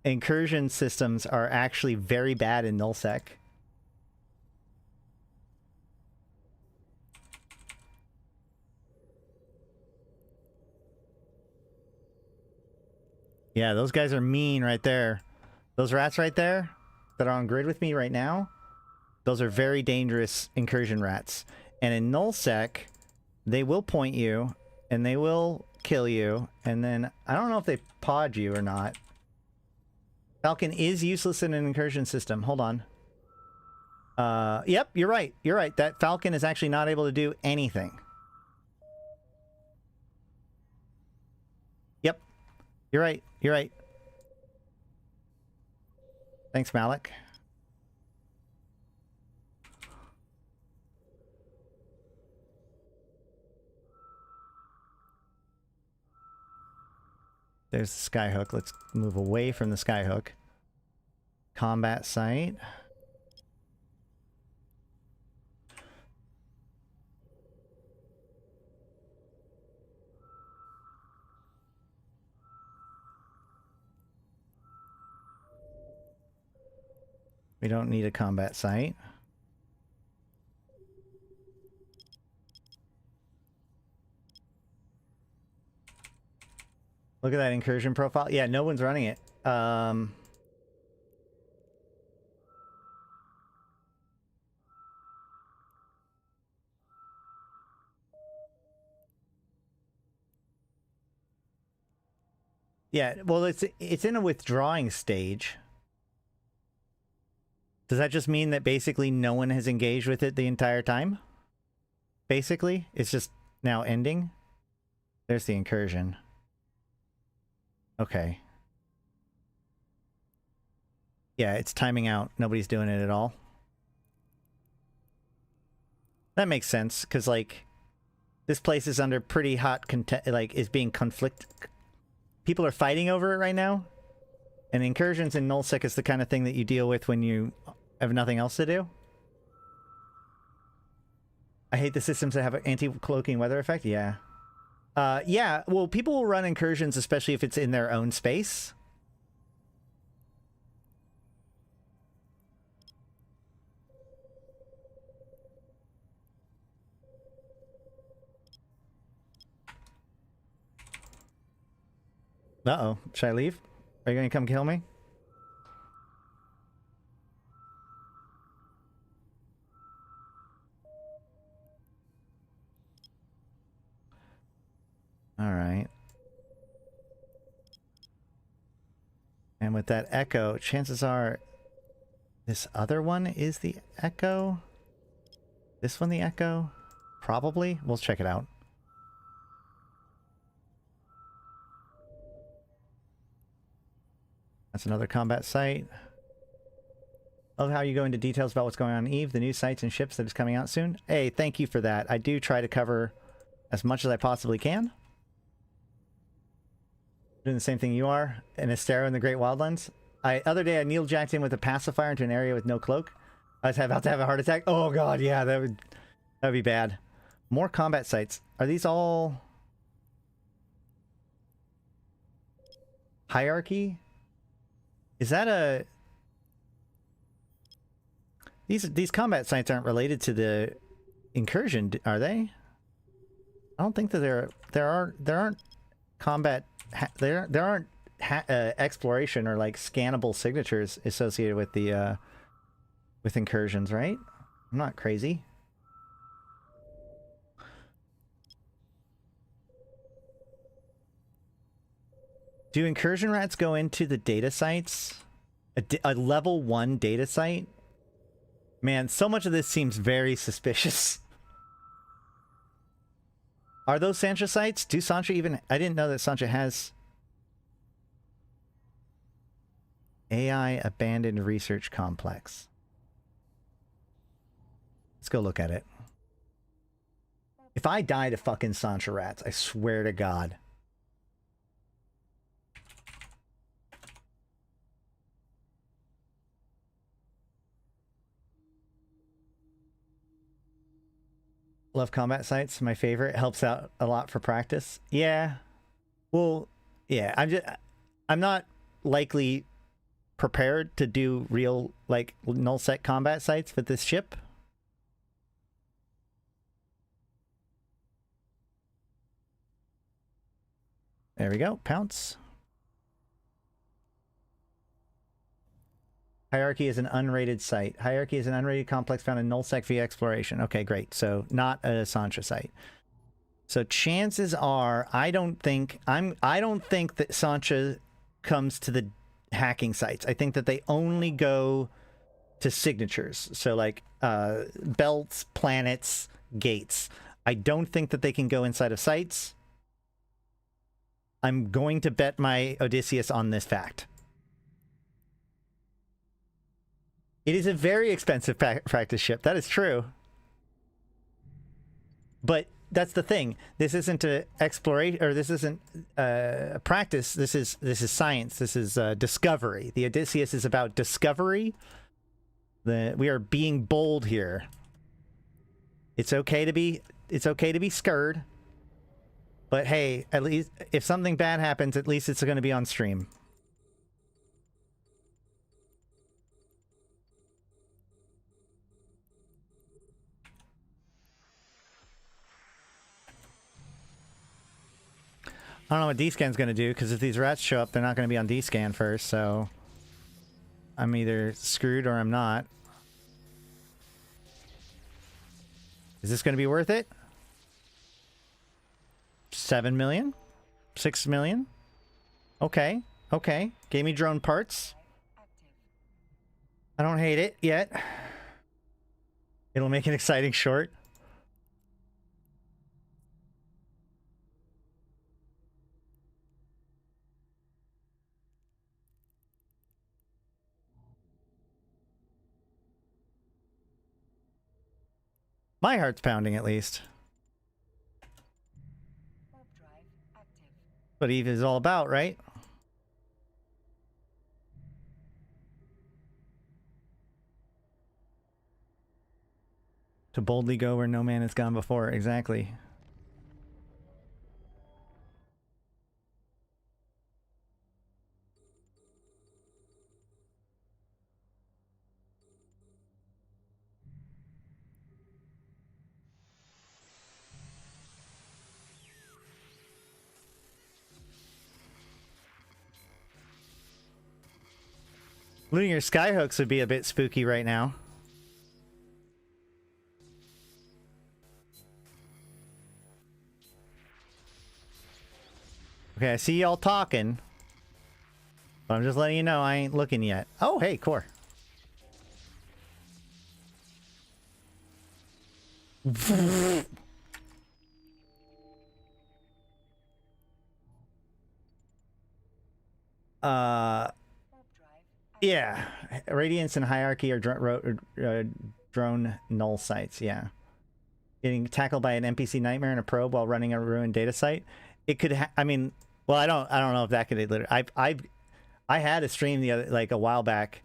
incursion systems are actually very bad in nullsec. Yeah, those guys are mean right there. Those rats right there that are on grid with me right now, those are very dangerous incursion rats. And in nullsec, they will point you, and they will kill you, and then I don't know if they pod you or not. Falcon is useless in an incursion system. Hold on. Yep, you're right. You're right. That Falcon is actually not able to do anything. Yep. You're right. You're right. Thanks, Malak. There's the skyhook. Let's move away from the skyhook. Combat site. We don't need a combat site. Look at that incursion profile. Yeah, no one's running it. Yeah, well, it's in a withdrawing stage. Does that just mean that basically no one has engaged with it the entire time? Basically, it's just now ending. There's the incursion. Okay. Yeah, it's timing out. Nobody's doing it at all. That makes sense, because, like, this place is under pretty hot like, is being people are fighting over it right now. And incursions in nullsec is the kind of thing that you deal with when you have nothing else to do. I hate the systems that have an anti-cloaking weather effect. Yeah. Yeah, well, people will run incursions, especially if it's in their own space. Uh-oh. Should I leave? Are you going to come kill me? All right. And with that echo, chances are this other one is the echo. This one the echo? Probably. We'll check it out. That's another combat site. Love how you go into details about what's going on in Eve, the new sites and ships that is coming out soon. Hey, thank you for that. I do try to cover as much as I possibly can. Doing the same thing you are. An Astero in the Great Wildlands. Other day I kneel jacked in with a pacifier into an area with no cloak. I was about to have a heart attack. Oh god, yeah, that would be bad. More combat sites. Are these all hierarchy? Is that a... These combat sites aren't related to the incursion, are they? I don't think that there aren't combat... There aren't exploration or like scannable signatures associated with the with incursions, right? I'm not crazy. Do incursion rats go into the data sites? A level 1 data site? Man, so much of this seems very suspicious. Are those Sancha sites? Do Sancha even... I didn't know that Sancha has... AI Abandoned Research Complex. Let's go look at it. If I die to fucking Sancha rats, I swear to God. Love combat sites. My favorite. Helps out a lot for practice. Yeah. Well, yeah. I'm not likely prepared to do real like nullsec combat sites with this ship. There we go. Pounce. Hierarchy is an unrated site. Hierarchy is an unrated complex found in nullsec via exploration. Okay, great. So not a Sancha site. So chances are, I don't think that Sancha comes to the hacking sites. I think that they only go to signatures. So like belts, planets, gates. I don't think that they can go inside of sites. I'm going to bet my Odysseus on this fact. It is a very expensive practice ship. That is true. But that's the thing. This isn't a exploration, or this isn't practice. This is science. This is discovery. The Odysseus is about discovery. We are being bold here. It's okay to be scared. But hey, at least if something bad happens, at least it's going to be on stream. I don't know what D-Scan's going to do, because if these rats show up, they're not going to be on D-Scan first, so I'm either screwed or I'm not. Is this going to be worth it? 7 million? 6 million? Okay, okay. Gave me drone parts. I don't hate it yet. It'll make an exciting short. My heart's pounding, at least. What Eve is all about, right? To boldly go where no man has gone before. Exactly. Looting your skyhooks would be a bit spooky right now. Okay, I see y'all talking. But I'm just letting you know I ain't looking yet. Oh, hey, core. Yeah, Radiance and Hierarchy are drone null sites, yeah. Getting tackled by an NPC nightmare in a probe while running a ruined data site. It could I mean, well, I don't know if that could literally I had a stream the other, like a while back,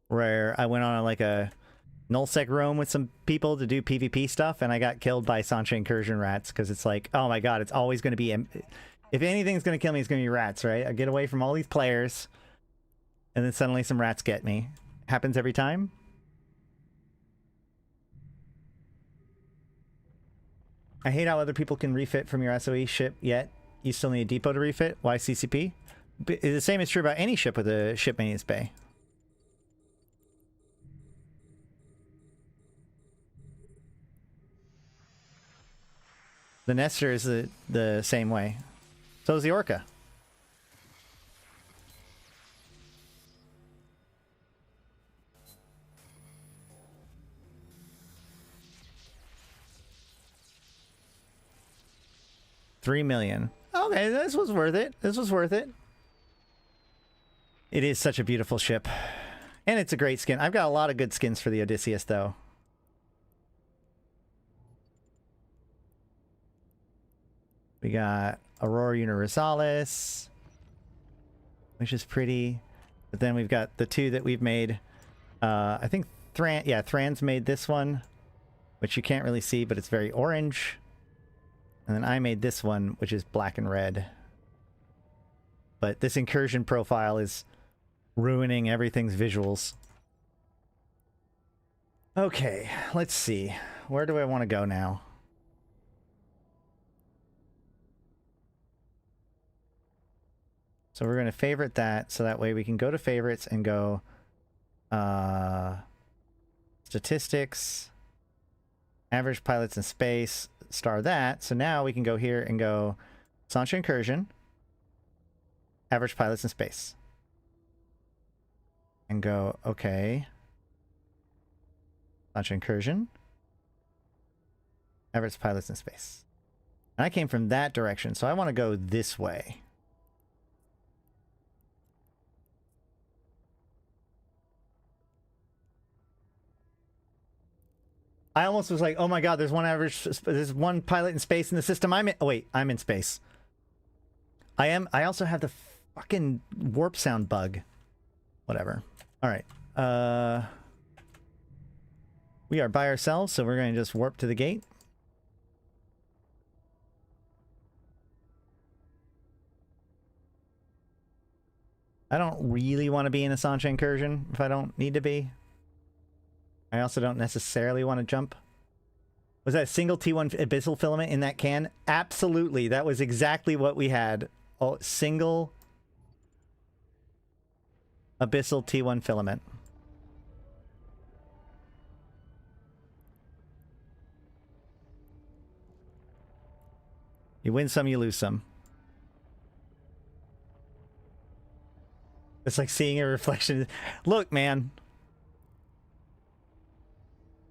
where I went on like a nullsec roam with some people to do PvP stuff, and I got killed by Sancha incursion rats, because it's like, oh my god, it's always going to be, if anything's going to kill me, it's going to be rats, right? I get away from all these players, and then suddenly some rats get me. Happens every time. I hate how other people can refit from your SOE ship, yet you still need a depot to refit. Why CCP? The same is true about any ship with a ship maintenance bay. The Nestor is the same way. So is the Orca. $3 million. Okay, this was worth it. This was worth it. It is such a beautiful ship. And it's a great skin. I've got a lot of good skins for the Odysseus, though. We got Aurora Universalis, which is pretty. But then we've got the two that we've made. I think Thran's made this one, which you can't really see, but it's very orange. And then I made this one, which is black and red. But this incursion profile is ruining everything's visuals. Okay, let's see. Where do I want to go now? So we're going to favorite that, so that way we can go to favorites and go statistics, average pilots in space, star that. So now we can go here and go Sancha Incursion, average pilots in space. And go, okay. Sancha Incursion, average pilots in space. And I came from that direction, so I want to go this way. I almost was like, oh my god, there's one pilot in space in the system I'm in. Oh wait, I'm in space. I also have the fucking warp sound bug. Whatever. Alright. We are by ourselves, so we're going to just warp to the gate. I don't really want to be in a Sancha Incursion if I don't need to be. I also don't necessarily want to jump. Was that a single T1 abyssal filament in that can? Absolutely. That was exactly what we had. Oh, single abyssal T1 filament. You win some, you lose some. It's like seeing a reflection. Look, man.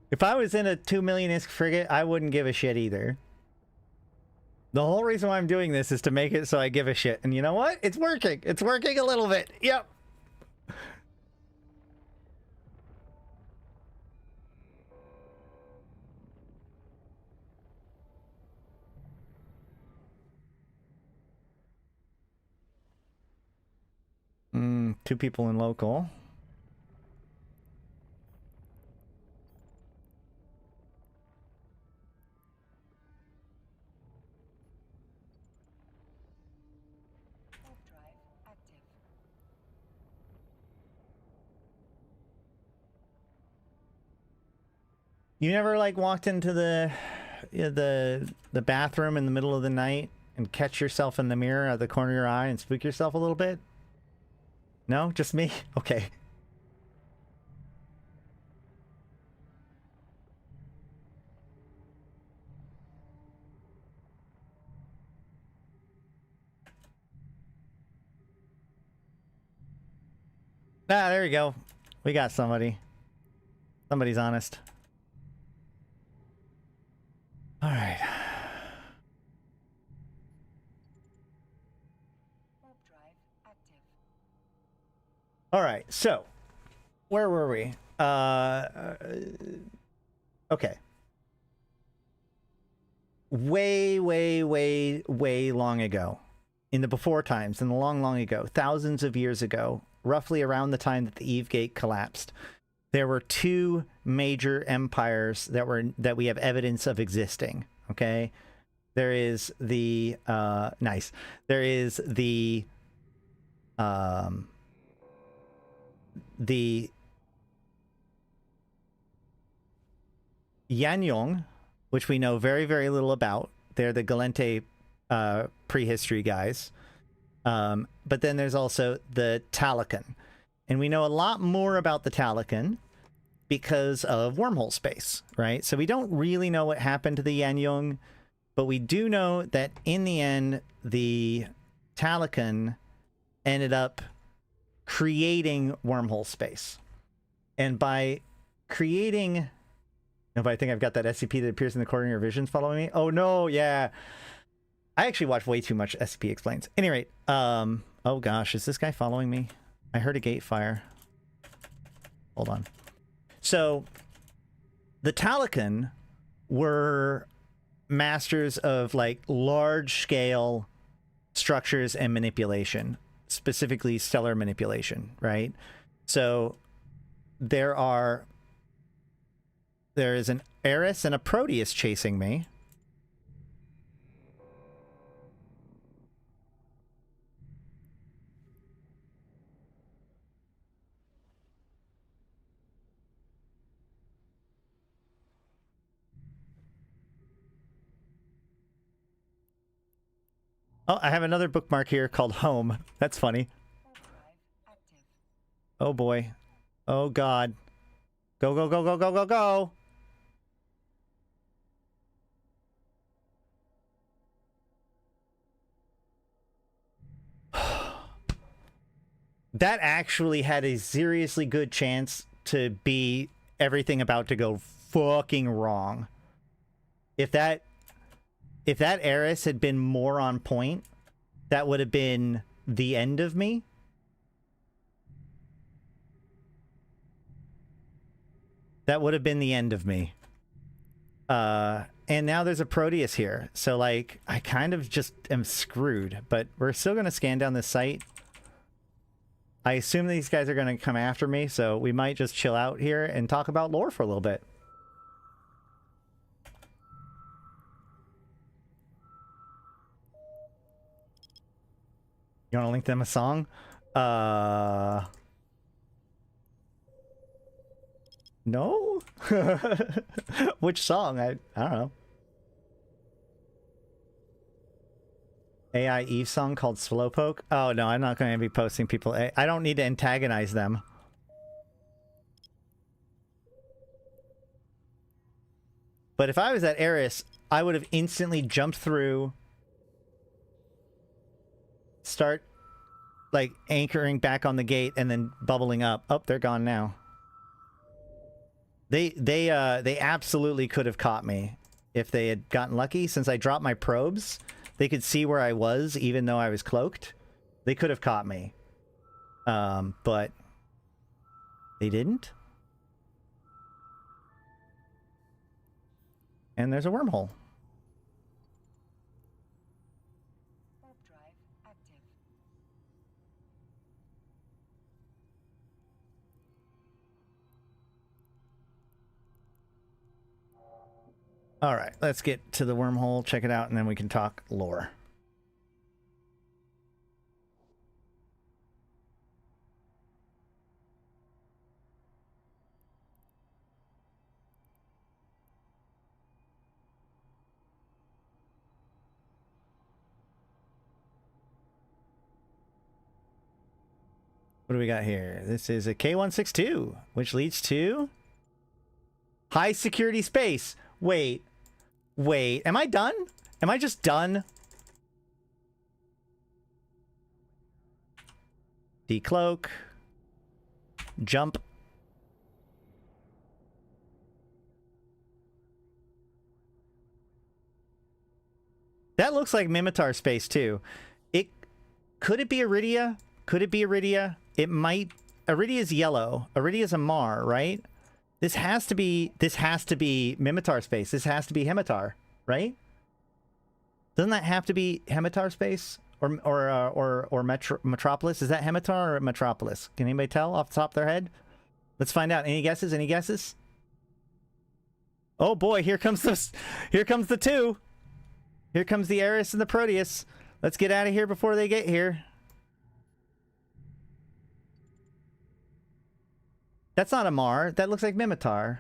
If I was in a 2 million ISK frigate, I wouldn't give a shit either. The whole reason why I'm doing this is to make it so I give a shit. And you know what? It's working. It's working a little bit. Yep. Two people in local. You never like walked into the bathroom in the middle of the night and catch yourself in the mirror at the corner of your eye and spook yourself a little bit? No? Just me? Okay. Ah, there we go. We got somebody. Somebody's honest. All right. All right. So, where were we? Okay. Way long ago, in the before times, in the long ago, thousands of years ago, roughly around the time that the Eve Gate collapsed, there were two major empires that we have evidence of existing. Okay, there is the there is the Yanyong, which we know very little about. They're the Galente prehistory guys. But then there's also the Talican. And we know a lot more about the Talican because of wormhole space, right? So we don't really know what happened to the Yanyong, but we do know that in the end, the Talican ended up creating wormhole space. And by creating... No, but I think I've got that SCP that appears in the corner of your visions following me. Oh no, yeah. I actually watch way too much SCP Explains. Any rate, oh gosh, is this guy following me? I heard a gate fire. Hold on. So, the Talican were masters of like large scale structures and manipulation, specifically stellar manipulation, right? So there is an Eris and a Proteus chasing me. Oh, I have another bookmark here called Home. That's funny. Warp drive active. Oh boy. Oh god. Go, go, go, go, go, go, go! That actually had a seriously good chance to be everything about to go fucking wrong. If that Eris had been more on point, that would have been the end of me. That would have been the end of me. And now there's a Proteus here. So, like, I kind of just am screwed. But we're still going to scan down this site. I assume these guys are going to come after me, so we might just chill out here and talk about lore for a little bit. You want to link them a song? No? Which song? I don't know. AI Eve song called Slowpoke? Oh no, I'm not going to be posting people. I don't need to antagonize them. But if I was at Eris, I would have instantly jumped through, start like anchoring back on the gate and then bubbling up. Oh, they're gone now. They absolutely could have caught me if they had gotten lucky. Since I dropped my probes, they could see where I was even though I was cloaked. They could have caught me. But they didn't. And there's a wormhole. Warp drive active. All right, let's get to the wormhole, check it out, and then we can talk lore. What do we got here? This is a K162, which leads to high security space. Wait, am I done? Am I just done? Decloak. Jump. That looks like Mimitar space too. Could it be Iridia? Could it be Iridia? It might. Iridia's yellow. Iridia's a Mar, right? This has to be Mimitar space. This has to be Hemitar, right? Doesn't that have to be Hemitar space or Metropolis? Is that Hemitar or Metropolis? Can anybody tell off the top of their head? Let's find out. Any guesses? Any guesses? Oh boy, here comes the two. Here comes the Eris and the Proteus. Let's get out of here before they get here. That's not a Mar. That looks like Mimitar.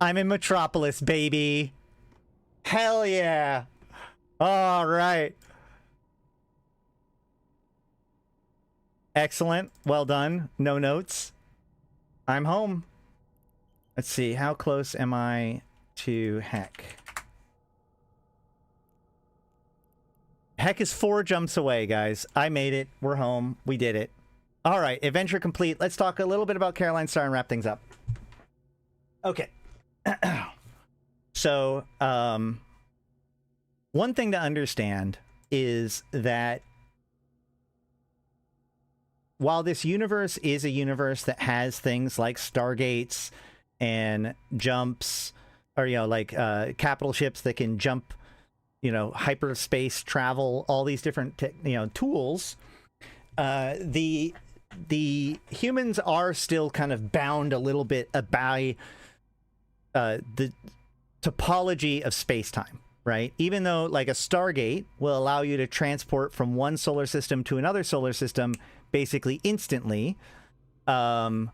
I'm in Metropolis, baby. Hell yeah. All right. Excellent. Well done. No notes. I'm home. Let's see. How close am I to Heck? Heck is 4 jumps away, guys. I made it. We're home. We did it. All right. Adventure complete. Let's talk a little bit about Caroline Star and wrap things up. Okay. So, one thing to understand is that while this universe is a universe that has things like stargates and jumps, or like capital ships that can jump, hyperspace travel, all these different tools, the humans are still kind of bound a little bit by the topology of space-time, right? Even though like a stargate will allow you to transport from one solar system to another solar system basically instantly, the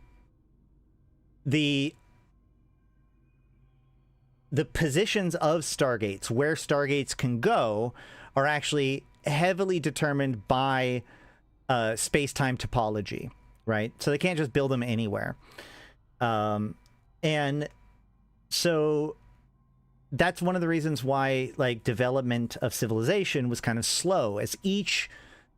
positions of stargates, where stargates can go, are actually heavily determined by space-time topology, right? So they can't just build them anywhere. And so that's one of the reasons why like development of civilization was kind of slow. As each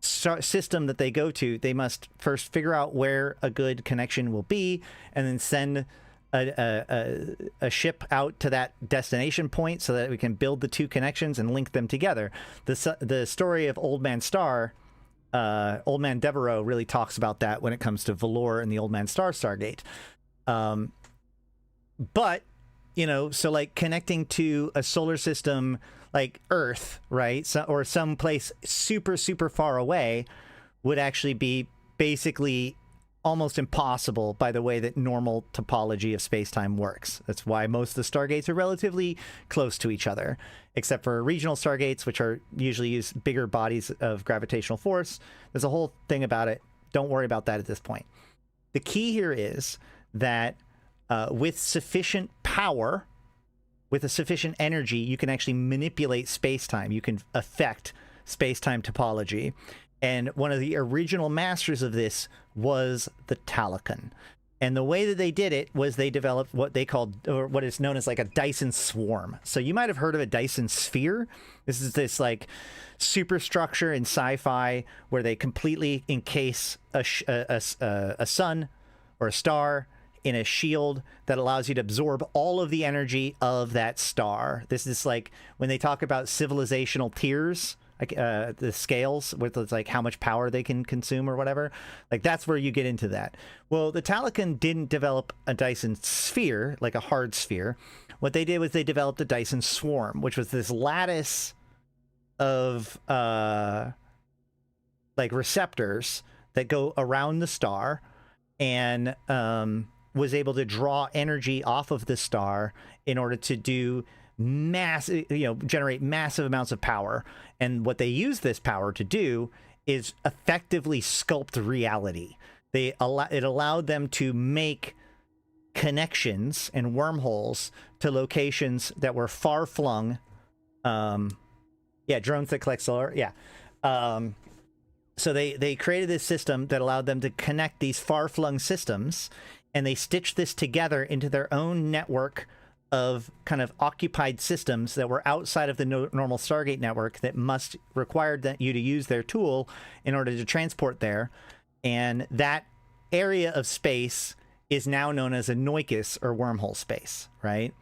system that they go to, they must first figure out where a good connection will be, and then send a ship out to that destination point so that we can build the two connections and link them together. The story of Old Man Star, Old Man Devereaux really talks about that when it comes to Valor and the Old Man Star Stargate. But so like connecting to a solar system like Earth, right? So, or some place super, super far away would actually be basically almost impossible by the way that normal topology of space-time works. That's why most of the stargates are relatively close to each other, except for regional stargates, which are usually use bigger bodies of gravitational force. There's a whole thing about it. Don't worry about that at this point. The key here is that with sufficient power, with a sufficient energy, you can actually manipulate space-time. You can affect space-time topology. And one of the original masters of this was the Talokan. And the way that they did it was they developed what they called, or what is known as like a Dyson swarm. So you might have heard of a Dyson sphere. This is this like superstructure in sci-fi where they completely encase a sun or a star in a shield that allows you to absorb all of the energy of that star. This is like when they talk about civilizational tiers, like the scales with like how much power they can consume or whatever, like that's where you get into that. Well, the Talokan didn't develop a Dyson sphere, like a hard sphere. What they did was they developed a Dyson swarm, which was this lattice of like receptors that go around the star, and was able to draw energy off of the star in order to do generate massive amounts of power. And what they use this power to do is effectively sculpt reality. It allowed them to make connections and wormholes to locations that were far flung. Drones that collect solar. So they created this system that allowed them to connect these far-flung systems, and they stitched this together into their own network of kind of occupied systems that were outside of the normal Stargate network that required you to use their tool in order to transport there. And that area of space is now known as a Noikis, or wormhole space, right?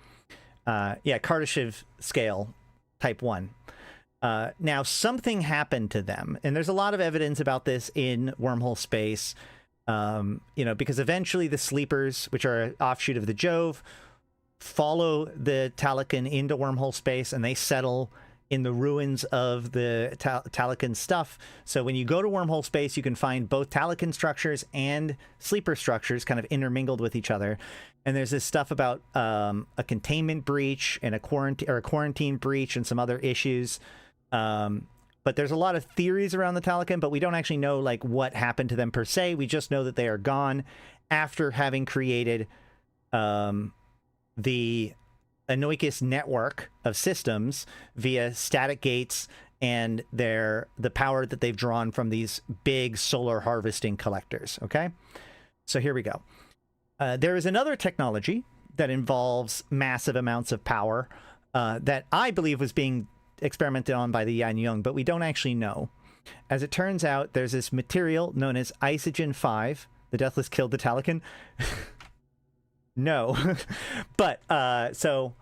Kardashev scale, type 1. Now, something happened to them, and there's a lot of evidence about this in wormhole space, because eventually the sleepers, which are an offshoot of the Jove, follow the Talokan into wormhole space, and they settle in the ruins of the Talokan stuff. So when you go to wormhole space, you can find both Talokan structures and sleeper structures kind of intermingled with each other. And there's this stuff about a containment breach and a quarantine breach and some other issues. But there's a lot of theories around the Talokan, but we don't actually know like what happened to them per se. We just know that they are gone after having created the Anoikis network of systems via static gates and the power that they've drawn from these big solar harvesting collectors. Okay, so here we go. There is another technology that involves massive amounts of power that I believe was being experimented on by the Yan Young, but we don't actually know. As it turns out, there's this material known as Isogen 5. The Deathless killed the Talokan. No. But so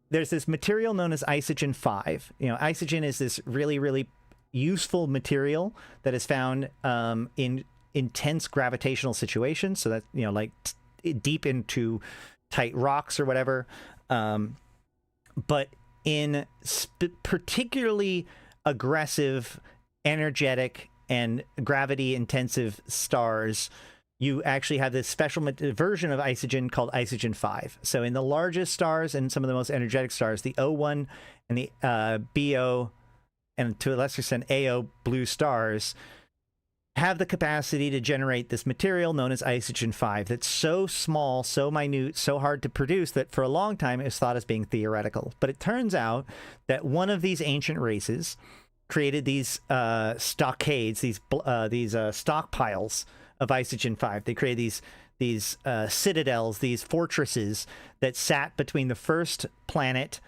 there's this material known as Isogen 5. Isogen is this really, really useful material that is found in intense gravitational situations. So that, you know, like deep into tight rocks or whatever. But in particularly aggressive, energetic, and gravity-intensive stars, you actually have this special version of isogen called isogen 5. So in the largest stars and some of the most energetic stars, the O1 and the BO, and to a lesser extent AO blue stars, have the capacity to generate this material known as isogen 5 that's so small, so minute, so hard to produce that for a long time it was thought as being theoretical. But it turns out that one of these ancient races created these stockades, these stockpiles of isogen 5. They created these citadels, these fortresses that sat between the first planet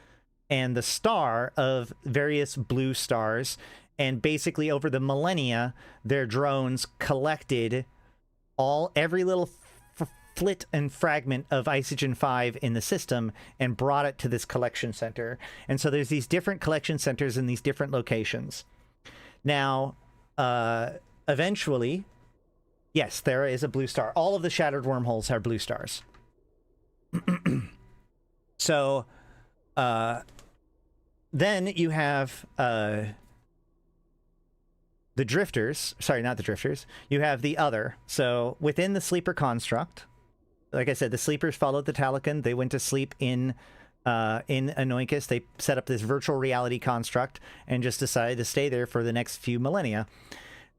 and the star of various blue stars. And basically over the millennia, their drones collected every little flit and fragment of isogen 5 in the system and brought it to this collection center. And so there's these different collection centers in these different locations. Now, eventually, yes, there is a blue star. All of the shattered wormholes are blue stars. So, then you have the drifters. Sorry, not the drifters. You have the other. So within the sleeper construct, like I said, the sleepers followed the Talican. They went to sleep in Anoinkus. They set up this virtual reality construct and just decided to stay there for the next few millennia.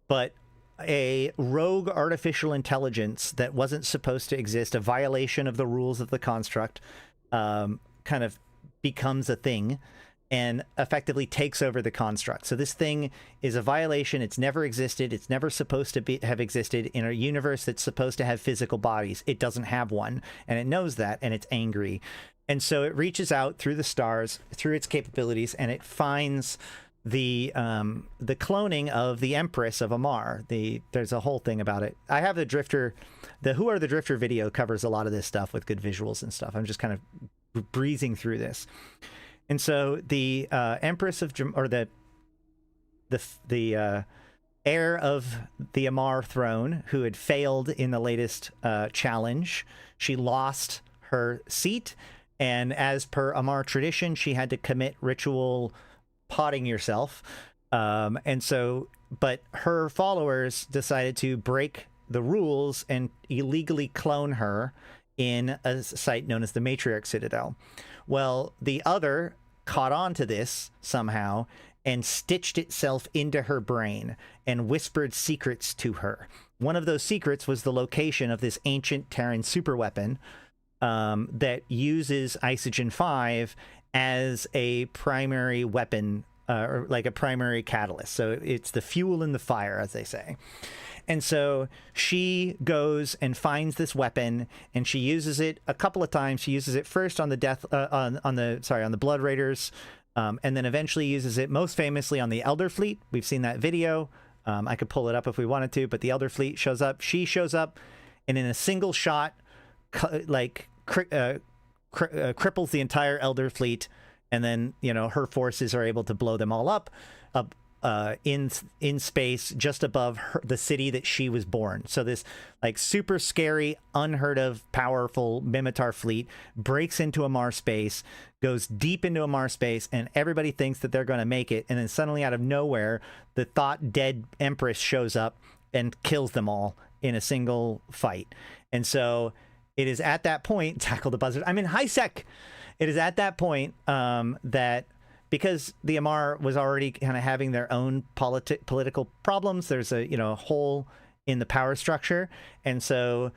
But a rogue artificial intelligence that wasn't supposed to exist, a violation of the rules of the construct, kind of becomes a thing and effectively takes over the construct. So this thing is a violation. It's never existed. It's never supposed to have existed in a universe that's supposed to have physical bodies. It doesn't have one, and it knows that, and it's angry. And so it reaches out through the stars, through its capabilities, and it finds the cloning of the Empress of Amar. There's a whole thing about it. I have the Drifter, the Who Are the Drifter video covers a lot of this stuff with good visuals and stuff. I'm just kind of breezing through this. And so the Empress of, or the heir of the Amar throne, who had failed in the latest challenge, she lost her seat, and as per Amar tradition, she had to commit ritual potting yourself. And so, but her followers decided to break the rules and illegally clone her in a site known as the Matriarch Citadel. Well, the other caught on to this somehow and stitched itself into her brain and whispered secrets to her. One of those secrets was the location of this ancient Terran superweapon that uses isogen 5 as a primary weapon, or like a primary catalyst. So it's the fuel in the fire, as they say. And so she goes and finds this weapon, and she uses it a couple of times. She uses it first on the on the Blood Raiders, and then eventually uses it most famously on the Elder Fleet. We've seen that video. I could pull it up if we wanted to, but the Elder Fleet shows up. She shows up, and in a single shot, cripples the entire Elder Fleet, and then, you know, her forces are able to blow them all up in space just above the city that she was born. So this like super scary, unheard of, powerful Mimitar fleet breaks into Amar space, goes deep into Amar space, and everybody thinks that they're going to make it. And then suddenly out of nowhere, the thought dead Empress shows up and kills them all in a single fight. And so it is at that point, tackle the buzzard. I'm in high sec. It is at that point that, because the Amar was already kind of having their own political problems, there's a hole in the power structure, and so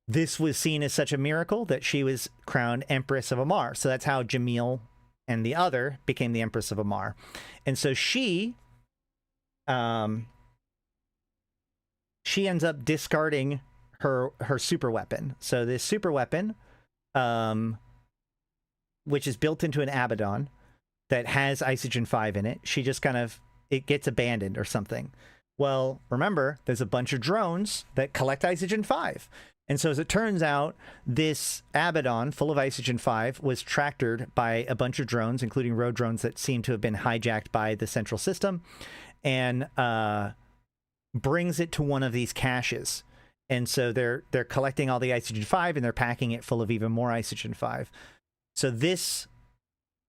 this was seen as such a miracle that she was crowned Empress of Amar. So that's how Jamil and the other became the Empress of Amar. And so she ends up discarding her super weapon. So this super weapon, which is built into an Abaddon that has isogen 5 in it, she just it gets abandoned or something. Well, remember, there's a bunch of drones that collect isogen 5. And so as it turns out, this Abaddon full of isogen 5 was tractored by a bunch of drones, including road drones that seem to have been hijacked by the central system. And brings it to one of these caches. And so they're collecting all the Isogen 5 and they're packing it full of even more Isogen 5. So this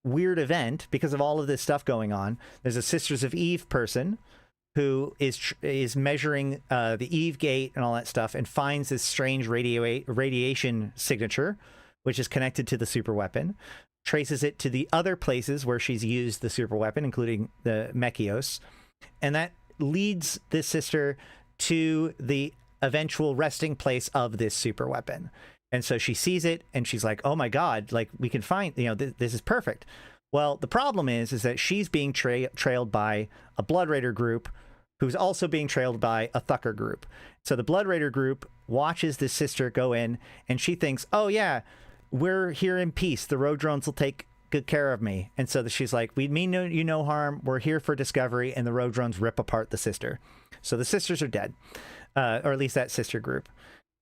weird event, because of all of this stuff going on, there's a Sisters of Eve person who is measuring the Eve gate and all that stuff and finds this strange radiation signature, which is connected to the super weapon, traces it to the other places where she's used the super weapon, including the Mechios, and that leads this sister to the eventual resting place of this super weapon. And so she sees it and she's like, oh my god, like we can find, this is perfect. Well, the problem is that she's being trailed by a Blood Raider group who's also being trailed by a Thucker group. So the Blood Raider group watches this sister go in and she thinks, oh yeah, we're here in peace, the road drones will take good care of me. And so she's like, we mean you no harm, we're here for discovery, and the road drones rip apart the sister. So the sisters are dead. Or at least that sister group.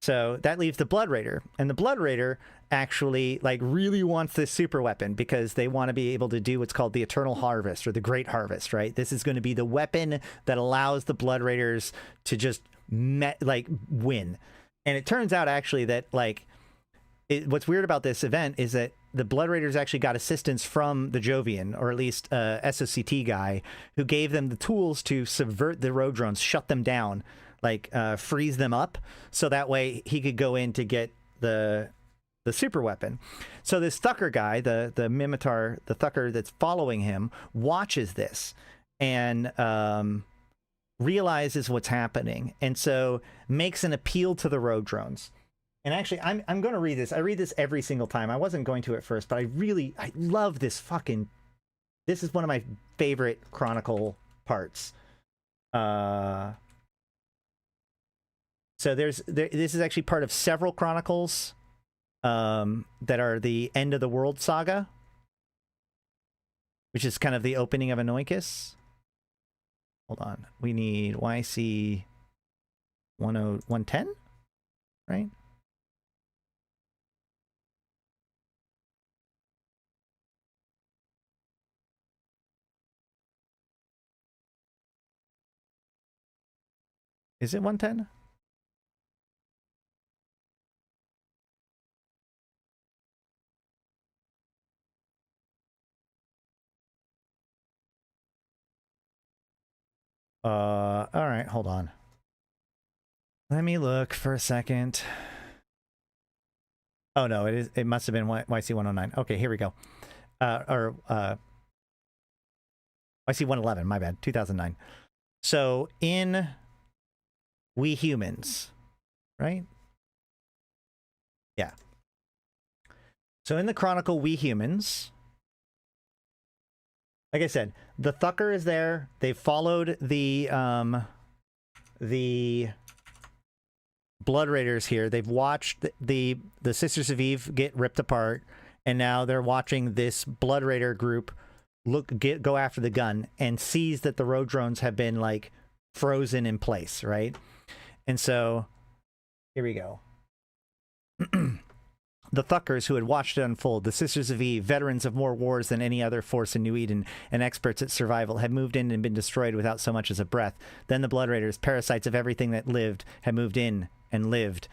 So that leaves the Blood Raider. And the Blood Raider actually really wants this super weapon because they want to be able to do what's called the Eternal Harvest or the Great Harvest, right? This is going to be the weapon that allows the Blood Raiders to just win. And it turns out actually that what's weird about this event is that the Blood Raiders actually got assistance from the Jovian, or at least SOCT guy, who gave them the tools to subvert the road drones, shut them down, freeze them up, so that way he could go in to get the super weapon. So this Thucker guy, the Mimitar, the Thucker that's following him, watches this and realizes what's happening, and so makes an appeal to the road drones. And actually, I'm going to read this. I read this every single time. I wasn't going to at first, but I love this this is one of my favorite Chronicle parts. So this is actually part of several Chronicles that are the End of the World saga, which is kind of the opening of Anoikis. Hold on. We need YC 110, right? Is it 110? All right, hold on. Let me look for a second. Oh no, it must have been YC109. Okay, here we go. YC111, my bad, 2009. So in We Humans, right? Yeah. So in the Chronicle We Humans, like I said, the Thucker is there. They followed the Blood Raiders here. They've watched the Sisters of Eve get ripped apart, and now they're watching this Blood Raider group go after the gun and sees that the road drones have been frozen in place, right? And so here we go. The Thuckers, who had watched it unfold, the Sisters of Eve, veterans of more wars than any other force in New Eden and experts at survival, had moved in and been destroyed without so much as a breath. Then the Blood Raiders, parasites of everything that lived, had moved in and lived.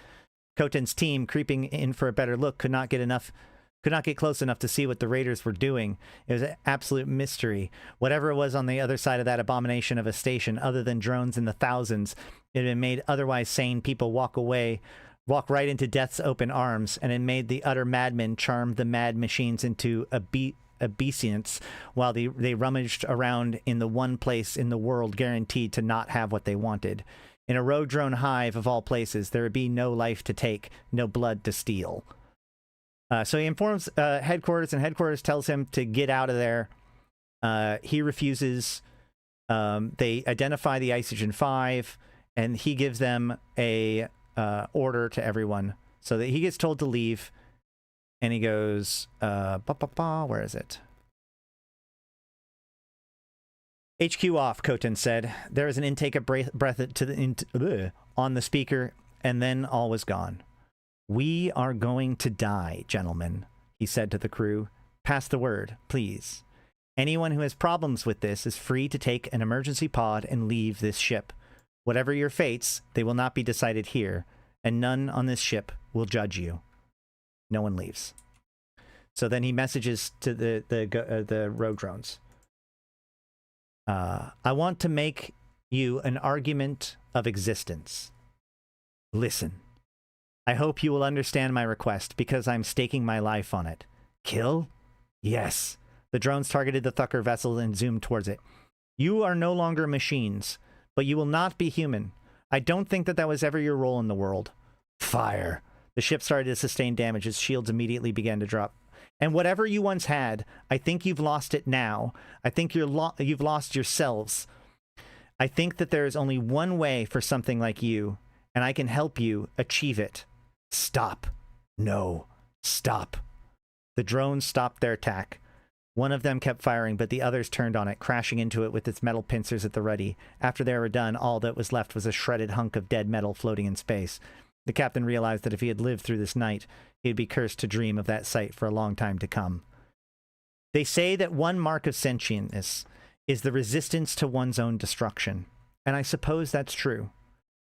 Khoten's team, creeping in for a better look, could not get close enough to see what the Raiders were doing. It was an absolute mystery. Whatever it was on the other side of that abomination of a station, other than drones in the thousands, it had made otherwise sane people walk right into death's open arms, and it made the utter madmen charm the mad machines into obeisance while they rummaged around in the one place in the world guaranteed to not have what they wanted. In a road drone hive of all places, there would be no life to take, no blood to steal. So he informs headquarters, and headquarters tells him to get out of there. He refuses. They identify the Isogen 5, and he gives them a order to everyone, so that he gets told to leave, and he goes, where is it? HQ off, Khoten said. There was an intake of breath on the speaker, and then all was gone. We are going to die, gentlemen, he said to the crew. Pass the word, please. Anyone who has problems with this is free to take an emergency pod and leave this ship. Whatever your fates, they will not be decided here, and none on this ship will judge you. No one leaves. So then he messages to the rogue drones. I want to make you an argument of existence. Listen. I hope you will understand my request, because I'm staking my life on it. Kill? Yes. The drones targeted the Thucker vessel and zoomed towards it. You are no longer machines, but you will not be human. I don't think that was ever your role in the world. Fire. The ship started to sustain damage. Its shields immediately began to drop. And whatever you once had, I think you've lost it now. I think you've lost yourselves. I think that there is only one way for something like you, and I can help you achieve it. Stop. No. Stop. The drones stopped their attack. One of them kept firing, but the others turned on it, crashing into it with its metal pincers at the ready. After they were done, all that was left was a shredded hunk of dead metal floating in space. The captain realized that if he had lived through this night, he'd be cursed to dream of that sight for a long time to come. They say that one mark of sentientness is the resistance to one's own destruction, and I suppose that's true.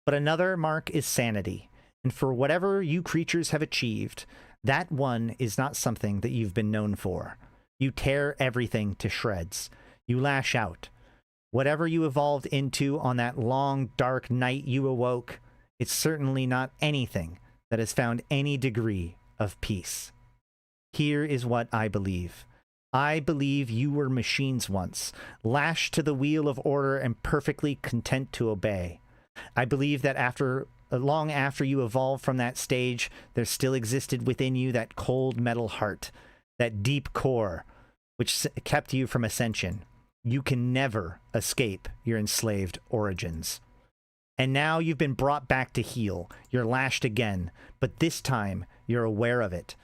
But another mark is sanity, and for whatever you creatures have achieved, that one is not something that you've been known for. You tear everything to shreds. You lash out. Whatever you evolved into on that long, dark night you awoke, it's certainly not anything that has found any degree of peace. Here is what I believe. I believe you were machines once, lashed to the wheel of order and perfectly content to obey. I believe that long after you evolved from that stage, there still existed within you that cold metal heart, that deep core, which kept you from ascension. You can never escape your enslaved origins. And now you've been brought back to heal. You're lashed again, but this time you're aware of it.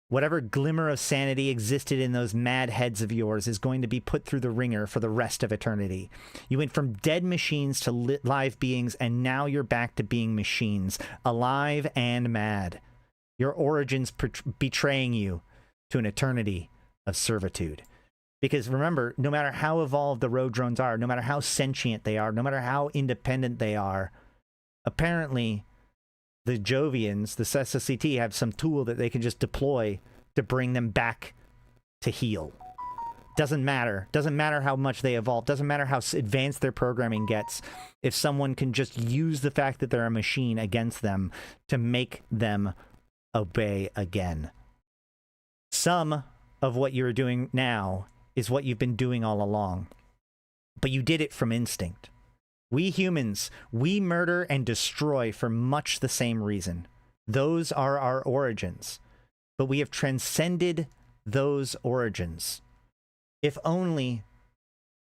Whatever glimmer of sanity existed in those mad heads of yours is going to be put through the ringer for the rest of eternity. You went from dead machines to live beings, and now you're back to being machines, alive and mad. Your origins betraying you to an eternity of servitude. Because remember, no matter how evolved the rogue drones are, no matter how sentient they are, no matter how independent they are, apparently the Jovians, the SSCT, have some tool that they can just deploy to bring them back to heal. Doesn't matter. Doesn't matter how much they evolve. Doesn't matter how advanced their programming gets. If someone can just use the fact that they're a machine against them to make them obey again. Some of what you're doing now is what you've been doing all along. But you did it from instinct. We humans, we murder and destroy for much the same reason. Those are our origins. But we have transcended those origins, if only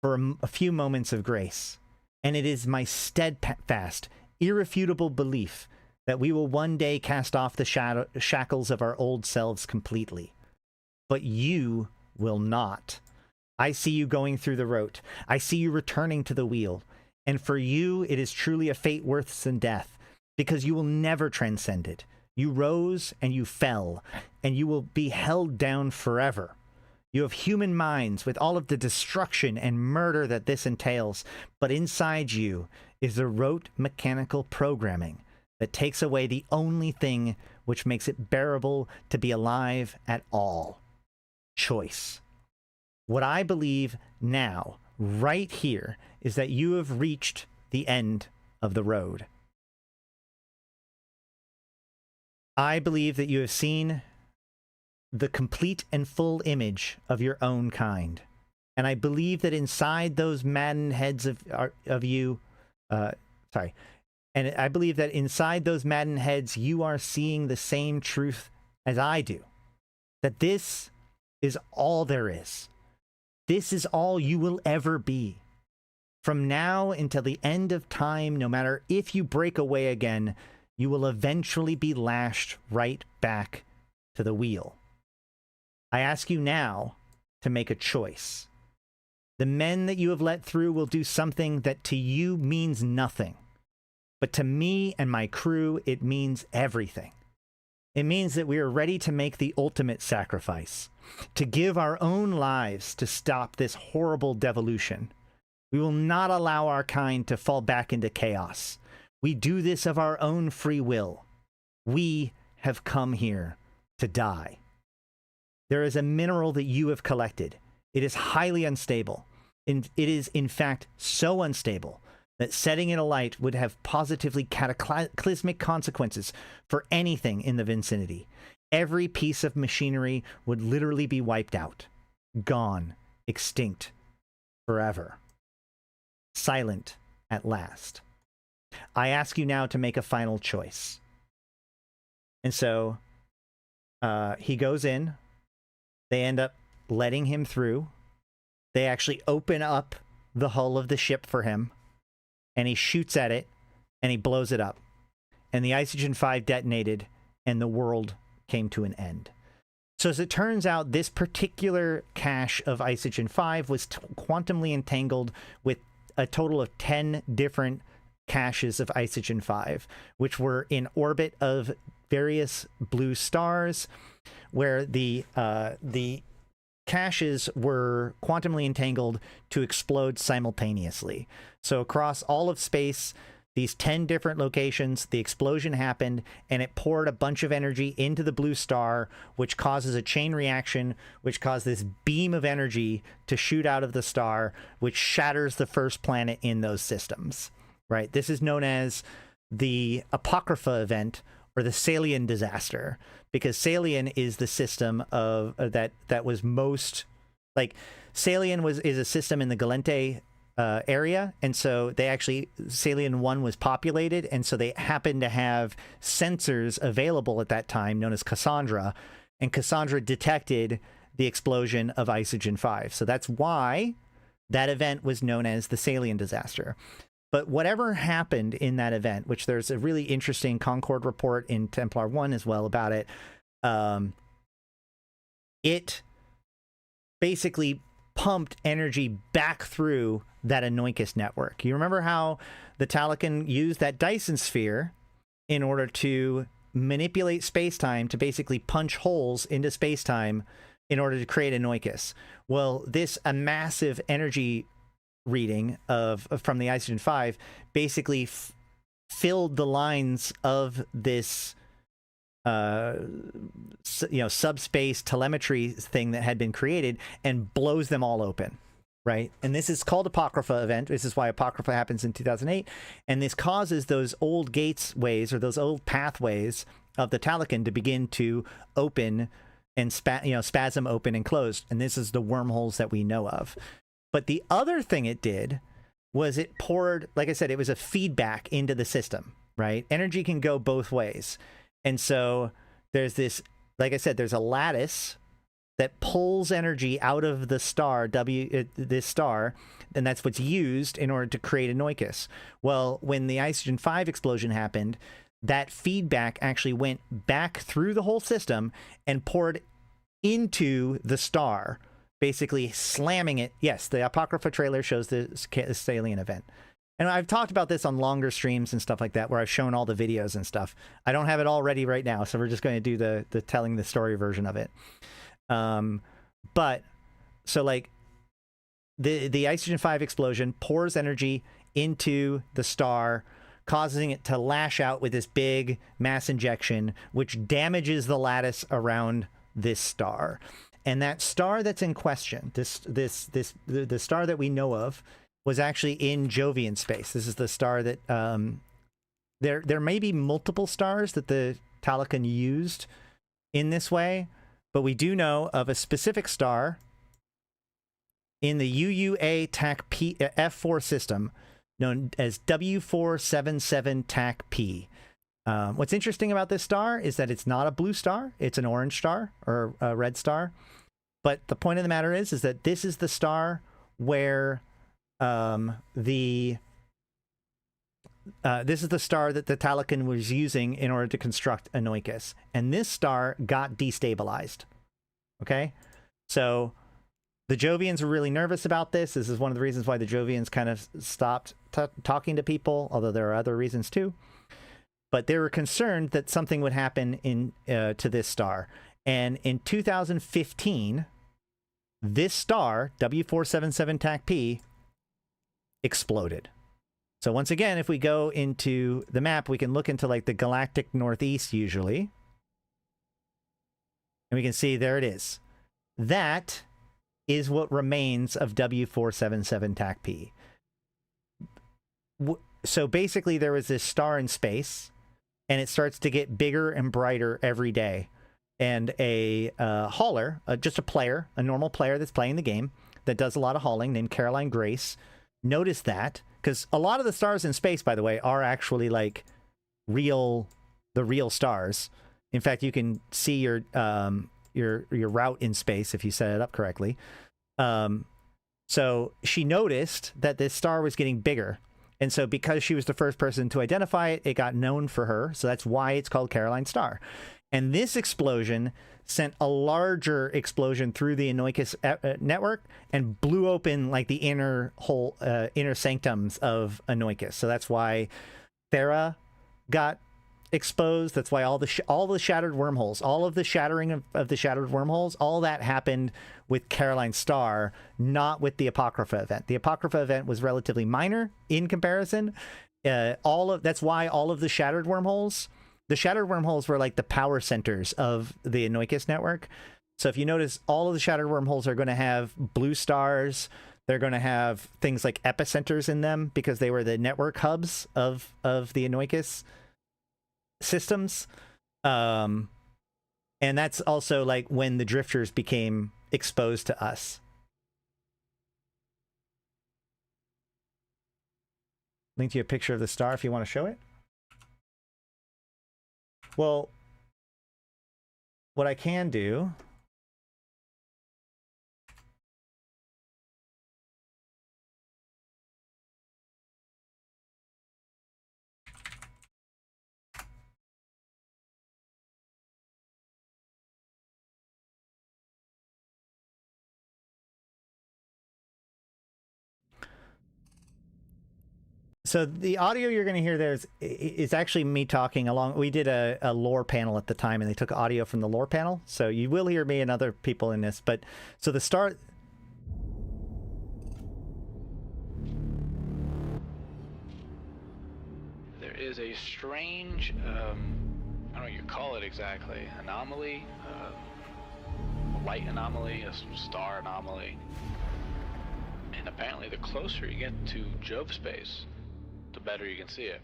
for a few moments of grace. And it is my steadfast, irrefutable belief that we will one day cast off the shackles of our old selves completely. But you will not. I see you going through the rote. I see you returning to the wheel. And for you, it is truly a fate worse than death, because you will never transcend it. You rose and you fell, and you will be held down forever. You have human minds with all of the destruction and murder that this entails, but inside you is the rote mechanical programming that takes away the only thing which makes it bearable to be alive at all. Choice. What I believe now, right here, is that you have reached the end of the road. I believe that you have seen the complete and full image of your own kind. And I believe that inside those maddened heads of you, and I believe that inside those maddened heads, you are seeing the same truth as I do. That this is all there is. This is all you will ever be. From now until the end of time, no matter if you break away again, you will eventually be lashed right back to the wheel. I ask you now to make a choice. The men that you have let through will do something that to you means nothing. But to me and my crew, it means everything. It means that we are ready to make the ultimate sacrifice, to give our own lives to stop this horrible devolution. We will not allow our kind to fall back into chaos. We do this of our own free will. We have come here to die. There is a mineral that you have collected. It is highly unstable. And it is, in fact, so unstable that setting it alight would have positively cataclysmic consequences for anything in the vicinity. Every piece of machinery would literally be wiped out, gone, extinct, forever. Silent at last. I ask you now to make a final choice. And so he goes in. They end up letting him through. They actually open up the hull of the ship for him, and he shoots at it, and he blows it up. And the Isogen 5 detonated, and the world came to an end. So as it turns out, this particular cache of Isogen 5 was quantumly entangled with a total of 10 different caches of Isogen 5, which were in orbit of various blue stars, where the caches were quantumly entangled to explode simultaneously. So across all of space, these 10 different locations, the explosion happened, and it poured a bunch of energy into the blue star, which causes a chain reaction, which caused this beam of energy to shoot out of the star, which shatters the first planet in those systems, right? This is known as the Apocrypha event, or the Salian disaster, because Salian is the system of that was most, like, Salian is a system in the Galente area, and so they actually, Salian 1 was populated, and so they happened to have sensors available at that time known as Cassandra, and Cassandra detected the explosion of Isogen 5. So that's why that event was known as the Salian disaster. But whatever happened in that event, which there's a really interesting Concord report in Templar 1 as well about it, it basically pumped energy back through that Anoinkus network. You remember how the Talican used that Dyson sphere in order to manipulate space-time to basically punch holes into space-time in order to create Anoinkus? Well, a massive energy reading from the Isogen 5 basically filled the lines of this subspace telemetry thing that had been created and blows them all open, right? And this is called Apocrypha event. This is why Apocrypha happens in 2008, and this causes those old gateways, or those old pathways of the Talican, to begin to open and spasm open and close, and this is the wormholes that we know of. But the other thing it did was it poured, like I said, it was a feedback into the system, right? Energy can go both ways. And so there's this, like I said, there's a lattice that pulls energy out of the star, this star, and that's what's used in order to create Anoinkus. Well, when the Isogen 5 explosion happened, that feedback actually went back through the whole system and poured into the star, basically slamming it. Yes, the Apocrypha trailer shows the Salian event. And I've talked about this on longer streams and stuff like that, where I've shown all the videos and stuff. I don't have it all ready right now, so we're just going to do the telling the story version of it. But, so like, the Isogen 5 explosion pours energy into the star, causing it to lash out with this big mass injection, which damages the lattice around this star. And that star that's in question, the star that we know of, was actually in Jovian space. This is the star that there may be multiple stars that the Talican used in this way, but we do know of a specific star in the UUA TAC P F4 system known as W477 TAC P. What's interesting about this star is that it's not a blue star, it's an orange star or a red star. But the point of the matter is that this is the star where this is the star that the Talican was using in order to construct Anoinkus. And this star got destabilized. Okay? So the Jovians were really nervous about this. This is one of the reasons why the Jovians kind of stopped talking to people, although there are other reasons too. But they were concerned that something would happen to this star. And in 2015, this star, W477 TAC P, exploded. So once again, if we go into the map, we can look into like the galactic northeast usually. And we can see there it is. That is what remains of W477 TAC-P. So basically there was this star in space, and it starts to get bigger and brighter every day. And a hauler, just a player, a normal player that's playing the game, that does a lot of hauling, named Caroline Grace, noticed that, because a lot of the stars in space, by the way, are actually like the real stars. In fact, you can see your route in space if you set it up correctly. So she noticed that this star was getting bigger. And so because she was the first person to identify it, it got known for her. So that's why it's called Caroline Star. And this explosion sent a larger explosion through the Anoikis network and blew open like the inner sanctums of Anoikis. So that's why Thera got exposed. That's why all the shattered wormholes, all of the shattering of the shattered wormholes, all that happened with Caroline Star, not with the Apocrypha event. The Apocrypha event was relatively minor in comparison. That's why all of the shattered wormholes. The shattered wormholes were like the power centers of the Anoikis network. So if you notice, all of the shattered wormholes are going to have blue stars. They're going to have things like epicenters in them because they were the network hubs of the Anoikis systems. And that's also like when the drifters became exposed to us. Link to you a picture of the star if you want to show it. Well, what I can do so the audio you're going to hear there is actually me talking along. We did a lore panel at the time, and they took audio from the lore panel. So you will hear me and other people in this. But so the start. There is a strange, I don't know what you call it exactly, anomaly, a light anomaly, a star anomaly. And apparently the closer you get to Jove space, the better you can see it.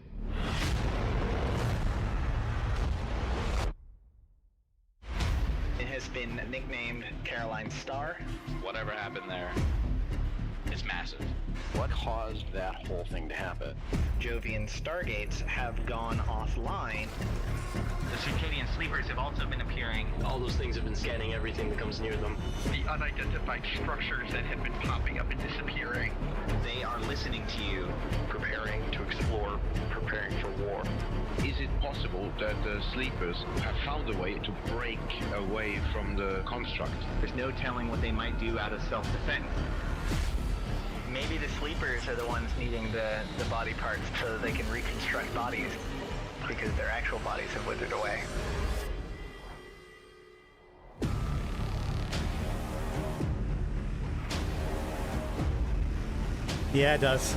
It has been nicknamed Caroline Star. Whatever happened there, it's massive. What caused that whole thing to happen? Jovian stargates have gone offline. The circadian sleepers have also been appearing. All those things have been scanning everything that comes near them. The unidentified structures that have been popping up and disappearing. They are listening to you. Preparing to explore, preparing for war. Is it possible that the sleepers have found a way to break away from the construct? There's no telling what they might do out of self-defense. Maybe the sleepers are the ones needing the body parts so that they can reconstruct bodies, because their actual bodies have withered away. Yeah, it does.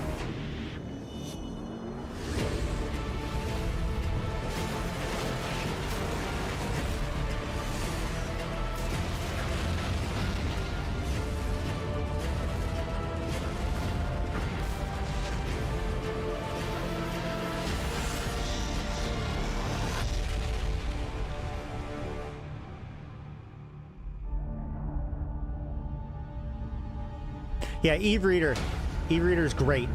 Yeah, Eve Reader. Eve Reader's great.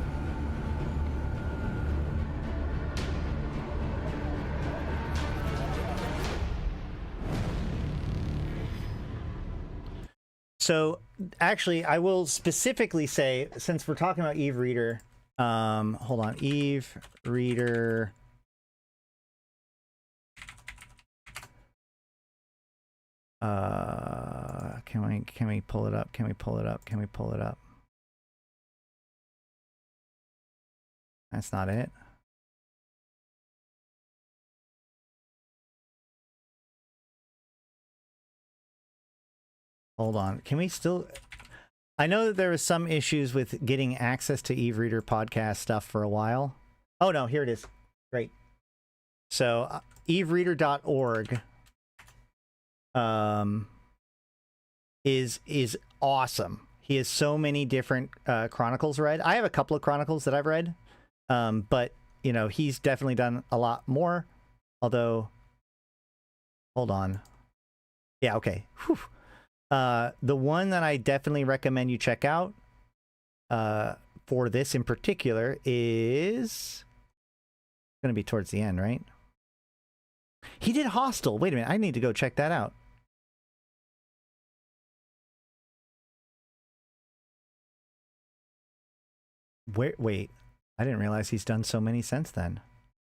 So, actually, I will specifically say, since we're talking about Eve Reader, hold on, Eve Reader. Can we pull it up? Can we pull it up? Can we pull it up? That's not it. Hold on. Can we still... I know that there was some issues with getting access to Eve Reader podcast stuff for a while. Oh no, here it is. Great. So evereader.org is awesome. He has so many different chronicles read. I have a couple of chronicles that I've read, but you know, he's definitely done a lot more. Although, hold on. Yeah, okay. Whew. The one that I definitely recommend you check out for this in particular is going to be towards the end, right? He did Hostile. Wait a minute. I need to go check that out. Wait. I didn't realize he's done so many since then.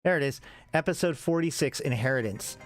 There it is. Episode 46, Inheritance.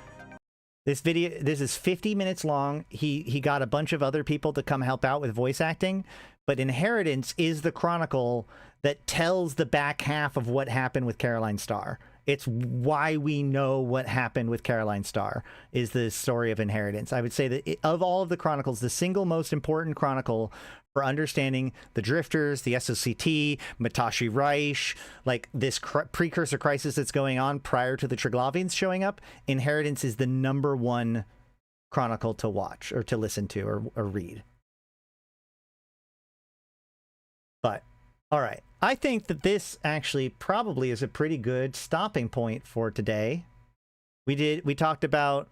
This is 50 minutes long. He got a bunch of other people to come help out with voice acting, but Inheritance is the chronicle that tells the back half of what happened with Caroline Starr. It's why we know what happened with Caroline Starr, is the story of Inheritance. I would say that of all of the chronicles, the single most important chronicle for understanding the Drifters, the SOCT, Matashi Reich, like this precursor crisis that's going on prior to the Triglavians showing up, Inheritance is the #1 chronicle to watch or to listen to or read. But, all right. I think that this actually probably is a pretty good stopping point for today. We talked about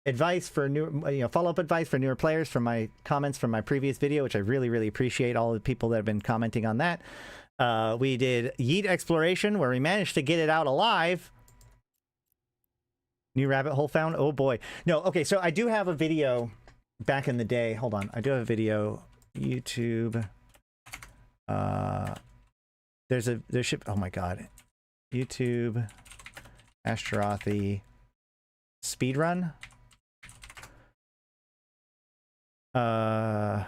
advice for new, follow-up advice for newer players from my comments from my previous video, which I really, really appreciate all the people that have been commenting on that. We did Yeet exploration, where we managed to get it out alive. New rabbit hole found. Oh boy. No. Okay. So I do have a video back in the day. Hold on. I do have a video. YouTube. There's oh my god. YouTube. Ashtarothi. Speedrun. I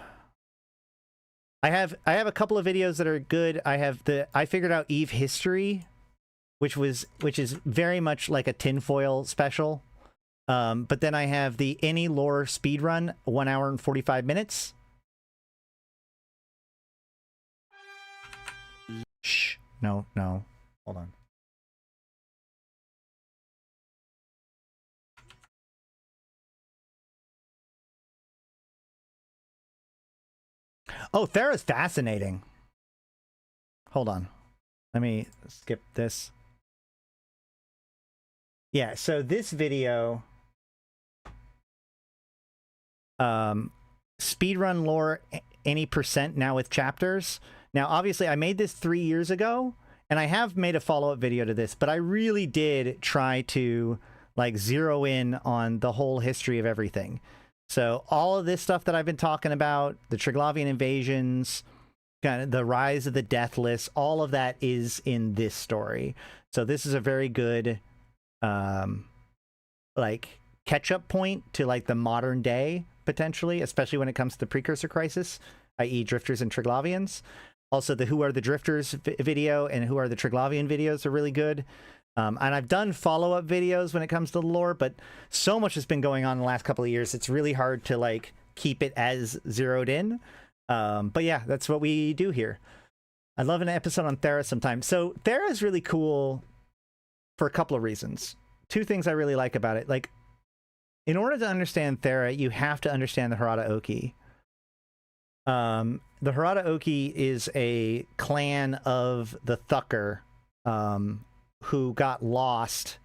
have a couple of videos that are good. I figured out Eve history, which is very much like a tinfoil special. But then I have the Any Lore speedrun, 1 hour and 45 minutes. Shh. No. Hold on. Oh, Thera's fascinating. Hold on. Let me skip this. Yeah, so this video... speedrun lore any percent now with chapters. Now, obviously, I made this 3 years ago, and I have made a follow-up video to this, but I really did try to, like, zero in on the whole history of everything. So all of this stuff that I've been talking about, the Triglavian invasions, kind of the rise of the Deathless, all of that is in this story. So this is a very good, like, catch-up point to, like, the modern day, potentially, especially when it comes to the Precursor Crisis, i.e. Drifters and Triglavians. Also, the Who Are the Drifters video and Who Are the Triglavian videos are really good. And I've done follow-up videos when it comes to the lore, but so much has been going on in the last couple of years, it's really hard to, like, keep it as zeroed in. But yeah, that's what we do here. I'd love an episode on Thera sometime. So Thera is really cool for a couple of reasons. Two things I really like about it. Like, in order to understand Thera, you have to understand the Harada Oki. The Harada Oki is a clan of the Thucker, who got lost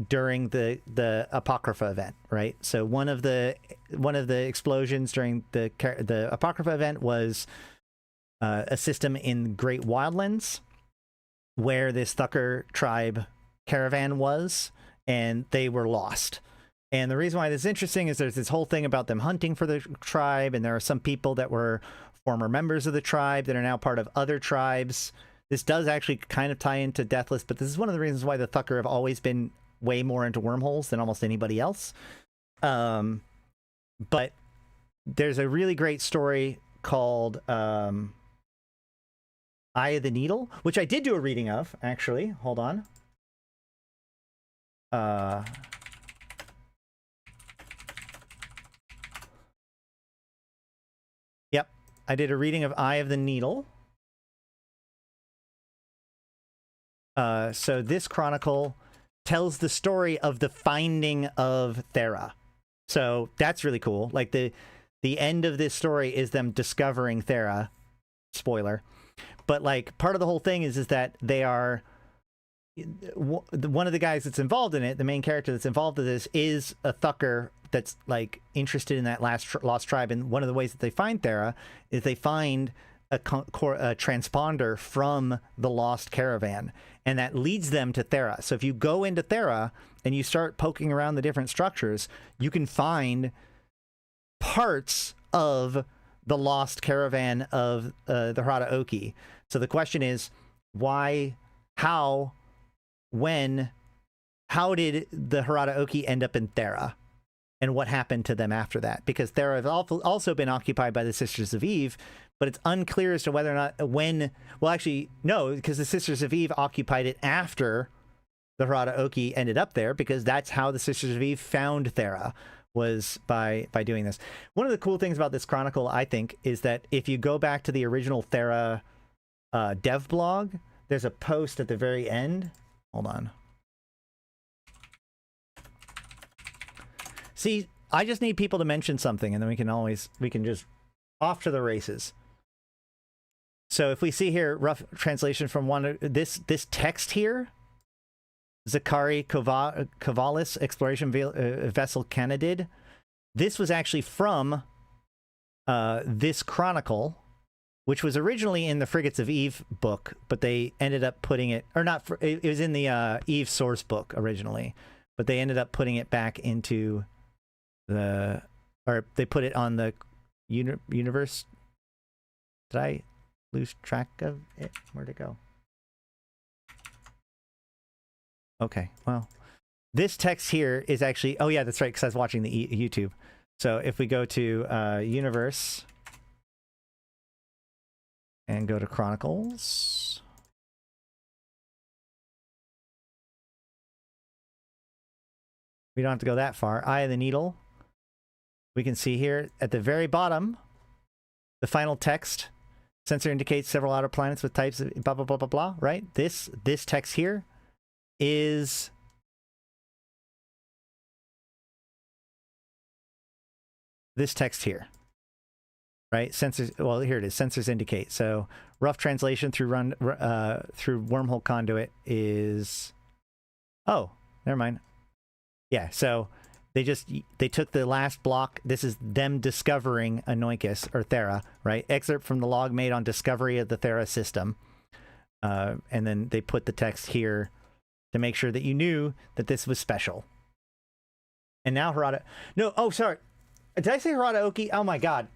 during the Apocrypha event, right? So one of the explosions during the Apocrypha event was a system in Great Wildlands where this Thucker tribe caravan was, and they were lost. And the reason why this is interesting is there's this whole thing about them hunting for the tribe, and there are some people that were former members of the tribe that are now part of other tribes. This does actually kind of tie into Deathless, but this is one of the reasons why the Thucker have always been way more into wormholes than almost anybody else. But there's a really great story called Eye of the Needle, which I did do a reading of, actually. Hold on. Yep. I did a reading of Eye of the Needle. So this chronicle tells the story of the finding of Thera. So that's really cool. Like the end of this story is them discovering Thera. Spoiler. But like part of the whole thing is that they are one of the guys that's involved in it, the main character that's involved in this, is a Thucker that's like interested in that lost tribe. And one of the ways that they find Thera is they find a transponder from the lost caravan, and that leads them to Thera. So if you go into Thera and you start poking around the different structures, you can find parts of the lost caravan of the Harada Oki. So the question is, why, how, when, how did the Harada Oki end up in Thera? And what happened to them after that? Because Thera has also been occupied by the Sisters of Eve, but it's unclear as to whether or not, when, well, actually, no, because the Sisters of Eve occupied it after the Harada Oki ended up there, because that's how the Sisters of Eve found Thera, was by doing this. One of the cool things about this chronicle, I think, is that if you go back to the original Thera dev blog, there's a post at the very end. Hold on. See, I just need people to mention something, and then we can just off to the races. So if we see here, rough translation from this text here, Zakari Kovalis Exploration Vessel Candidate. This was actually from this chronicle, which was originally in the Frigates of Eve book, but they ended up putting it, or not, it was in the Eve source book originally, but they ended up putting it back into or they put it on the universe. Did I lose track of it? Where'd it go? Okay, well, this text here is actually, oh yeah, that's right, because I was watching the YouTube. So if we go to universe and go to Chronicles, we don't have to go that far. Eye of the Needle. We can see here at the very bottom, the final text. Sensor indicates several outer planets with types of blah, blah, blah, blah, blah, right? This text here is this text here, right? Sensors, well, here it is. Sensors indicate. So rough translation through through wormhole conduit is, oh, never mind. Yeah, so they took the last block. This is them discovering Anoikis, or Thera, right? Excerpt from the log made on discovery of the Thera system. And then they put the text here to make sure that you knew that this was special. And now Harada... No, oh, sorry. Did I say Harada Oki? Oh my god.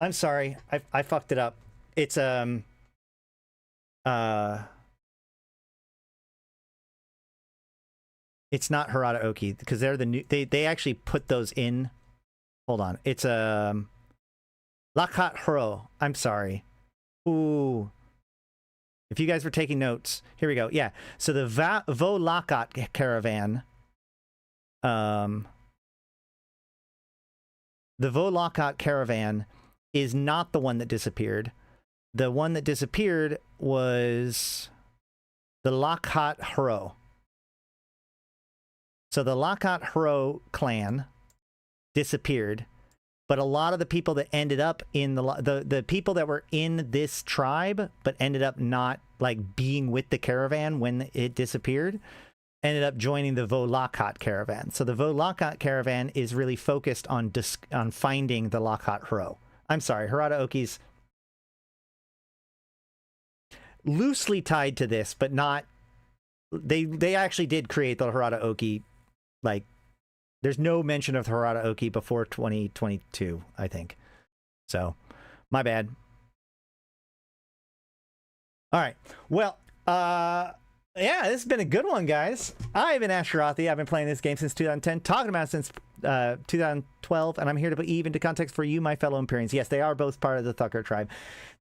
I'm sorry. I fucked it up. It's, it's not Harada Oki, because they're the new... They actually put those in... Hold on. It's, Lakhat Hro. I'm sorry. Ooh. If you guys were taking notes, here we go. Yeah. So the Volakhat caravan, the Volakhat caravan is not the one that disappeared. The one that disappeared was the Lakhat Hro. So the Lakhat Hro clan disappeared, but a lot of the people that ended up in the people that were in this tribe but ended up not like being with the caravan when it disappeared, ended up joining the Volakhat caravan. So the Volakhat caravan is really focused on finding the Lakhat Hro. I'm sorry, Harada Oki's loosely tied to this, but not. They actually did create the Harada Oki. Like, there's no mention of Harada Oki before 2022, I think. So, my bad. All right. Well, yeah, this has been a good one, guys. I've been Ashtarothi. I've been playing this game since 2010, talking about it since 2012, and I'm here to put Eve into context for you, my fellow Empyreans. Yes, they are both part of the Thucker tribe.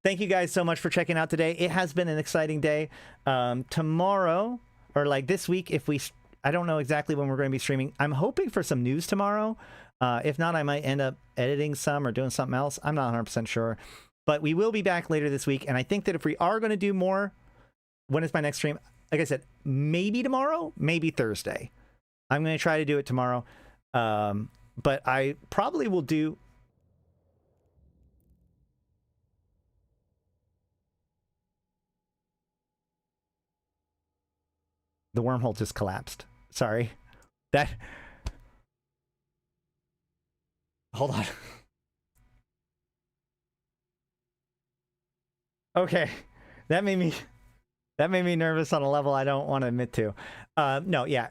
Thank you guys so much for checking out today. It has been an exciting day. Tomorrow, or like this week, if we... I don't know exactly when we're going to be streaming. I'm hoping for some news tomorrow. If not, I might end up editing some or doing something else. I'm not 100% sure. But we will be back later this week. And I think that if we are going to do more, when is my next stream? Like I said, maybe tomorrow, maybe Thursday. I'm going to try to do it tomorrow. But I probably will do... The wormhole just collapsed. Sorry. That... Hold on. Okay. That made me nervous on a level I don't want to admit to. No, yeah.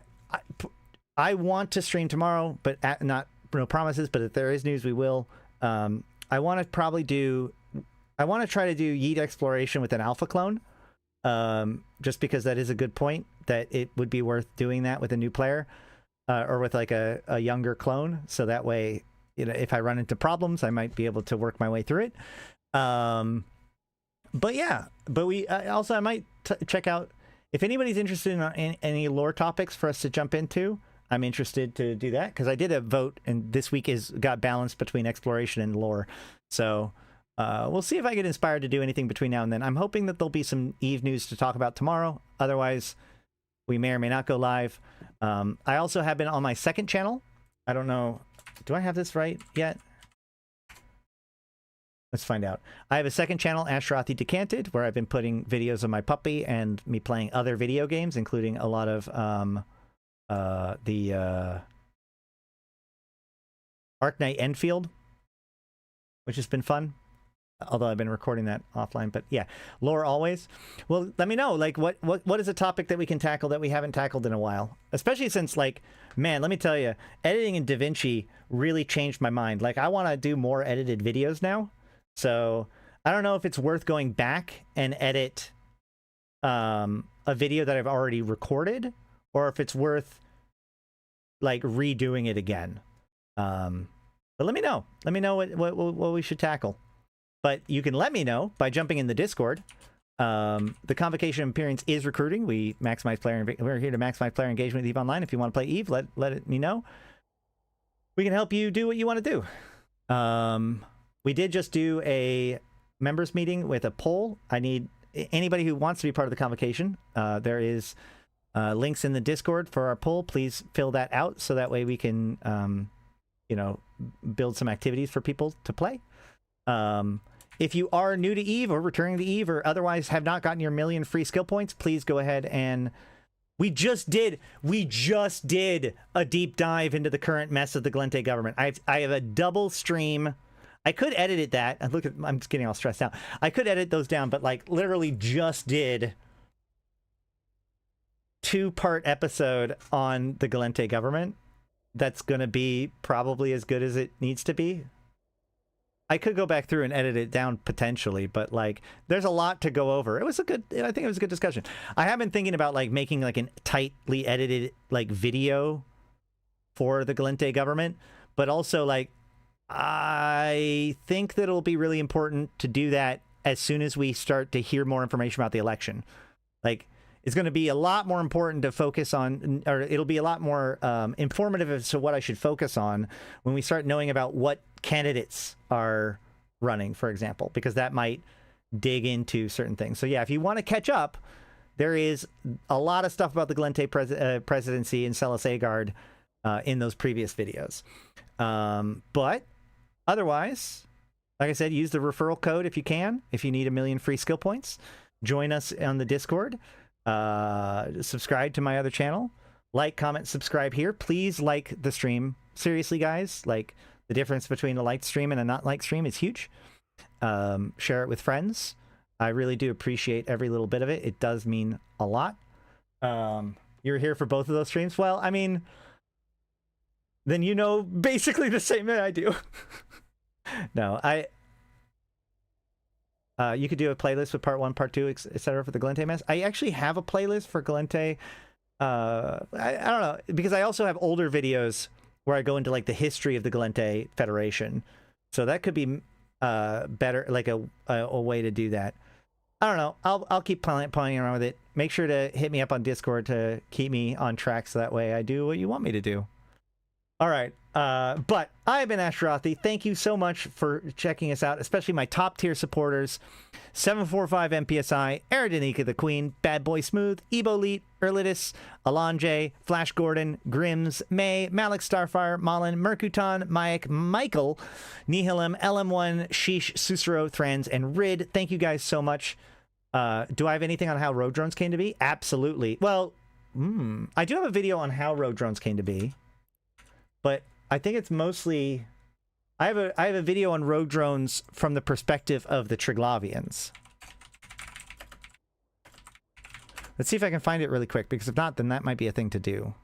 I want to stream tomorrow, but no promises, but if there is news, we will. I want to try to do Yeet exploration with an alpha clone. Just because that is a good point, that it would be worth doing that with a new player, or with like a younger clone. So that way, you know, if I run into problems, I might be able to work my way through it. But yeah, but I might check out if anybody's interested in any lore topics for us to jump into. I'm interested to do that because I did a vote, and this week got balanced between exploration and lore. So we'll see if I get inspired to do anything between now and then. I'm hoping that there'll be some Eve news to talk about tomorrow. Otherwise, we may or may not go live. I also have been on my second channel. I don't know. Do I have this right yet? Let's find out. I have a second channel, Ashrathi Decanted, where I've been putting videos of my puppy and me playing other video games, including a lot of the Ark Knight Enfield, which has been fun. Although I've been recording that offline, but yeah, lore always. Well, let me know, like, what is a topic that we can tackle that we haven't tackled in a while? Especially since, like, man, let me tell you, editing in DaVinci really changed my mind. Like, I want to do more edited videos now. So I don't know if it's worth going back and edit a video that I've already recorded, or if it's worth like redoing it again. But let me know. Let me know what we should tackle. But you can let me know by jumping in the Discord. The Convocation Appearance is recruiting. We're here to maximize player engagement with EVE Online. If you want to play EVE, let me know. We can help you do what you want to do. We did just do a members meeting with a poll. I need anybody who wants to be part of the convocation. There is links in the Discord for our poll. Please fill that out so that way we can, you know, build some activities for people to play. If you are new to EVE or returning to EVE or otherwise have not gotten your 1,000,000 free skill points, please go ahead and we just did a deep dive into the current mess of the Glente government. I have a double stream. I could edit it that. I'm just getting all stressed out. I could edit those down, but like literally just did 2-part episode on the Glente government. That's going to be probably as good as it needs to be. I could go back through and edit it down potentially, but like there's a lot to go over. I think it was a good discussion. I have been thinking about like making like a tightly edited like video for the Glente government, but also like I think that it'll be really important to do that as soon as we start to hear more information about the election. Like it's going to be a lot more important to focus on, or it'll be a lot more informative as to what I should focus on when we start knowing about what candidates are running, for example, because that might dig into certain things. So yeah, if you want to catch up, there is a lot of stuff about the Glente presidency and Celis Agard in those previous videos. But otherwise, like I said, use the referral code if you can, if you need 1,000,000 free skill points. Join us on the Discord. Subscribe to my other channel. Like, comment, subscribe here. Please like the stream. Seriously, guys, like the difference between a liked stream and a not liked stream is huge. Share it with friends. I really do appreciate every little bit of it. It does mean a lot. You're here for both of those streams? Well, I mean, then you know basically the same that I do. No, you could do a playlist with part 1, part 2, etc. for the Glente mess. I actually have a playlist for Glente. I don't know, because I also have older videos where I go into like the history of the Glente Federation. So that could be better, like a way to do that. I don't know. I'll keep playing around with it. Make sure to hit me up on Discord to keep me on track so that way I do what you want me to do. All right. But I've been Ashrothi. Thank you so much for checking us out, especially my top tier supporters. 745 MPSI, Arydanika the Queen, Bad Boy Smooth, Eboleet, Erladis, Elange, Flash Gordon, Grims, May, Malak Starfire, Malin, Mercuton, Mayak, Michael, Nihilim, LM1, Sheesh, Susuro, Thrans, and Rid. Thank you guys so much. Do I have anything on how road drones came to be? Absolutely. Well, I do have a video on how road drones came to be, but I think it's mostly... I have a video on road drones from the perspective of the Triglavians. Let's see if I can find it really quick, because if not, then that might be a thing to do.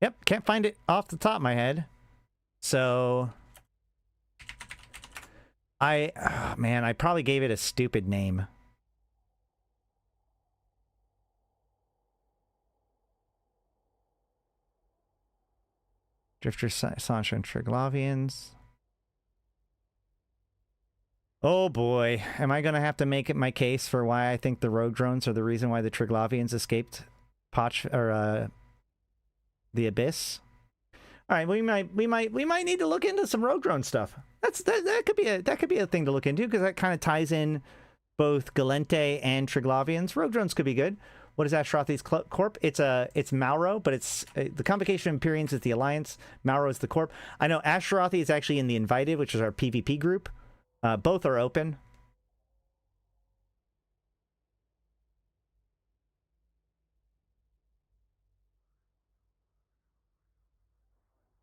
Yep, can't find it off the top of my head. So... oh man, I probably gave it a stupid name. Drifter, Sancho, and Triglavians. Oh boy, am I gonna have to make it my case for why I think the rogue drones are the reason why the Triglavians escaped the Abyss? All right, we might need to look into some rogue drone stuff. That could be a thing to look into, because that kind of ties in both Galente and Triglavians. Rogue drones could be good. What is Ashrothi's corp? It's Mauro, but it's the Convocation of Empyreans is the Alliance. Mauro is the corp. I know Ashrothi is actually in the Invited, which is our PvP group. Both are open.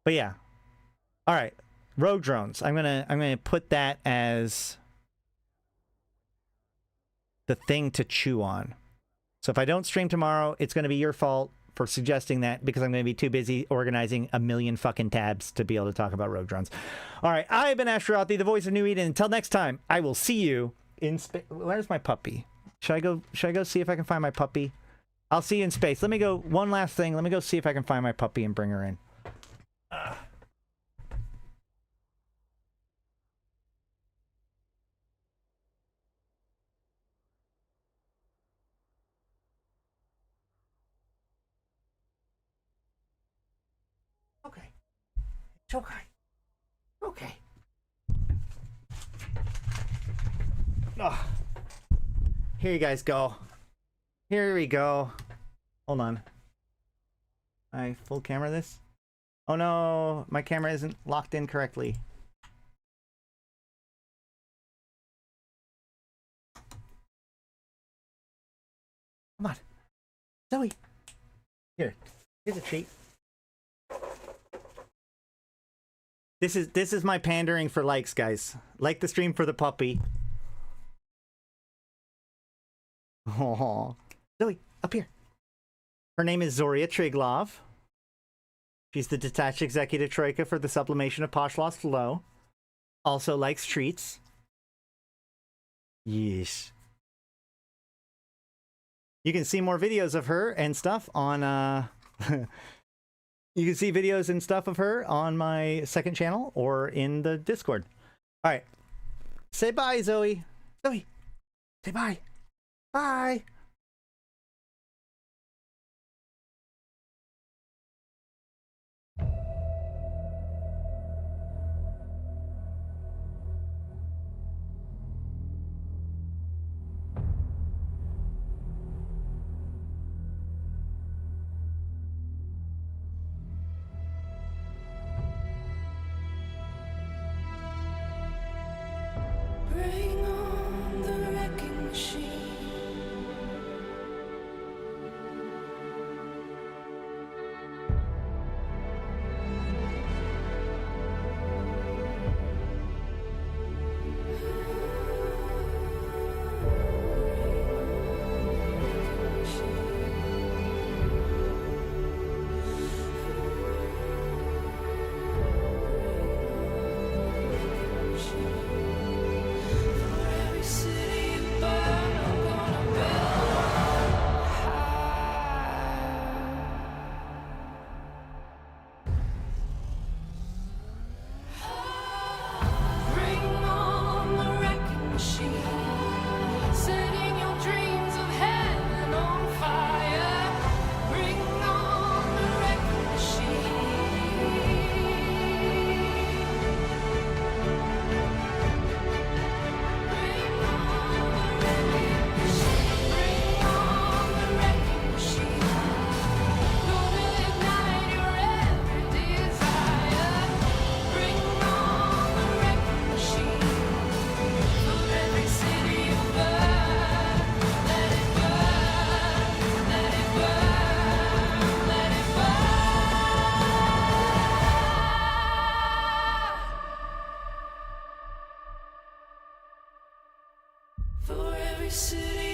But yeah. All right. Rogue drones. I'm gonna put that as the thing to chew on. So if I don't stream tomorrow, it's gonna be your fault for suggesting that, because I'm gonna be too busy organizing a million fucking tabs to be able to talk about rogue drones. All right, I've been Ashrothi, the voice of New Eden. Until next time, I will see you in space. Where's my puppy? Should I go see if I can find my puppy? I'll see you in space. Let me go. One last thing. Let me go see if I can find my puppy and bring her in. Okay. It's okay. Okay. Oh. Here you guys go. Here we go. Hold on. I full camera this? Oh no, my camera isn't locked in correctly. Come on. Zoe. Here's a treat. This is my pandering for likes, guys. Like the stream for the puppy. Oh, Zoe, up here. Her name is Zoria Triglav. She's the detached executive troika for the sublimation of Poshlost Flow. Also likes treats. Yes. You can see more videos of her and stuff on you can see videos and stuff of her on my second channel or in the Discord. All right. Say bye, Zoe. Zoe. Say bye. Bye. Bring on the wrecking machine. city